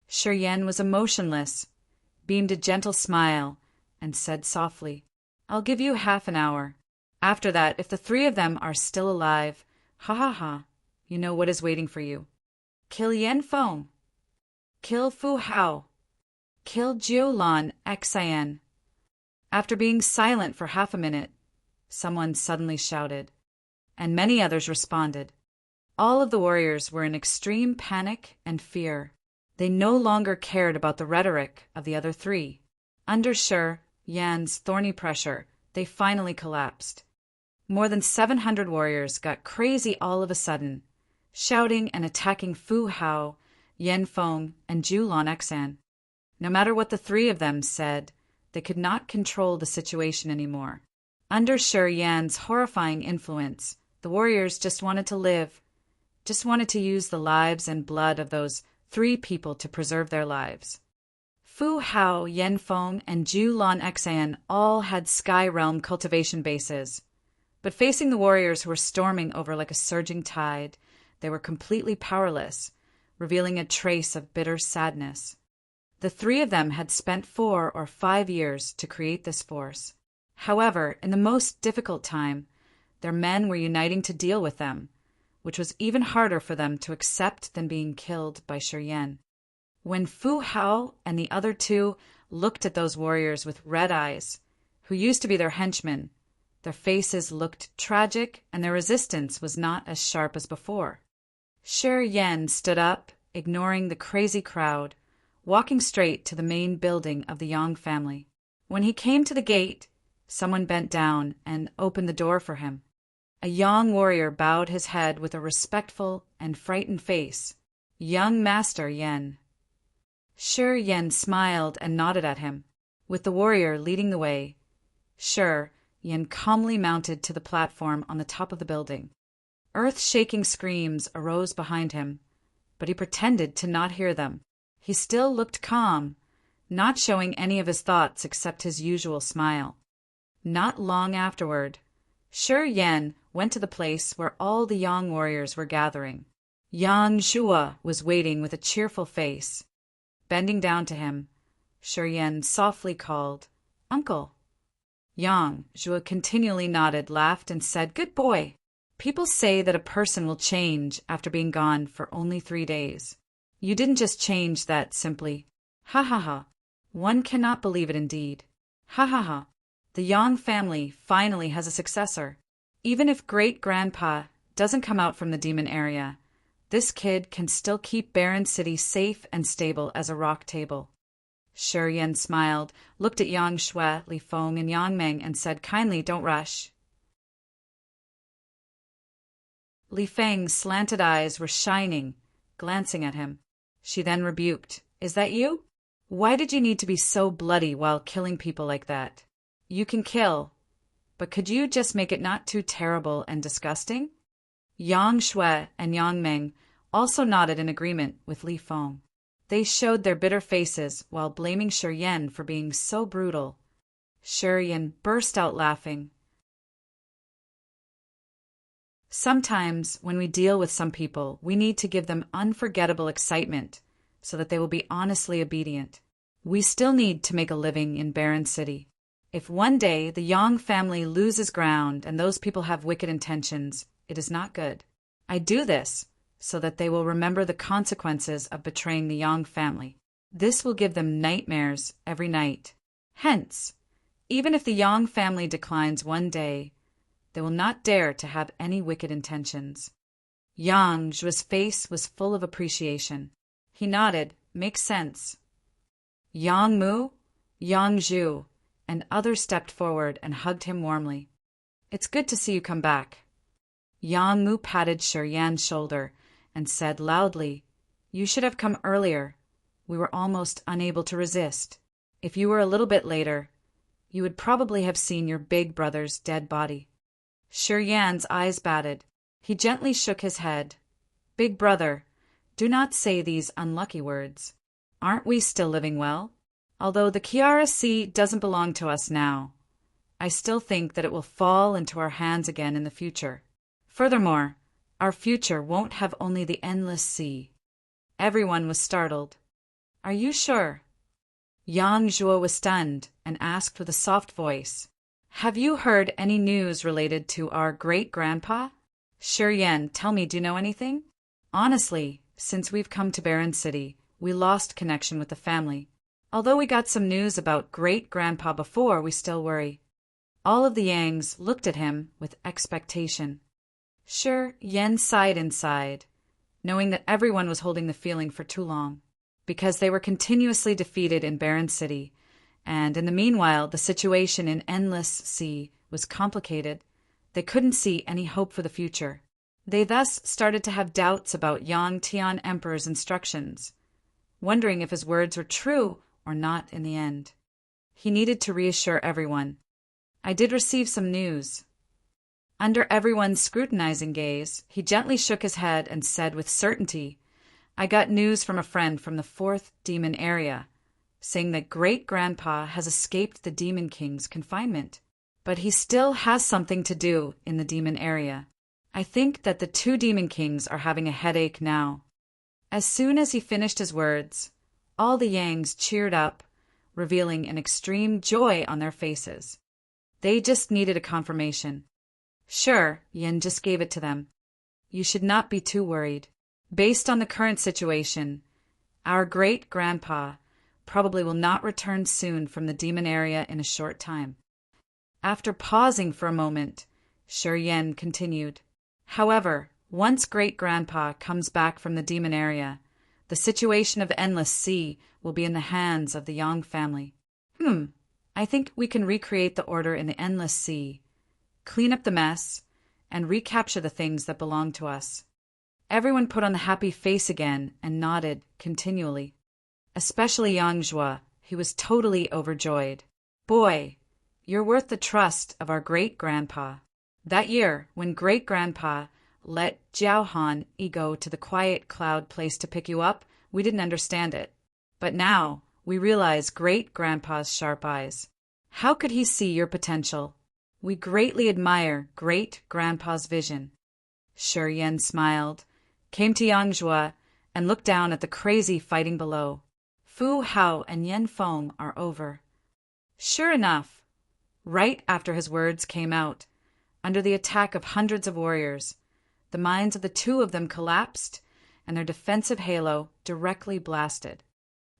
Shuryen was emotionless, beamed a gentle smile, and said softly, I'll give you half an hour. After that, if the 3 of them are still alive, ha ha ha, you know what is waiting for you. Kill Yen Feng. Kill Fu Hao. Kill Zhu Lanexan. After being silent for half a minute, someone suddenly shouted, and many others responded. All of the warriors were in extreme panic and fear. They no longer cared about the rhetoric of the other three. Under Shi Yan's thorny pressure, they finally collapsed. More than 700 warriors got crazy all of a sudden, shouting and attacking Fu Hao, Yan Feng, and Zhu Lanexan. No matter what the three of them said, they could not control the situation anymore. Under Shi Yan's horrifying influence, the warriors just wanted to live, just wanted to use the lives and blood of those three people to preserve their lives. Fu Hao, Yan Feng, and Zhu Lanexan all had Sky Realm cultivation bases. But facing the warriors who were storming over like a surging tide, they were completely powerless, revealing a trace of bitter sadness. The three of them had spent 4 or 5 years to create this force. However, in the most difficult time, their men were uniting to deal with them, which was even harder for them to accept than being killed by Shi Yan. When Fu Hao and the other two looked at those warriors with red eyes, who used to be their henchmen, their faces looked tragic and their resistance was not as sharp as before. Shi Yan stood up, ignoring the crazy crowd, walking straight to the main building of the Yang family. When he came to the gate, someone bent down and opened the door for him. A young warrior bowed his head with a respectful and frightened face. "Young Master Yan." Shi Yan smiled and nodded at him. With the warrior leading the way, Shi Yan calmly mounted to the platform on the top of the building. Earth-shaking screams arose behind him, but he pretended to not hear them. He still looked calm, not showing any of his thoughts except his usual smile. Not long afterward, Shi Yan went to the place where all the Yang warriors were gathering. Yang Zhuo was waiting with a cheerful face. Bending down to him, Shi Yan softly called, "Uncle." Yang Zhuo continually nodded, laughed, and said, "Good boy. People say that a person will change after being gone for only 3 days. You didn't just change that simply. Ha ha ha. One cannot believe it indeed. Ha ha ha. The Yang family finally has a successor. Even if great-grandpa doesn't come out from the demon area, this kid can still keep Barren City safe and stable as a rock table." Shi Yan smiled, looked at Yang Shui, Li Feng, and Yang Meng, and said, "Kindly, don't rush." Li Feng's slanted eyes were shining, glancing at him. She then rebuked, "Is that you? Why did you need to be so bloody while killing people like that? You can kill, but could you just make it not too terrible and disgusting?" Yang Shui and Yang Meng also nodded in agreement with Li Feng. They showed their bitter faces while blaming Shi Yan for being so brutal. Shi Yan burst out laughing. Sometimes, when we deal with some people, we need to give them unforgettable excitement so that they will be honestly obedient. We still need to make a living in Barren City. If one day the Yang family loses ground and those people have wicked intentions, it is not good. I do this so that they will remember the consequences of betraying the Yang family. This will give them nightmares every night. Hence, even if the Yang family declines one day, they will not dare to have any wicked intentions. Yang Zhuo's face was full of appreciation. He nodded, "Makes sense." Yang Mu, Yang Zhu, and others stepped forward and hugged him warmly. "It's good to see you come back." Yang Mu patted Shi Yan's shoulder and said loudly, "You should have come earlier. We were almost unable to resist. If you were a little bit later, you would probably have seen your big brother's dead body." Shi Yan's eyes batted. He gently shook his head. "Big brother, do not say these unlucky words. Aren't we still living well? Although the Kiara Sea doesn't belong to us now, I still think that it will fall into our hands again in the future. Furthermore, our future won't have only the endless sea." Everyone was startled. "Are you sure?" Yang Zhuo was stunned and asked with a soft voice, "Have you heard any news related to our great-grandpa?" "Shi Yan, tell me, do you know anything?" "Honestly, since we've come to Barren City, we lost connection with the family. Although we got some news about great-grandpa before, we still worry. All of the Yangs looked at him with expectation. Sure, Yen sighed inside, knowing that everyone was holding the feeling for too long, because they were continuously defeated in Barren City, and in the meanwhile the situation in Endless Sea was complicated. They couldn't see any hope for the future. They thus started to have doubts about Yang Tian Emperor's instructions, wondering if his words were true or not in the end. He needed to reassure everyone. I did receive some news. Under everyone's scrutinizing gaze, he gently shook his head and said with certainty, I got news from a friend from the 4th Demon area, saying that Great-Grandpa has escaped the Demon King's confinement, but he still has something to do in the Demon area. I think that the 2 Demon Kings are having a headache now. As soon as he finished his words, all the Yangs cheered up, revealing an extreme joy on their faces. They just needed a confirmation. Sure, Yin just gave it to them. You should not be too worried. Based on the current situation, our great-grandpa probably will not return soon from the demon area in a short time. After pausing for a moment, Shi Yen continued. However, once great-grandpa comes back from the demon area, the situation of Endless Sea will be in the hands of the Yang family. I think we can recreate the order in the Endless Sea, clean up the mess, and recapture the things that belong to us. Everyone put on the happy face again and nodded continually, especially Yang Zhua, who was totally overjoyed. Boy, you're worth the trust of our great-grandpa. That year, when great-grandpa let Jiao Han go to the quiet cloud place to pick you up, we didn't understand it. But now, we realize great-grandpa's sharp eyes. How could he see your potential? We greatly admire great-grandpa's vision. Shi Yen smiled, came to Yang Zhua, and looked down at the crazy fighting below. Fu Hao and Yen Feng are over. Sure enough, right after his words came out, under the attack of hundreds of warriors, the minds of the 2 of them collapsed and their defensive halo directly blasted.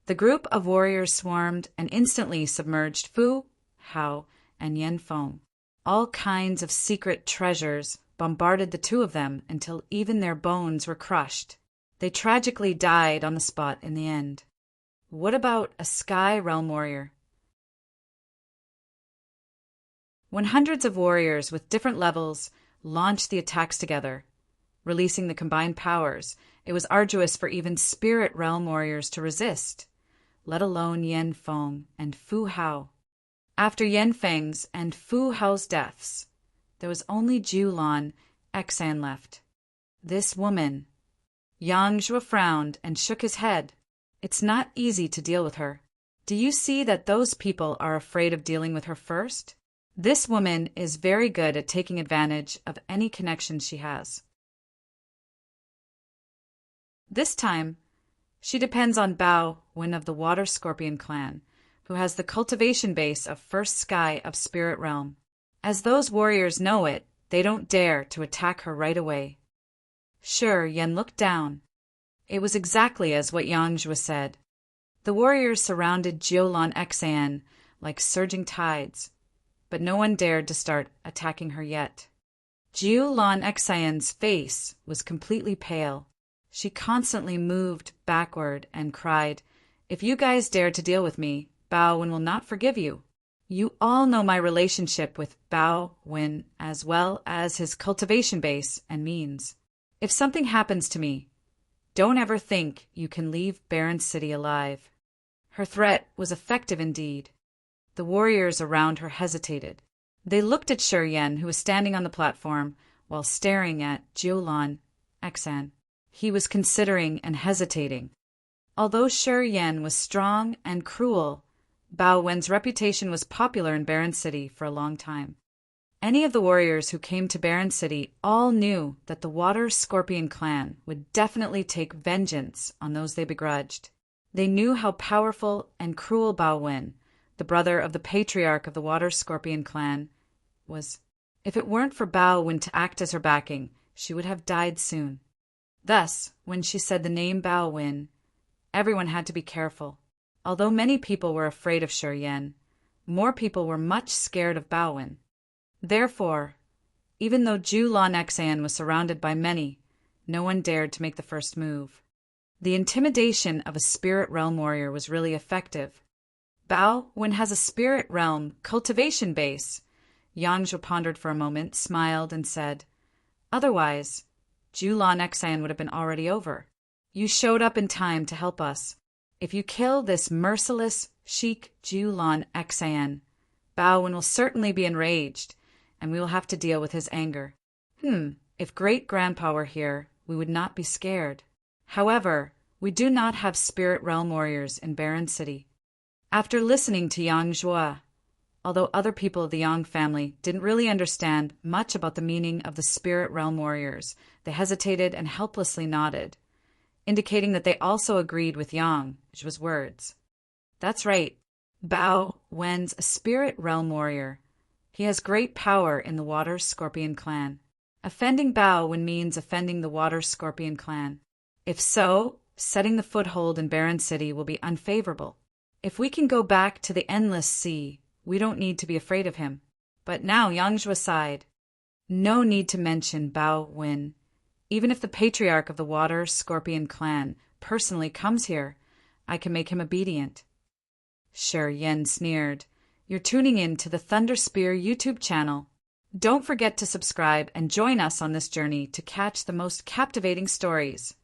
The group of warriors swarmed and instantly submerged Fu Hao and Yen Feng. All kinds of secret treasures bombarded the 2 of them until even their bones were crushed. They tragically died on the spot in the end. What about a Sky Realm warrior? When hundreds of warriors with different levels launched the attacks together, releasing the combined powers, it was arduous for even Spirit Realm warriors to resist, let alone Yen Feng and Fu Hao. After Yen Feng's and Fu Hao's deaths, there was only Julan Xan left. This woman. Yang Zhua frowned and shook his head. It's not easy to deal with her. Do you see that those people are afraid of dealing with her first? This woman is very good at taking advantage of any connection she has. This time, she depends on Bao Wen of the Water Scorpion clan, who has the cultivation base of First Sky of Spirit Realm. As those warriors know it, they don't dare to attack her right away. Sure, Yen looked down. It was exactly as what Yang Zhua said. The warriors surrounded Jiulan Xan like surging tides, but no one dared to start attacking her yet. Jiulan Xan's face was completely pale. She constantly moved backward and cried, If you guys dare to deal with me, Bao Wen will not forgive you. You all know my relationship with Bao Wen as well as his cultivation base and means. If something happens to me, don't ever think you can leave Barren City alive. Her threat was effective indeed. The warriors around her hesitated. They looked at Shi Yen, who was standing on the platform, while staring at Jiulan Xan. He was considering and hesitating. Although Shi Yen was strong and cruel, Bao Wen's reputation was popular in Barren City for a long time. Any of the warriors who came to Barren City all knew that the Water Scorpion clan would definitely take vengeance on those they begrudged. They knew how powerful and cruel Bao Wen, the brother of the patriarch of the Water Scorpion clan, was. If it weren't for Bao Wen to act as her backing, she would have died soon. Thus, when she said the name Bao Wen, everyone had to be careful. Although many people were afraid of Shi Yan, more people were much scared of Bao Wen. Therefore, even though Zhu Lan Xan was surrounded by many, no one dared to make the first move. The intimidation of a spirit realm warrior was really effective. Bao Wen has a spirit realm cultivation base. Yang Zhuo pondered for a moment, smiled, and said, "Otherwise, Zhu Lan Xan would have been already over. You showed up in time to help us. If you kill this merciless Sheik Zhu Lan Xan, Bao Wen will certainly be enraged, and we will have to deal with his anger. If great-grandpa were here, we would not be scared. However, we do not have spirit realm warriors in Barren City." After listening to Yang Zhuo, although other people of the Yang family didn't really understand much about the meaning of the spirit realm warriors, they hesitated and helplessly nodded, indicating that they also agreed with Yang Zhuo's words. That's right. Bao Wen's a spirit realm warrior. He has great power in the Water Scorpion clan. Offending Bao Wen means offending the Water Scorpion clan. If so, setting the foothold in Barren City will be unfavorable. If we can go back to the Endless Sea, we don't need to be afraid of him. But now Yang Zhuo sighed. No need to mention Bao Wen. Even if the patriarch of the Water Scorpion clan personally comes here, I can make him obedient. Shi Yan sneered. You're tuning in to the Thunder Spear YouTube channel. Don't forget to subscribe and join us on this journey to catch the most captivating stories.